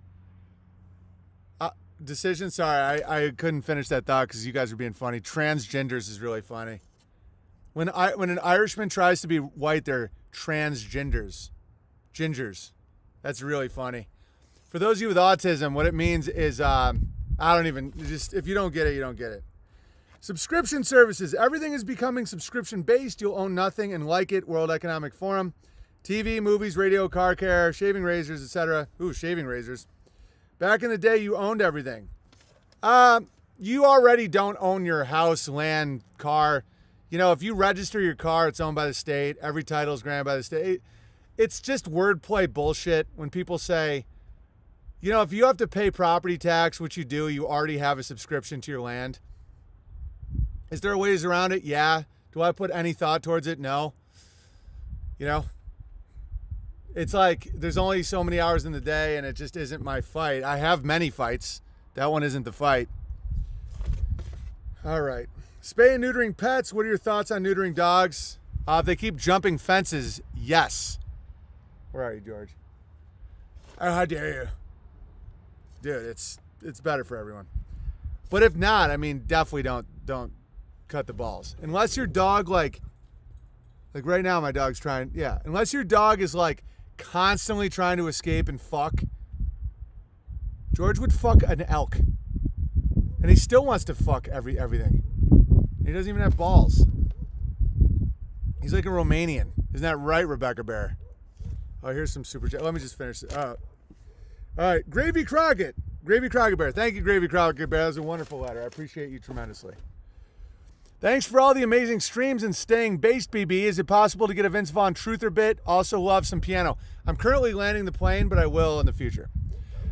decisions? Sorry, I couldn't finish that thought because you guys were being funny. Transgenders is really funny. When an Irishman tries to be white, they're transgenders. Gingers. That's really funny. For those of you with autism, what it means is, if you don't get it, you don't get it. Subscription services. Everything is becoming subscription-based. You'll own nothing and like it. World Economic Forum. TV, movies, radio, car care, shaving razors, etc. Ooh, shaving razors. Back in the day, you owned everything. You already don't own your house, land, car. You know, if you register your car, it's owned by the state. Every title is granted by the state. It's just wordplay bullshit when people say, you know, if you have to pay property tax, which you do, you already have a subscription to your land. Is there ways around it? Yeah. Do I put any thought towards it? No. You know, it's like there's only so many hours in the day and it just isn't my fight. I have many fights. That one isn't the fight. All right. Spay and neutering pets. What are your thoughts on neutering dogs? If they keep jumping fences, yes. Where are you, George? Oh, how dare you? Dude, it's better for everyone. But if not, I mean, definitely don't cut the balls. Unless your dog like right now my dog's trying, yeah. Unless your dog is like constantly trying to escape and fuck. George would fuck an elk. And he still wants to fuck everything. He doesn't even have balls. He's like a Romanian. Isn't that right, Rebecca Bear? Oh, here's some super chat. Let me just finish it. All right, Gravy Crockett. Gravy Crockett Bear. Thank you, Gravy Crockett Bear. That was a wonderful letter. I appreciate you tremendously. Thanks for all the amazing streams and staying based, BB. Is it possible to get a Vince Vaughn truther bit? Also love some piano. I'm currently landing the plane, but I will in the future.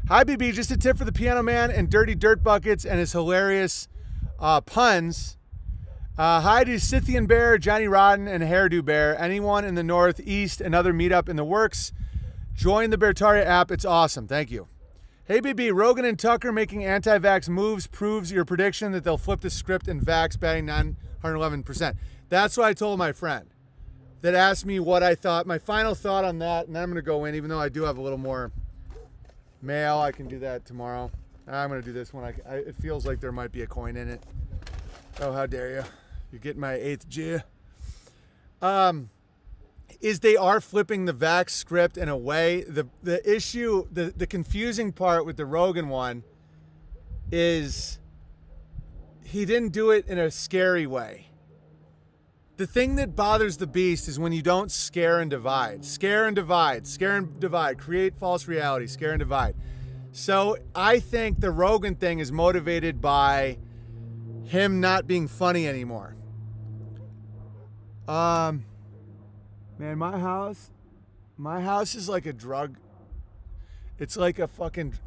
Hi, BB. Just a tip for the Piano Man and Dirty Dirt Buckets and his hilarious puns. Hi to Scythian Bear, Johnny Rotten, and Hairdo Bear. Anyone in the Northeast, another meetup in the works. Join the Beartaria app. It's awesome. Thank you. Hey, BB, Rogan and Tucker making anti-vax moves proves your prediction that they'll flip the script and vax batting 911%. That's what I told my friend that asked me what I thought, my final thought on that, and then I'm going to go in, even though I do have a little more mail. I can do that tomorrow. I'm going to do this one. It feels like there might be a coin in it. Oh, how dare you. You're getting my 8th G. Is they are flipping the vax script in a way. The issue, the confusing part with the Rogan one is he didn't do it in a scary way. The thing that bothers the beast is when you don't scare and divide. Scare and divide. Scare and divide. Create false reality. Scare and divide. So I think the Rogan thing is motivated by him not being funny anymore. Man, my house is like a drug. It's like a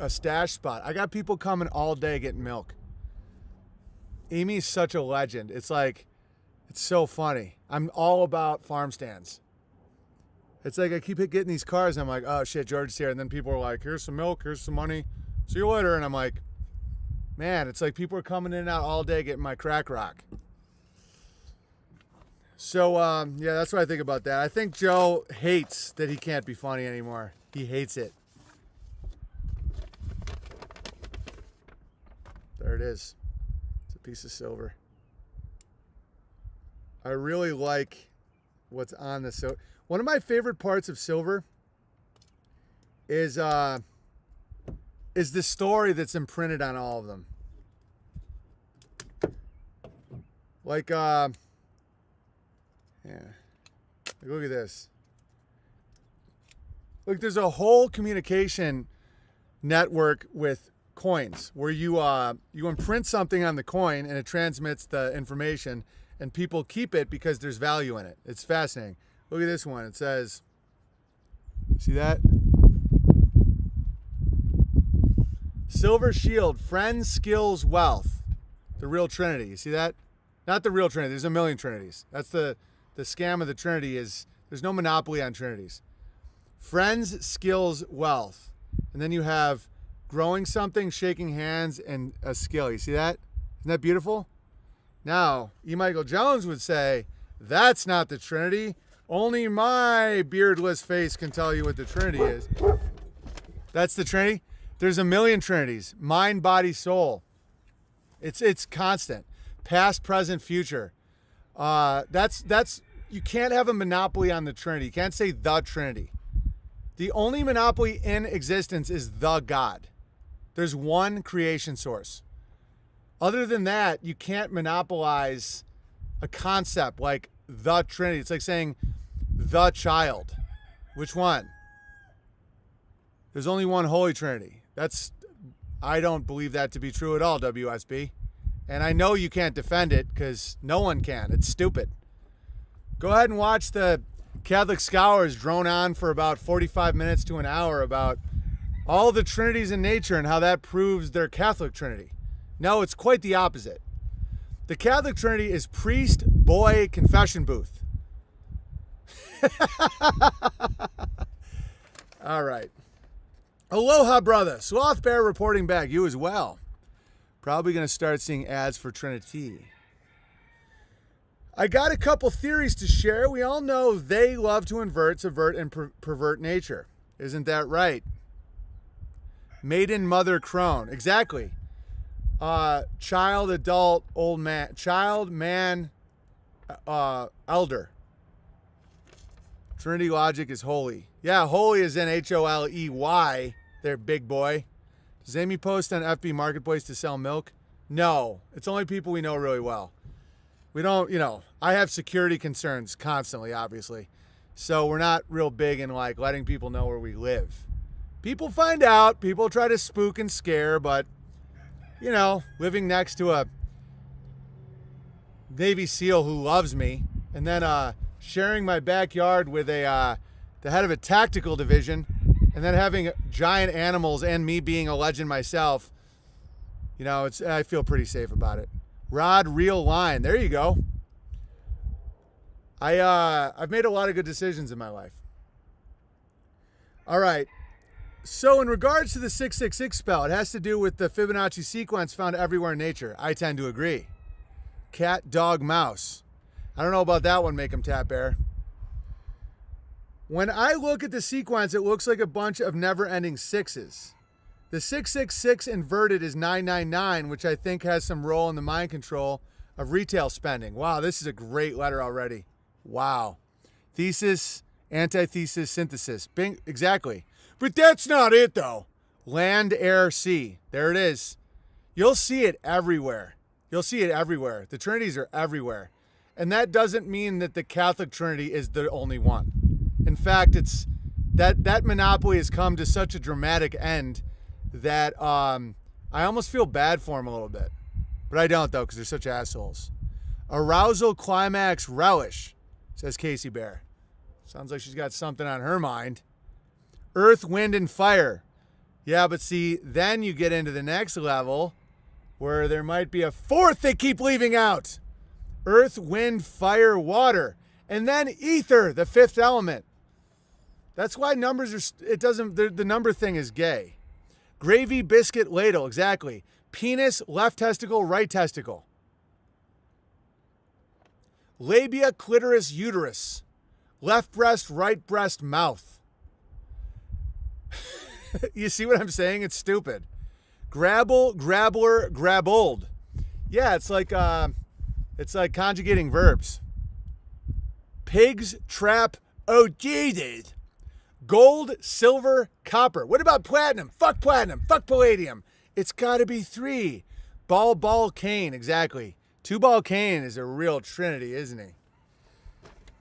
stash spot. I got people coming all day getting milk. Amy's such a legend. It's like, it's so funny. I'm all about farm stands. It's like I keep getting these cars and I'm like, oh shit, George's here. And then people are like, here's some milk, here's some money. See you later. And I'm like, man, it's like people are coming in and out all day getting my crack rock. So, yeah, that's what I think about that. I think Joe hates that he can't be funny anymore. He hates it. There it is. It's a piece of silver. I really like what's on this. So, one of my favorite parts of silver is is the story that's imprinted on all of them. Like, yeah. Look at this. Look, there's a whole communication network with coins where you imprint something on the coin and it transmits the information, and people keep it because there's value in it. It's fascinating. Look at this one. It says, see that? Silver Shield, friends, skills, wealth. The real Trinity. You see that? Not the real Trinity. There's a million Trinities. That's the scam of the Trinity is there's no monopoly on Trinities. Friends, skills, wealth. And then you have growing something, shaking hands, and a skill. You see that? Isn't that beautiful? Now, E. Michael Jones would say, that's not the Trinity. Only my beardless face can tell you what the Trinity is. That's the Trinity? There's a million Trinities. Mind, body, soul. It's constant. Past, present, future. That's you can't have a monopoly on the Trinity. You can't say the Trinity. The only monopoly in existence is the God. There's one creation source. Other than that, you can't monopolize a concept like the Trinity. It's like saying the child. Which one? There's only one Holy Trinity. I don't believe that to be true at all, WSB. And I know you can't defend it because no one can. It's stupid. Go ahead and watch the Catholic scholars drone on for about 45 minutes to an hour about all the Trinities in nature and how that proves their Catholic Trinity. No, it's quite the opposite. The Catholic Trinity is priest, boy, confession booth. All right. Aloha, brother. Sloth Bear reporting back. You as well. Probably going to start seeing ads for Trinity. I got a couple theories to share. We all know they love to invert, subvert, and pervert nature. Isn't that right? Maiden, mother, crone. Exactly. Child, adult, old man. Child, man, elder. Trinity logic is holy. Yeah, holy is in Holey, there, big boy. Does Amy post on FB Marketplace to sell milk? No. It's only people we know really well. We don't, I have security concerns constantly, obviously. So we're not real big in like letting people know where we live. People find out, people try to spook and scare, but, living next to a Navy SEAL who loves me, and then sharing my backyard with the head of a tactical division, and then having giant animals and me being a legend myself, I feel pretty safe about it. Rod, real line. There you go. I've made a lot of good decisions in my life. All right. So in regards to the 666 spell, it has to do with the Fibonacci sequence found everywhere in nature. I tend to agree. Cat, dog, mouse. I don't know about that one, make 'em tap air. When I look at the sequence, it looks like a bunch of never-ending sixes. The 666 inverted is 999, which I think has some role in the mind control of retail spending. Wow, this is a great letter already. Wow. Thesis, antithesis, synthesis. Bing, exactly. But that's not it, though. Land, air, sea. There it is. You'll see it everywhere. You'll see it everywhere. The Trinities are everywhere. And that doesn't mean that the Catholic Trinity is the only one. In fact, it's that monopoly has come to such a dramatic end that I almost feel bad for him a little bit. But I don't, though, because they're such assholes. Arousal, climax, relish, says Casey Bear. Sounds like she's got something on her mind. Earth, wind, and fire. Yeah, but see, then you get into the next level where there might be a fourth they keep leaving out. Earth, wind, fire, water. And then ether, the fifth element. That's why numbers are, the number thing is gay. Gravy, biscuit, ladle, exactly. Penis, left testicle, right testicle. Labia, clitoris, uterus. Left breast, right breast, mouth. You see what I'm saying? It's stupid. Grabble, grabbler, grabbled. Yeah, it's like conjugating verbs. Pigs, trap, oh Jesus. Gold, silver, copper. What about platinum? Fuck platinum. Fuck palladium. It's got to be 3. Ball, cane. Exactly. 2-ball cane is a real trinity, isn't he?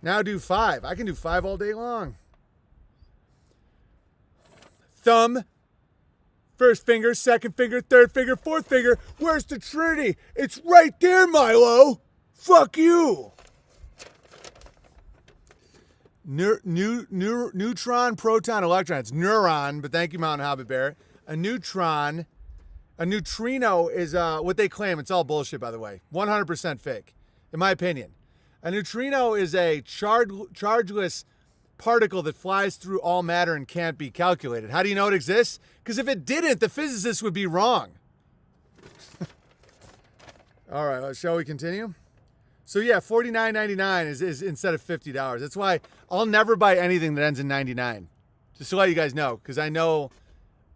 Now do 5. I can do 5 all day long. Thumb, first finger, second finger, third finger, fourth finger. Where's the trinity? It's right there, Milo. Fuck you. Neutron, proton, electron. It's neuron, but thank you, Mountain Hobbit Bear. A neutron, a neutrino is what they claim. It's all bullshit, by the way. 100% fake, in my opinion. A neutrino is a chargeless particle that flies through all matter and can't be calculated. How do you know it exists? Because if it didn't, the physicists would be wrong. All right, shall we continue? So yeah, $49.99 is instead of $50. That's why I'll never buy anything that ends in 99. Just to let you guys know, because I know.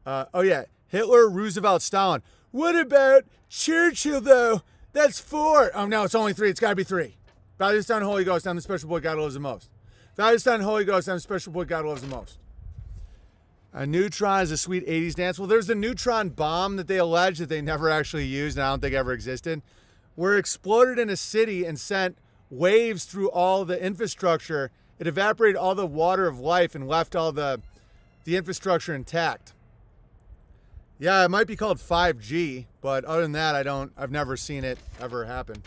Oh yeah, Hitler, Roosevelt, Stalin. What about Churchill though? That's 4. Oh no, it's only 3. It's got to be 3. Father, Son, Holy Ghost. I'm the special boy God loves the most. Father, Son, Holy Ghost. I'm the special boy God loves the most. A neutron is a sweet 80s dance. Well, there's the neutron bomb that they allege that they never actually used and I don't think ever existed. Were exploded in a city and sent waves through all the infrastructure. It evaporated all the water of life and left all the infrastructure intact. Yeah, it might be called 5G, but other than that, I've never seen it ever happen.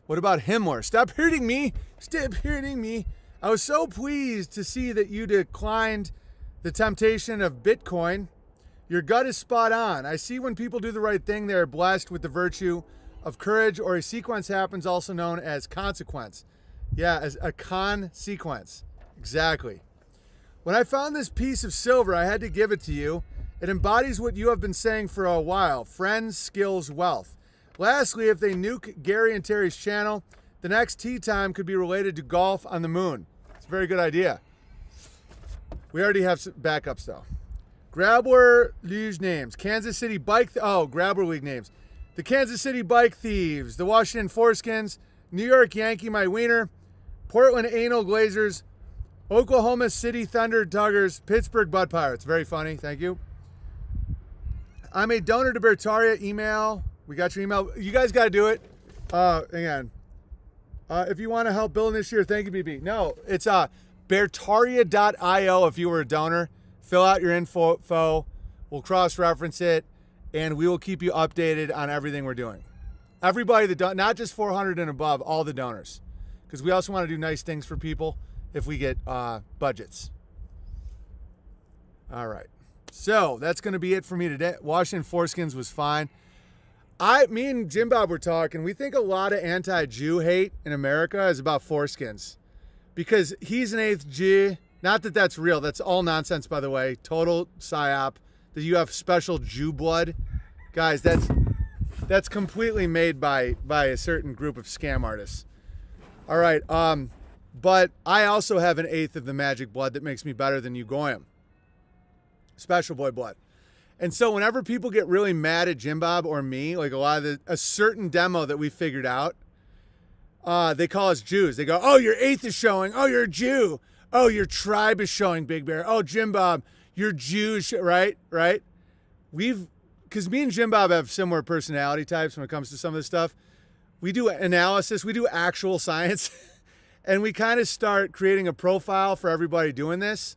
What about Himmler? Stop hurting me. Stop hurting me. I was so pleased to see that you declined the temptation of Bitcoin. Your gut is spot on. I see when people do the right thing, they are blessed with the virtue of courage, or a sequence happens, also known as consequence. Yeah, as a consequence. Exactly. When I found this piece of silver, I had to give it to you. It embodies what you have been saying for a while: friends, skills, wealth. Lastly, if they nuke Gary and Terry's channel, the next tea time could be related to golf on the moon. It's a very good idea. We already have some backups though. Grabbler League names. Kansas City Bike. Grabbler League names. The Kansas City Bike Thieves. The Washington Foreskins. New York Yankee My Wiener. Portland Anal Glazers. Oklahoma City Thunder Tuggers. Pittsburgh Bud Pirates. Very funny. Thank you. I'm a donor to Bertaria. Email. We got your email. You guys got to do it. Hang on. If you want to help building this year, thank you, BB. No, it's Bertaria.io if you were a donor. Fill out your info. We'll cross-reference it, and we will keep you updated on everything we're doing. Everybody that not just 400 and above, all the donors, because we also want to do nice things for people if we get budgets. All right. So that's going to be it for me today. Washington Foreskins was fine. Me and Jim Bob were talking. We think a lot of anti-Jew hate in America is about foreskins, because he's an 8th Jew. Not that that's real. That's all nonsense, by the way. Total psyop. That you have special Jew blood, guys. That's completely made by a certain group of scam artists. All right. But I also have an 1/8 of the magic blood that makes me better than you Goyim. Special boy blood. And so whenever people get really mad at Jim Bob or me, like a certain demo that we figured out, they call us Jews. They go, oh, your 8th is showing. Oh, you're a Jew. Oh, your tribe is showing, Big Bear. Oh, Jim Bob, you're Jewish, right? Because me and Jim Bob have similar personality types when it comes to some of this stuff. We do analysis. We do actual science. And we kind of start creating a profile for everybody doing this.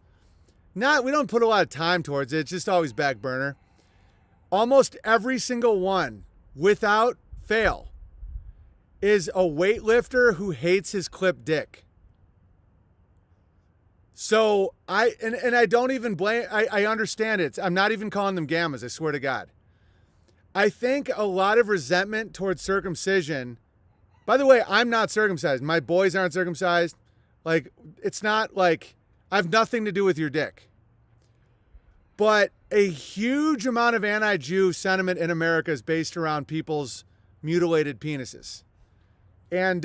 We don't put a lot of time towards it. It's just always back burner. Almost every single one, without fail, is a weightlifter who hates his clipped dick. So I don't even blame. I understand it. I'm not even calling them gammas. I swear to God. I think a lot of resentment towards circumcision. By the way, I'm not circumcised. My boys aren't circumcised. Like, it's not like I have nothing to do with your dick. But a huge amount of anti-Jew sentiment in America is based around people's mutilated penises. And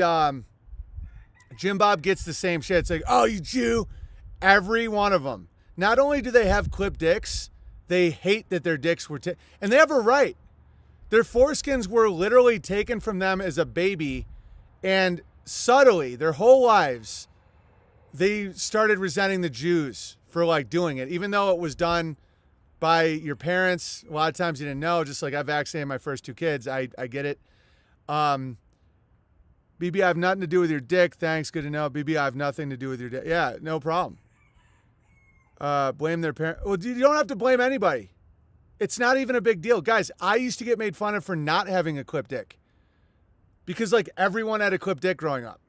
Jim Bob gets the same shit. It's like, oh, you Jew. Every one of them. Not only do they have clipped dicks, they hate that their dicks were and they have a right. Their foreskins were literally taken from them as a baby, and subtly, their whole lives, they started resenting the Jews for like doing it, even though it was done by your parents. A lot of times you didn't know. Just like I vaccinated my first 2 kids, I get it. BB, I have nothing to do with your dick. Thanks, good to know. BB, I have nothing to do with your dick. Yeah, no problem. Blame their parents. Well, you don't have to blame anybody. It's not even a big deal. Guys, I used to get made fun of for not having a clip dick. Because like everyone had a clip dick growing up.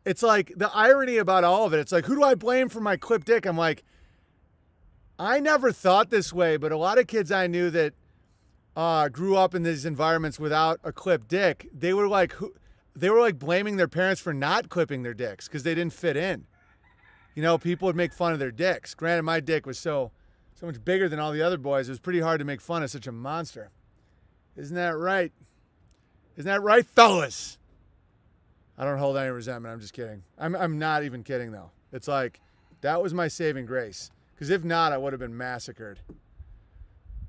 It's like the irony about all of it. It's like, who do I blame for my clip dick? I'm like, I never thought this way, but a lot of kids I knew that grew up in these environments without a clip dick, they were like blaming their parents for not clipping their dicks because they didn't fit in. You know, people would make fun of their dicks. Granted, my dick was so much bigger than all the other boys. It was pretty hard to make fun of such a monster. Isn't that right? Isn't that right, fellas? I don't hold any resentment. I'm just kidding. I'm not even kidding, though. It's like, that was my saving grace. Because if not, I would have been massacred.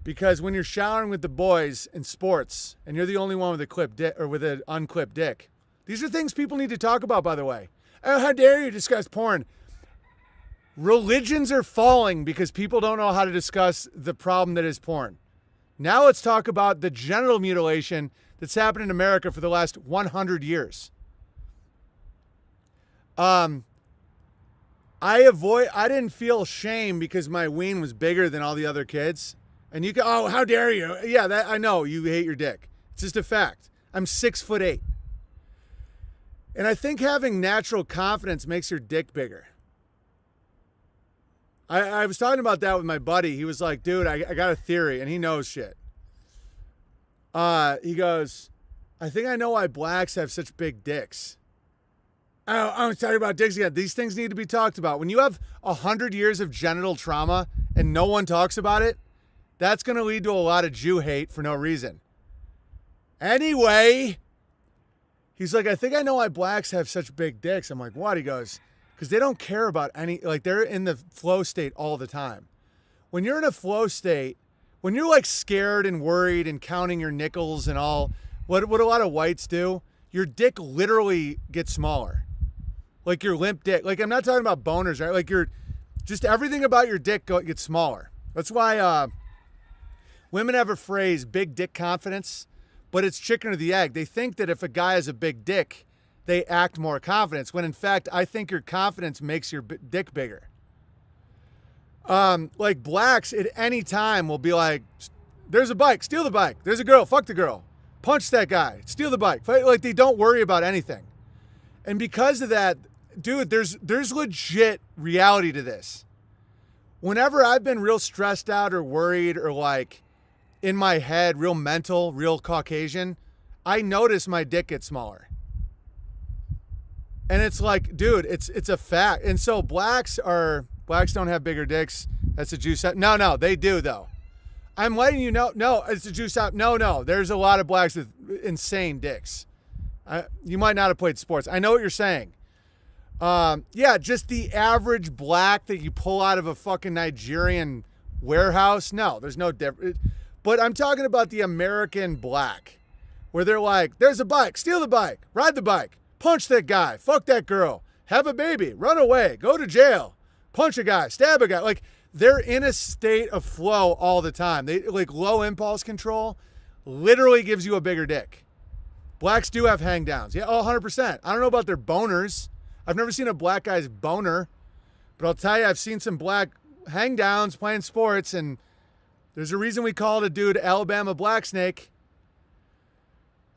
Because when you're showering with the boys in sports, and you're the only one with a clipped dick or with an unclipped dick, these are things people need to talk about, by the way. Oh, how dare you discuss porn? Religions are falling because people don't know how to discuss the problem that is porn. Now let's talk about the genital mutilation that's happened in America for the last 100 years. I didn't feel shame because my ween was bigger than all the other kids. And you go, oh, how dare you? Yeah, that I know you hate your dick. It's just a fact. I'm 6'8". And I think having natural confidence makes your dick bigger. I was talking about that with my buddy. He was like, dude, I got a theory, and he knows shit. He goes, I think I know why blacks have such big dicks. Oh, I'm talking about dicks again. These things need to be talked about. When you have 100 years of genital trauma and no one talks about it, that's going to lead to a lot of Jew hate for no reason. Anyway, he's like, I think I know why blacks have such big dicks. I'm like, what? He goes, because they don't care about any, like they're in the flow state all the time. When you're in a flow state, when you're like scared and worried and counting your nickels and all, what a lot of whites do, your dick literally gets smaller. Like your limp dick. Like I'm not talking about boners, right? Like just everything about your dick gets smaller. That's why women have a phrase, big dick confidence, but it's chicken or the egg. They think that if a guy has a big dick, they act more confident, when in fact, I think your confidence makes your dick bigger. Like blacks at any time will be like, there's a bike, steal the bike. There's a girl, fuck the girl. Punch that guy, steal the bike. Like they don't worry about anything. And because of that, dude, there's legit reality to this. Whenever I've been real stressed out or worried or like in my head, real mental, real Caucasian, I notice my dick gets smaller. And it's like, dude, it's a fact. And so blacks don't have bigger dicks. That's a juice out. No, they do though. I'm letting you know. No, it's a juice out. No. There's a lot of blacks with insane dicks. You might not have played sports. I know what you're saying. Yeah, just the average black that you pull out of a fucking Nigerian warehouse. No, there's no difference. But I'm talking about the American black, where they're like, there's a bike, steal the bike, ride the bike, punch that guy, fuck that girl, have a baby, run away, go to jail, punch a guy, stab a guy. Like they're in a state of flow all the time. They like low impulse control literally gives you a bigger dick. Blacks do have hang downs. Yeah, 100%. I don't know about their boners. I've never seen a black guy's boner, but I'll tell you, I've seen some black hang downs playing sports, and there's a reason we call it a dude Alabama Black Snake.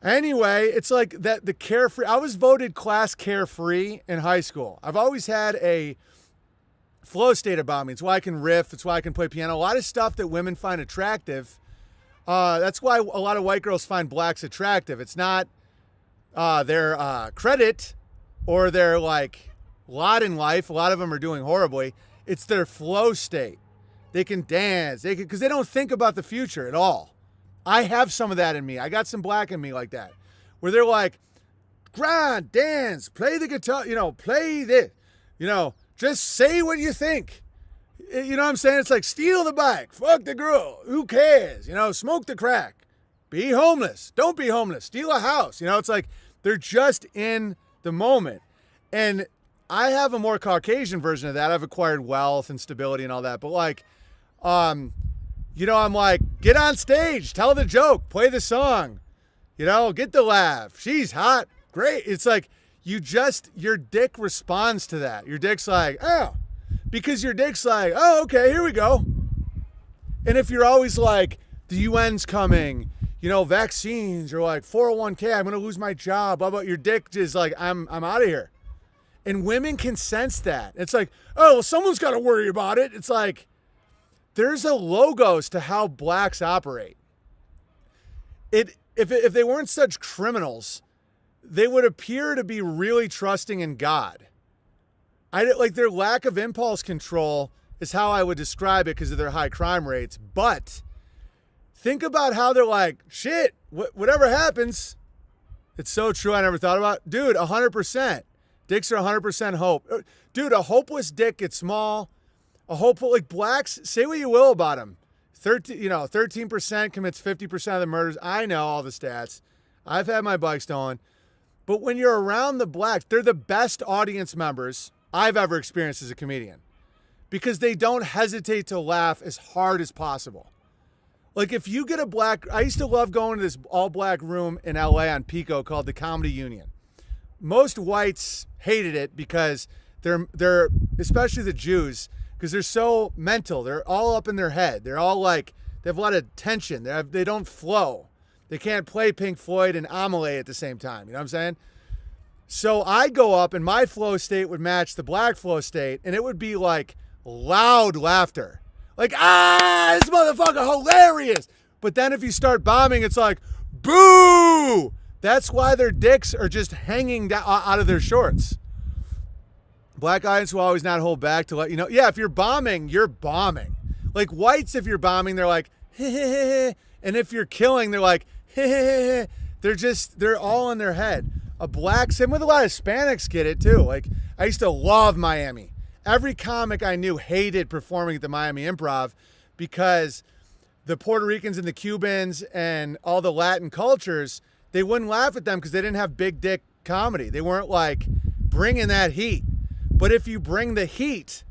Anyway, it's like that the carefree. I was voted class carefree in high school. I've always had a flow state about me. It's why I can riff. It's why I can play piano. A lot of stuff that women find attractive. That's why a lot of white girls find blacks attractive. It's not their credit or their like lot in life. A lot of them are doing horribly. It's their flow state. They can dance. Because they don't think about the future at all. I have some of that in me. I got some black in me like that, where they're like, grind, dance, play the guitar, play this, just say what you think. You know what I'm saying? It's like, steal the bike, fuck the girl, who cares? Smoke the crack, be homeless, don't be homeless, steal a house. It's like they're just in the moment. And I have a more Caucasian version of that. I've acquired wealth and stability and all that. But like, I'm like, get on stage, tell the joke, play the song, get the laugh. She's hot. Great. It's like, your dick responds to that. Your dick's like, oh, because your dick's like, oh, okay, here we go. And if you're always like, the UN's coming, vaccines, or like 401k, I'm going to lose my job, blah, blah, your dick is like, I'm out of here. And women can sense that. It's like, oh, well, someone's got to worry about it. It's like, there's a logos to how blacks operate. If they weren't such criminals, they would appear to be really trusting in God. Like their lack of impulse control is how I would describe it because of their high crime rates. But think about how they're like, shit, whatever happens. It's so true. I never thought about it. Dude, 100%. Dicks are 100% hope. Dude, a hopeless dick gets small. A hopeful, like blacks, say what you will about them. 13% commits 50% of the murders. I know all the stats. I've had my bike stolen. But when you're around the blacks, they're the best audience members I've ever experienced as a comedian because they don't hesitate to laugh as hard as possible. Like if you get I used to love going to this all black room in LA on Pico called the Comedy Union. Most whites hated it because they're especially the Jews, because they're so mental. They're all up in their head. They're all like, they have a lot of tension. They don't flow. They can't play Pink Floyd and Amelie at the same time. You know what I'm saying? So I'd go up and my flow state would match the black flow state, and it would be like loud laughter. Like, this motherfucker hilarious. But then if you start bombing, it's like, boo! That's why their dicks are just hanging down out of their shorts. Black audience will always not hold back to let you know. Yeah, if you're bombing, you're bombing. Like whites, if you're bombing, they're like, heh, heh, heh, heh. And if you're killing, they're like, heh, heh, heh, heh. They're all in their head. A black, same with a lot of Hispanics get it too. Like I used to love Miami. Every comic I knew hated performing at the Miami Improv because the Puerto Ricans and the Cubans and all the Latin cultures, they wouldn't laugh at them because they didn't have big dick comedy. They weren't like bringing that heat. But if you bring the heat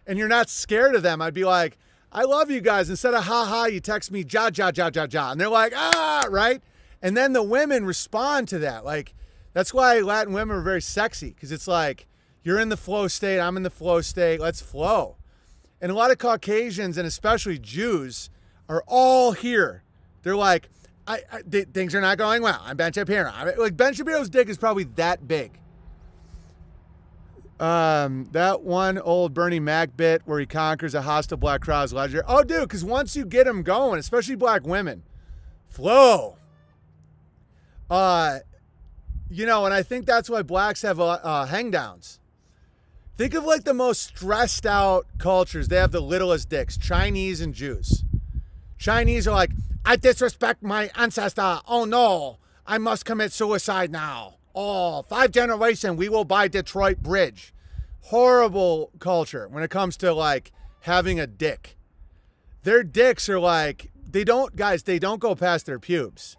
and you're not scared of them, I'd be like, I love you guys. Instead of ha, you text me ja. And they're like, right? And then the women respond to that. Like, that's why Latin women are very sexy, because it's like, you're in the flow state, I'm in the flow state, let's flow. And a lot of Caucasians, and especially Jews, are all here. They're like, things are not going well. I'm Ben Shapiro. Like, Ben Shapiro's dick is probably that big. That one old Bernie Mac bit where he conquers a hostile black crowd is legendary. Oh, dude, because once you get them going, especially black women, flow. And I think that's why blacks have hangdowns. Think of like the most stressed out cultures. They have the littlest dicks, Chinese and Jews. Chinese are like, I disrespect my ancestor. Oh no, I must commit suicide now. Oh, 5 generations, we will buy Detroit Bridge. Horrible culture when it comes to like having a dick. Their dicks are like, they don't go past their pubes.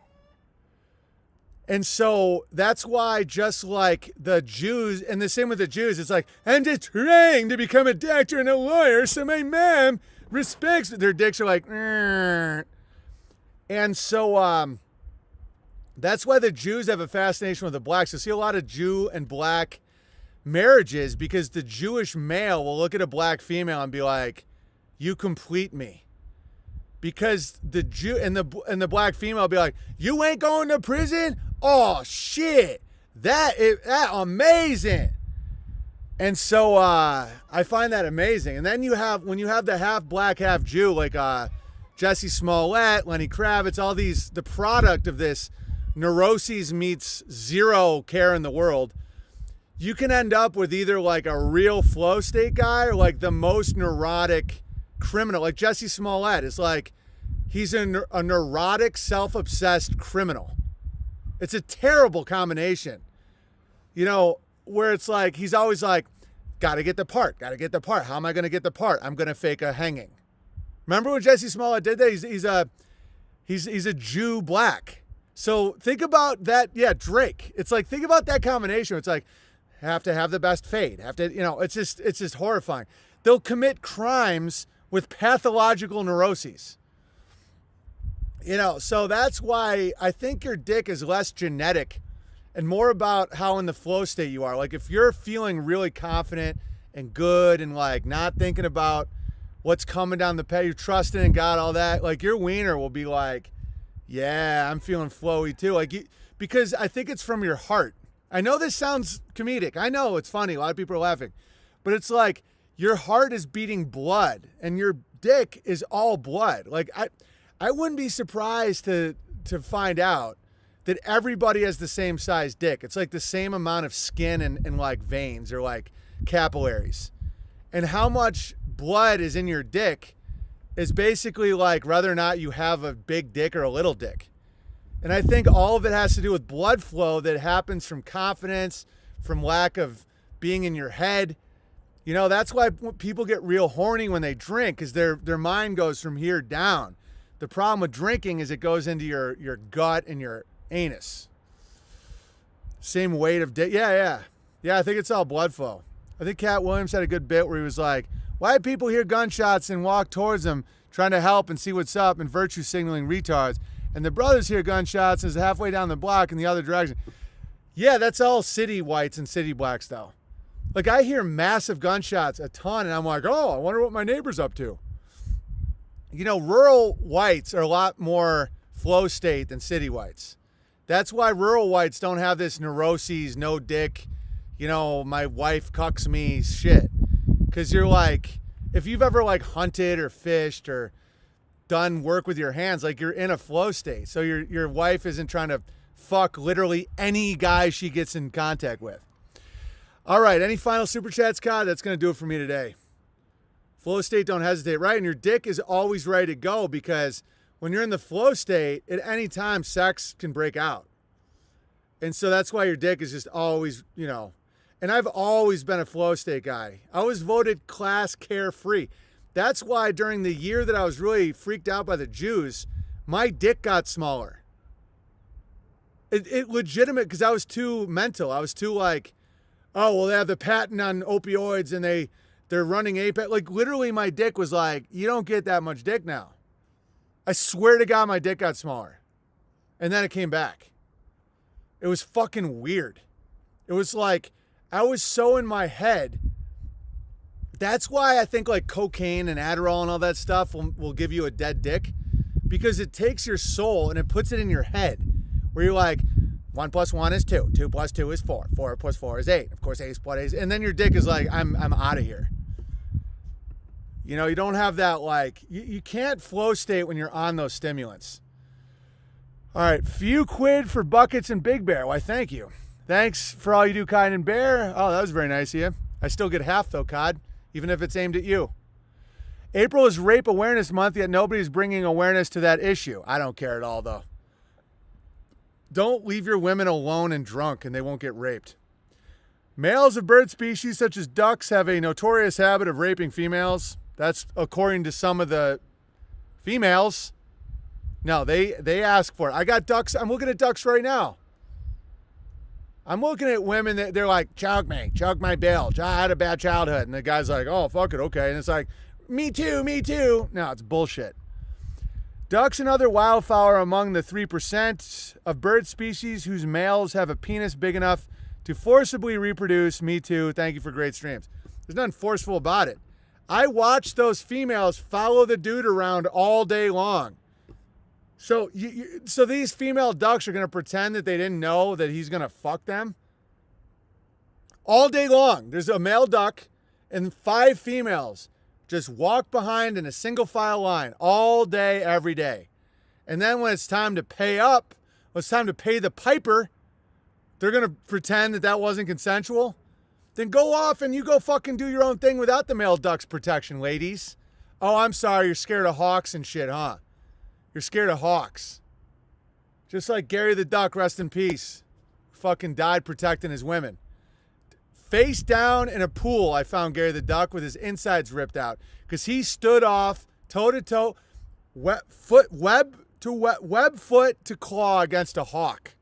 And so that's why, just like the Jews, and the same with the Jews, it's like, I'm just trying to become a doctor and a lawyer so my mom respects. Their dicks are like, and so that's why the Jews have a fascination with the blacks. You see a lot of Jew and black marriages because the Jewish male will look at a black female and be like, you complete me. Because the Jew and the black female will be like, you ain't going to prison? Oh shit, that amazing. And so I find that amazing. And then when you have the half black, half Jew, like Jesse Smollett, Lenny Kravitz, all these, the product of this neuroses meets zero care in the world, you can end up with either like a real flow state guy or like the most neurotic criminal. Like Jesse Smollett is like, he's a neurotic, self-obsessed criminal. It's a terrible combination, where it's like, he's always like, gotta get the part. How am I going to get the part? I'm going to fake a hanging. Remember when Jesse Smollett did that? He's a Jew black. So think about that. Yeah, Drake. It's like, think about that combination. It's like, have to have the best fade, have to, it's just horrifying. They'll commit crimes with pathological neuroses. So that's why I think your dick is less genetic and more about how in the flow state you are. Like if you're feeling really confident and good and like not thinking about what's coming down the path, you're trusting in God, all that, like your wiener will be like, yeah, I'm feeling flowy too. Because I think it's from your heart. I know this sounds comedic. I know it's funny. A lot of people are laughing, but it's like your heart is beating blood and your dick is all blood. Like I wouldn't be surprised to find out that everybody has the same size dick. It's like the same amount of skin and like veins or like capillaries. And how much blood is in your dick is basically like whether or not you have a big dick or a little dick. And I think all of it has to do with blood flow that happens from confidence, from lack of being in your head. That's why people get real horny when they drink, because their mind goes from here down. The problem with drinking is it goes into your gut and your anus. Same weight of dick. Yeah, I think it's all blood flow. I think Cat Williams had a good bit where he was like, why do people hear gunshots and walk towards them trying to help and see what's up and virtue signaling retards? And the brothers hear gunshots and is halfway down the block in the other direction. Yeah, that's all city whites and city blacks though. Like I hear massive gunshots a ton and I'm like, oh, I wonder what my neighbor's up to. Rural whites are a lot more flow state than city whites. That's why rural whites don't have this neuroses, no dick, my wife cucks me shit. Because you're like, if you've ever like hunted or fished or done work with your hands, like you're in a flow state. So your wife isn't trying to fuck literally any guy she gets in contact with. All right, any final super chats, Cod? That's going to do it for me today. Flow state, don't hesitate, right? And your dick is always ready to go because when you're in the flow state, at any time, sex can break out. And so that's why your dick is just always, and I've always been a flow state guy. I was voted class carefree. That's why during the year that I was really freaked out by the Jews, my dick got smaller. It legitimate, because I was too mental. I was too like, oh, well, they have the patent on opioids and they're running Apex. Like literally my dick was like, you don't get that much dick now. I swear to God, my dick got smaller. And then it came back. It was fucking weird. It was like, I was so in my head. That's why I think like cocaine and Adderall and all that stuff will give you a dead dick, because it takes your soul and it puts it in your head where you're like, 1 + 1 is 2. 2 + 2 is 4. 4 + 4 is 8. Of course, 8 + 8 is, and then your dick is like, I'm out of here. You don't have that like, you can't flow state when you're on those stimulants. All right, few quid for buckets and Big Bear. Why, thank you. Thanks for all you do, Kind and Bear. Oh, that was very nice of you. I still get half though, Cod, even if it's aimed at you. April is Rape Awareness Month, yet nobody's bringing awareness to that issue. I don't care at all though. Don't leave your women alone and drunk and they won't get raped. Males of bird species such as ducks have a notorious habit of raping females. That's according to some of the females. No, they ask for it. I got ducks. I'm looking at ducks right now. I'm looking at women that they're like, choke me, choke my bill. I had a bad childhood. And the guy's like, oh, fuck it, okay. And it's like, me too, me too. No, it's bullshit. Ducks and other wildfowl are among the 3% of bird species whose males have a penis big enough to forcibly reproduce. Me too. Thank you for great streams. There's nothing forceful about it. I watch those females follow the dude around all day long. So so these female ducks are going to pretend that they didn't know that he's going to fuck them? All day long. There's a male duck and 5 females just walk behind in a single file line all day, every day. And then when it's time to pay up, when it's time to pay the piper, they're going to pretend that that wasn't consensual. Then go off and you go fucking do your own thing without the male duck's protection, ladies. Oh, I'm sorry, you're scared of hawks and shit, huh? You're scared of hawks. Just like Gary the Duck, rest in peace. Fucking died protecting his women. Face down in a pool, I found Gary the Duck with his insides ripped out because he stood off toe to toe, web foot to claw against a hawk.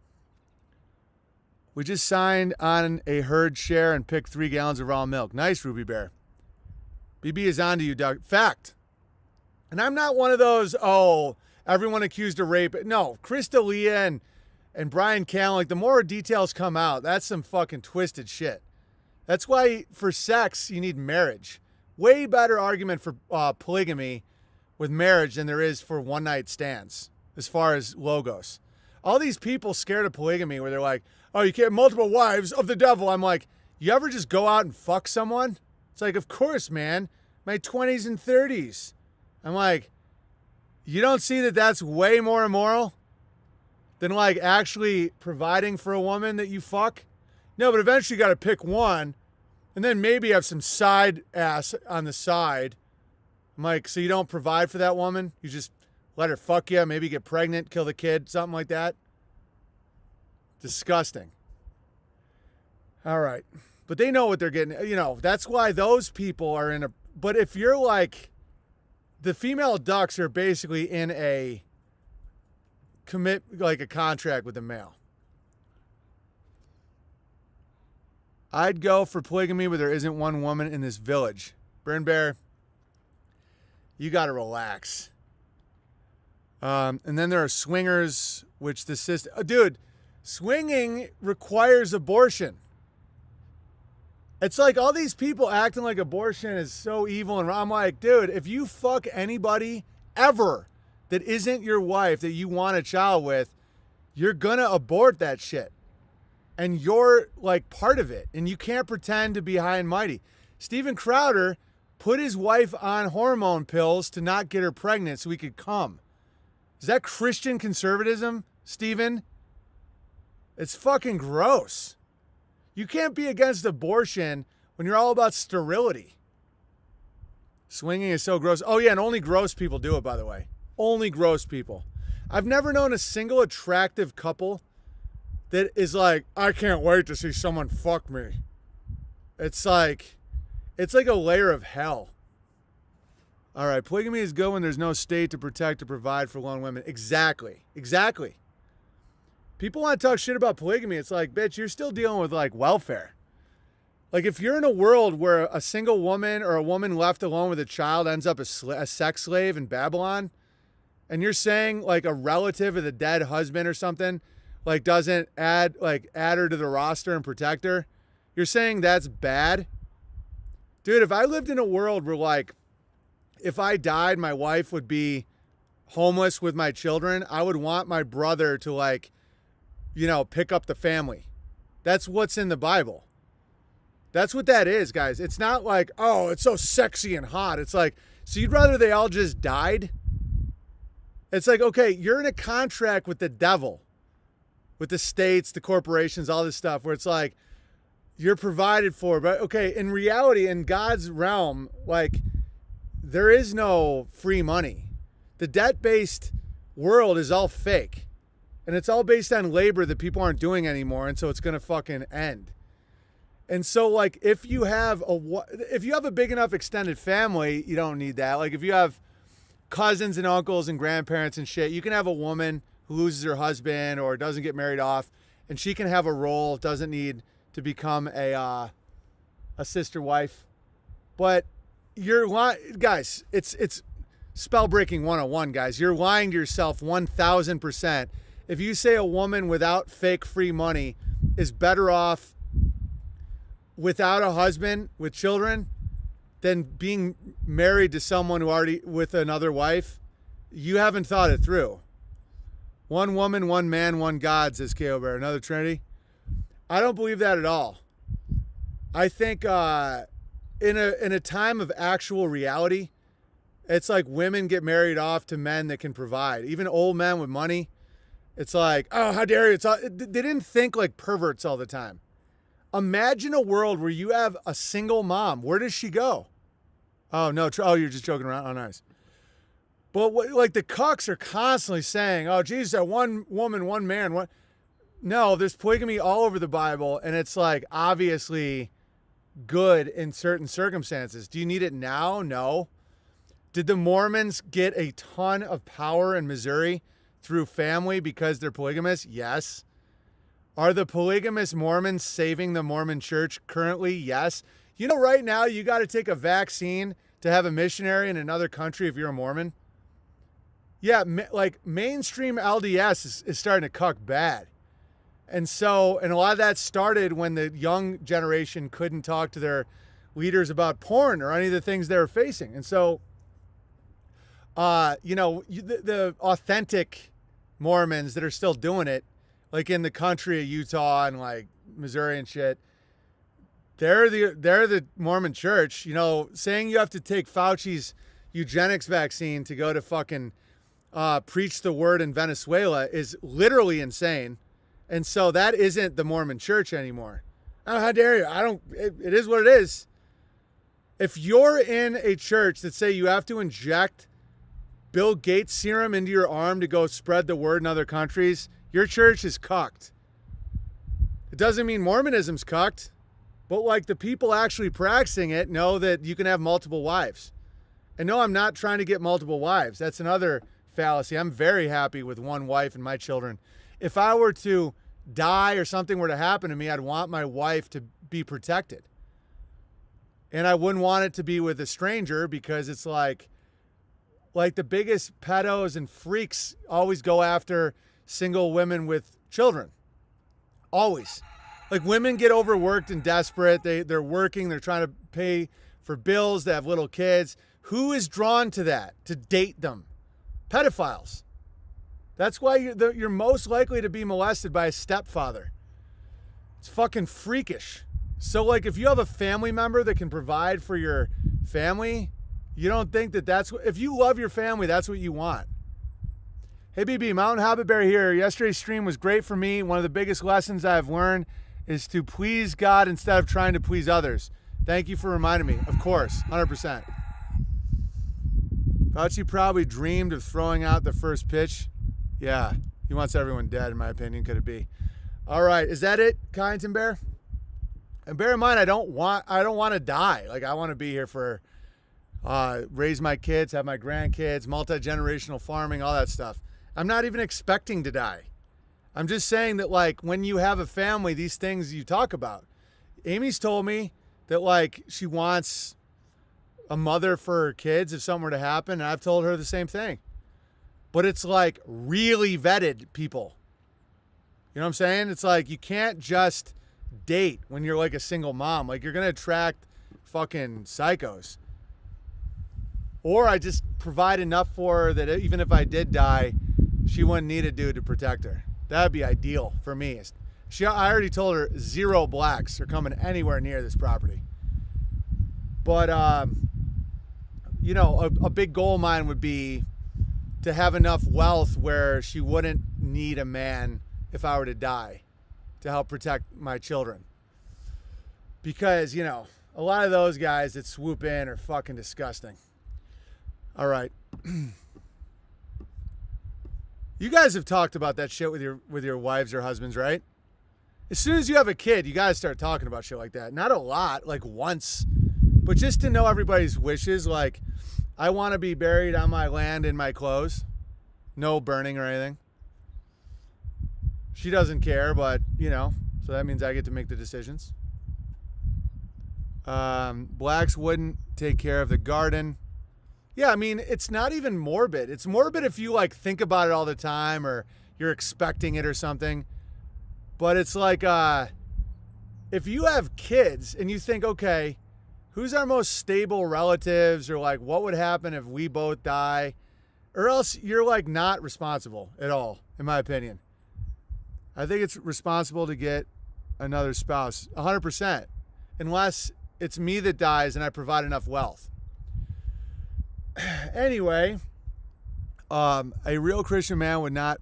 We just signed on a herd share and picked 3 gallons of raw milk. Nice, Ruby Bear. BB is on to you, Doug. Fact. And I'm not one of those, everyone accused of rape. No, Chris D'Elia and Brian Callen, like the more details come out, that's some fucking twisted shit. That's why for sex, you need marriage. Way better argument for polygamy with marriage than there is for one-night stands as far as logos. All these people scared of polygamy where they're like, oh, you can't have multiple wives of the devil. I'm like, you ever just go out and fuck someone? It's like, of course, man. My 20s and 30s. I'm like, you don't see that that's way more immoral than like actually providing for a woman that you fuck? No, but eventually you got to pick one and then maybe have some side ass on the side. I'm like, so you don't provide for that woman? You just let her fuck you, maybe get pregnant, kill the kid, something like that? Disgusting. All right. But they know what they're getting. You know, that's why those people are in a... But if you're like... The female ducks are basically in a a contract with the male. I'd go for polygamy, but there isn't one woman in this village. Burn Bear, you got to relax. And then there are swingers, which the system... dude, swinging requires abortion. It's like all these people acting like abortion is so evil. And I'm like, dude, if you fuck anybody ever that isn't your wife that you want a child with, you're going to abort that shit. And you're like part of it. And you can't pretend to be high and mighty. Steven Crowder put his wife on hormone pills to not get her pregnant so he could come. Is that Christian conservatism, Steven? It's fucking gross. You can't be against abortion when you're all about sterility. Swinging is so gross. Oh, yeah, and only gross people do it, by the way. Only gross people. I've never known a single attractive couple that is like, I can't wait to see someone fuck me. It's like a layer of hell. All right, polygamy is good when there's no state to protect or provide for lone women. Exactly. People want to talk shit about polygamy. It's like, bitch, you're still dealing with like welfare. Like if you're in a world where a single woman or a woman left alone with a child ends up a sex slave in Babylon, and you're saying like a relative of the dead husband or something, like doesn't add her to the roster and protect her, you're saying that's bad? Dude, if I lived in a world where like, if I died, my wife would be homeless with my children, I would want my brother to like, you know, pick up the family. That's what's in the Bible. That's what that is, guys. It's not like, oh, it's so sexy and hot. It's like, so you'd rather they all just died? It's like, okay, you're in a contract with the devil, with the states, the corporations, all this stuff, where it's like, you're provided for. But okay, in reality, in God's realm, like, there is no free money. The debt-based world is all fake. And it's all based on labor that people aren't doing anymore, and so it's going to fucking end. And so, like, if you have a big enough extended family, you don't need that. Like, if you have cousins and uncles and grandparents and shit, you can have a woman who loses her husband or doesn't get married off, and she can have a role, doesn't need to become a sister wife. But you're lying, guys. It's spell breaking 101, guys. You're lying to yourself 1,000%. If you say a woman without fake free money is better off without a husband with children than being married to someone who already with another wife, you haven't thought it through. One woman, one man, one God, says K.O. Bear. Another Trinity? I don't believe that at all. I think in a time of actual reality, it's like women get married off to men that can provide. Even old men with money. It's like, oh, how dare you? They didn't think like perverts all the time. Imagine a world where you have a single mom. Where does she go? Oh, no. Oh, you're just joking around. Oh, nice. But like the cucks are constantly saying, oh, Jesus, that one woman, one man. One. No, there's polygamy all over the Bible. And it's like obviously good in certain circumstances. Do you need it now? No. Did the Mormons get a ton of power in Missouri through family because they're polygamous? Yes. Are the polygamous Mormons saving the Mormon church currently? Yes. You know, right now you got to take a vaccine to have a missionary in another country if you're a Mormon. Yeah, like mainstream LDS is starting to cuck bad. And a lot of that started when the young generation couldn't talk to their leaders about porn or any of the things they were facing. And so, the authentic Mormons that are still doing it, like in the country of Utah and like Missouri and shit, they're the Mormon church. You know, saying you have to take Fauci's eugenics vaccine to go to fucking preach the word in Venezuela is literally insane. And so that isn't the Mormon church anymore. Oh, how dare you? It is what it is. If you're in a church that say you have to inject Bill Gates serum into your arm to go spread the word in other countries, your church is cucked. It doesn't mean Mormonism's cucked, but like the people actually practicing it know that you can have multiple wives. And no, I'm not trying to get multiple wives. That's another fallacy. I'm very happy with one wife and my children. If I were to die or something were to happen to me, I'd want my wife to be protected. And I wouldn't want it to be with a stranger because it's like the biggest pedos and freaks always go after single women with children. Always. Like women get overworked and desperate. They're working. They're trying to pay for bills. They have little kids. Who is drawn to that? To date them? Pedophiles. That's why you're most likely to be molested by a stepfather. It's fucking freakish. So like if you have a family member that can provide for your family, you don't think that's what, if you love your family, that's what you want. Hey BB, Mountain Hobbit Bear here. Yesterday's stream was great for me. One of the biggest lessons I've learned is to please God instead of trying to please others. Thank you for reminding me. Of course, 100%. Fauci probably dreamed of throwing out the first pitch. Yeah, he wants everyone dead, in my opinion. Could it be? All right, is that it, Kyneton Bear? And bear in mind, I don't want to die. Like I want to be here for raise my kids, have my grandkids, multi-generational farming, all that stuff. I'm not even expecting to die. I'm just saying that like when you have a family, these things you talk about. Amy's told me that like she wants a mother for her kids if something were to happen, and I've told her the same thing. But it's like really vetted people. You know what I'm saying? It's like you can't just date when you're like a single mom. Like you're going to attract fucking psychos. Or I just provide enough for her that even if I did die, she wouldn't need a dude to protect her. That'd be ideal for me. I already told her 0 blacks are coming anywhere near this property. But, a big goal of mine would be to have enough wealth where she wouldn't need a man if I were to die to help protect my children. Because, a lot of those guys that swoop in are fucking disgusting. All right. You guys have talked about that shit with your wives or husbands, right? As soon as you have a kid, you guys start talking about shit like that. Not a lot, like once, but just to know everybody's wishes. Like, I want to be buried on my land in my clothes. No burning or anything. She doesn't care, but, so that means I get to make the decisions. Blacks wouldn't take care of the garden. Yeah, I mean, it's not even morbid. It's morbid if you, like, think about it all the time or you're expecting it or something. But it's like, if you have kids and you think, okay, who's our most stable relatives, or, like, what would happen if we both die? Or else you're, like, not responsible at all, in my opinion. I think it's responsible to get another spouse, 100%, unless it's me that dies and I provide enough wealth. Anyway, a real Christian man would not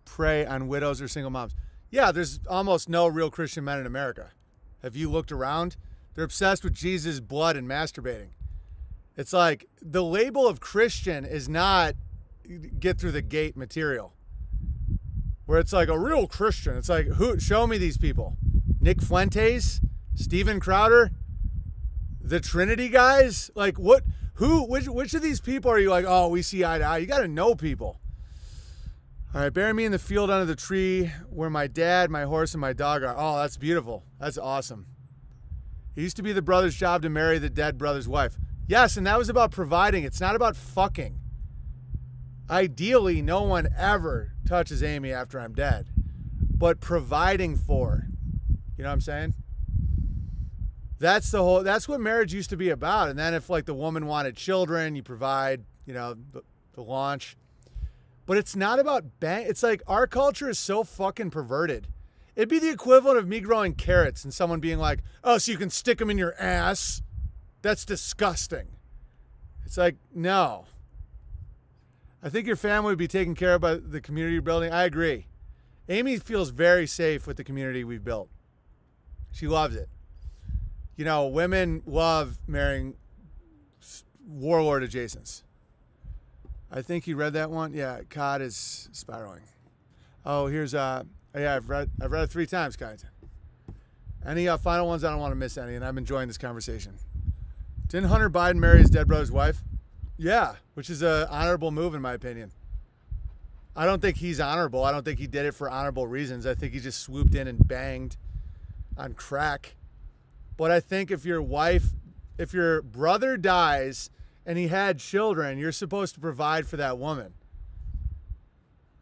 prey on widows or single moms. Yeah, there's almost no real Christian men in America. Have you looked around? They're obsessed with Jesus' blood and masturbating. It's like the label of Christian is not get through the gate material. Where it's like a real Christian. It's like, who? Show me these people. Nick Fuentes, Steven Crowder, the Trinity guys. Like what? Who? Which of these people are you like? Oh, we see eye to eye. You got to know people. All right, bury me in the field under the tree where my dad, my horse, and my dog are. Oh, that's beautiful. That's awesome. It used to be the brother's job to marry the dead brother's wife. Yes, and that was about providing. It's not about fucking. Ideally, no one ever touches Amy after I'm dead. But providing for. You know what I'm saying? That's what marriage used to be about. And then if like the woman wanted children, you provide, the launch. But it's not about it's like our culture is so fucking perverted. It'd be the equivalent of me growing carrots and someone being like, oh, so you can stick them in your ass? That's disgusting. It's like, no. I think your family would be taken care of by the community you're building. I agree. Amy feels very safe with the community we've built. She loves it. Women love marrying warlord adjacents. I think you read that one. Yeah, COD is spiraling. Oh, here's I've read it 3 times, Kyneton. Any final ones? I don't want to miss any, and I'm enjoying this conversation. Didn't Hunter Biden marry his dead brother's wife? Yeah, which is an honorable move in my opinion. I don't think he's honorable. I don't think he did it for honorable reasons. I think he just swooped in and banged on crack. But I think if your brother dies and he had children, you're supposed to provide for that woman.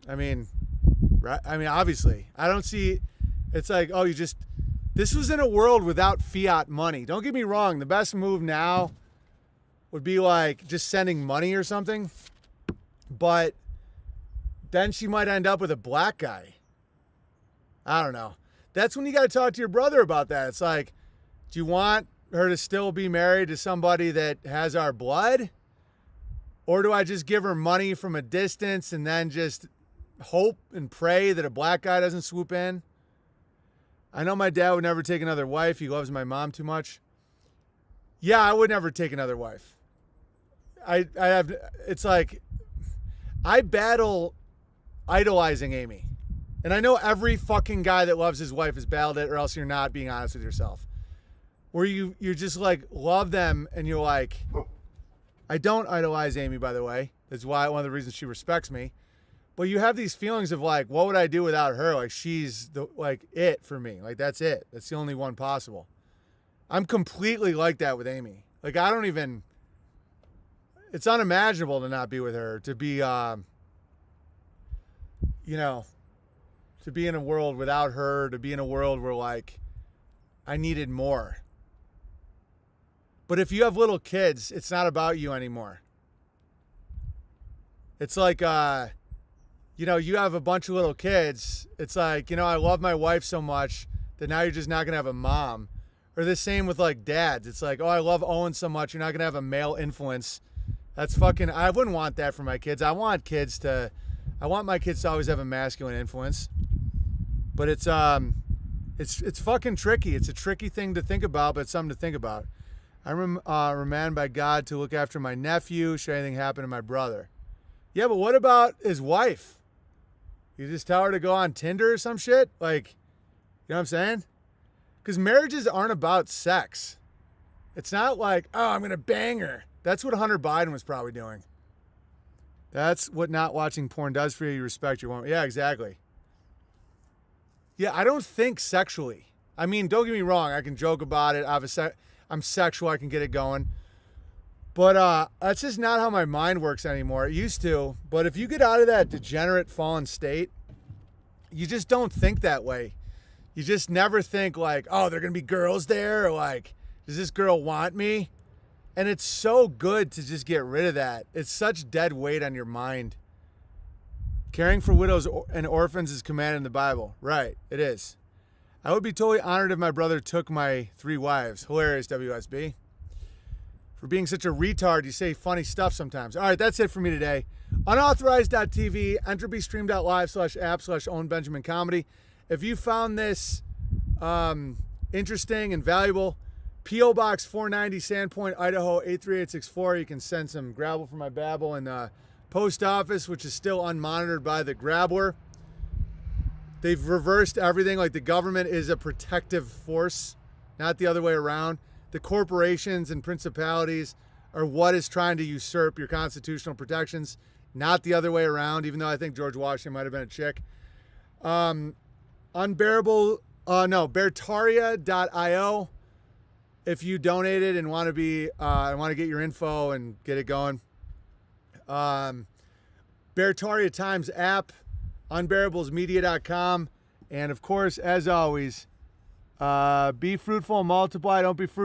I mean, right? I mean, obviously. I don't see, it's like, oh, this was in a world without fiat money. Don't get me wrong. The best move now would be like just sending money or something. But then she might end up with a black guy. I don't know. That's when you got to talk to your brother about that. It's like, do you want her to still be married to somebody that has our blood? Or do I just give her money from a distance and then just hope and pray that a black guy doesn't swoop in? I know my dad would never take another wife. He loves my mom too much. Yeah, I would never take another wife. It's like, I battle idolizing Amy. And I know every fucking guy that loves his wife has battled it, or else you're not being honest with yourself. Where you just like love them and you're like, I don't idolize Amy, by the way. That's why one of the reasons she respects me. But you have these feelings of like, what would I do without her? Like she's it for me. Like that's it. That's the only one possible. I'm completely like that with Amy. Like it's unimaginable to not be with her, to be, to be in a world without her, to be in a world where like I needed more. But if you have little kids, it's not about you anymore. It's like, you have a bunch of little kids. It's like, I love my wife so much that now you're just not going to have a mom. Or the same with like dads. It's like, oh, I love Owen so much. You're not going to have a male influence. That's fucking, I wouldn't want that for my kids. I want my kids to always have a masculine influence. But it's fucking tricky. It's a tricky thing to think about, but it's something to think about. I'm remanded by God to look after my nephew should anything happen to my brother. Yeah, but what about his wife? You just tell her to go on Tinder or some shit? Like, you know what I'm saying? Because marriages aren't about sex. It's not like, oh, I'm going to bang her. That's what Hunter Biden was probably doing. That's what not watching porn does for you. You respect your woman. Yeah, exactly. Yeah, I don't think sexually. I mean, don't get me wrong. I can joke about it. I'm sexual. I can get it going. But that's just not how my mind works anymore. It used to. But if you get out of that degenerate fallen state, you just don't think that way. You just never think like, oh, there are going to be girls there. Or like, does this girl want me? And it's so good to just get rid of that. It's such dead weight on your mind. Caring for widows and orphans is commanded in the Bible. Right, it is. I would be totally honored if my brother took my 3 wives. Hilarious, WSB. For being such a retard, you say funny stuff sometimes. All right, that's it for me today. Unauthorized.tv, entropystream.live/app/Owen Benjamin Comedy. If you found this interesting and valuable, P.O. Box 490, Sandpoint, Idaho, 83864. You can send some gravel for my babble in the post office, which is still unmonitored by the grabbler. They've reversed everything. Like the government is a protective force, not the other way around. The corporations and principalities are what is trying to usurp your constitutional protections, not the other way around, even though I think George Washington might have been a chick. Beartaria.io. If you donated and want to get your info and get it going. Beartaria Times app, unbearablesmedia.com, and of course, as always, be fruitful and multiply. Don't be fruitful.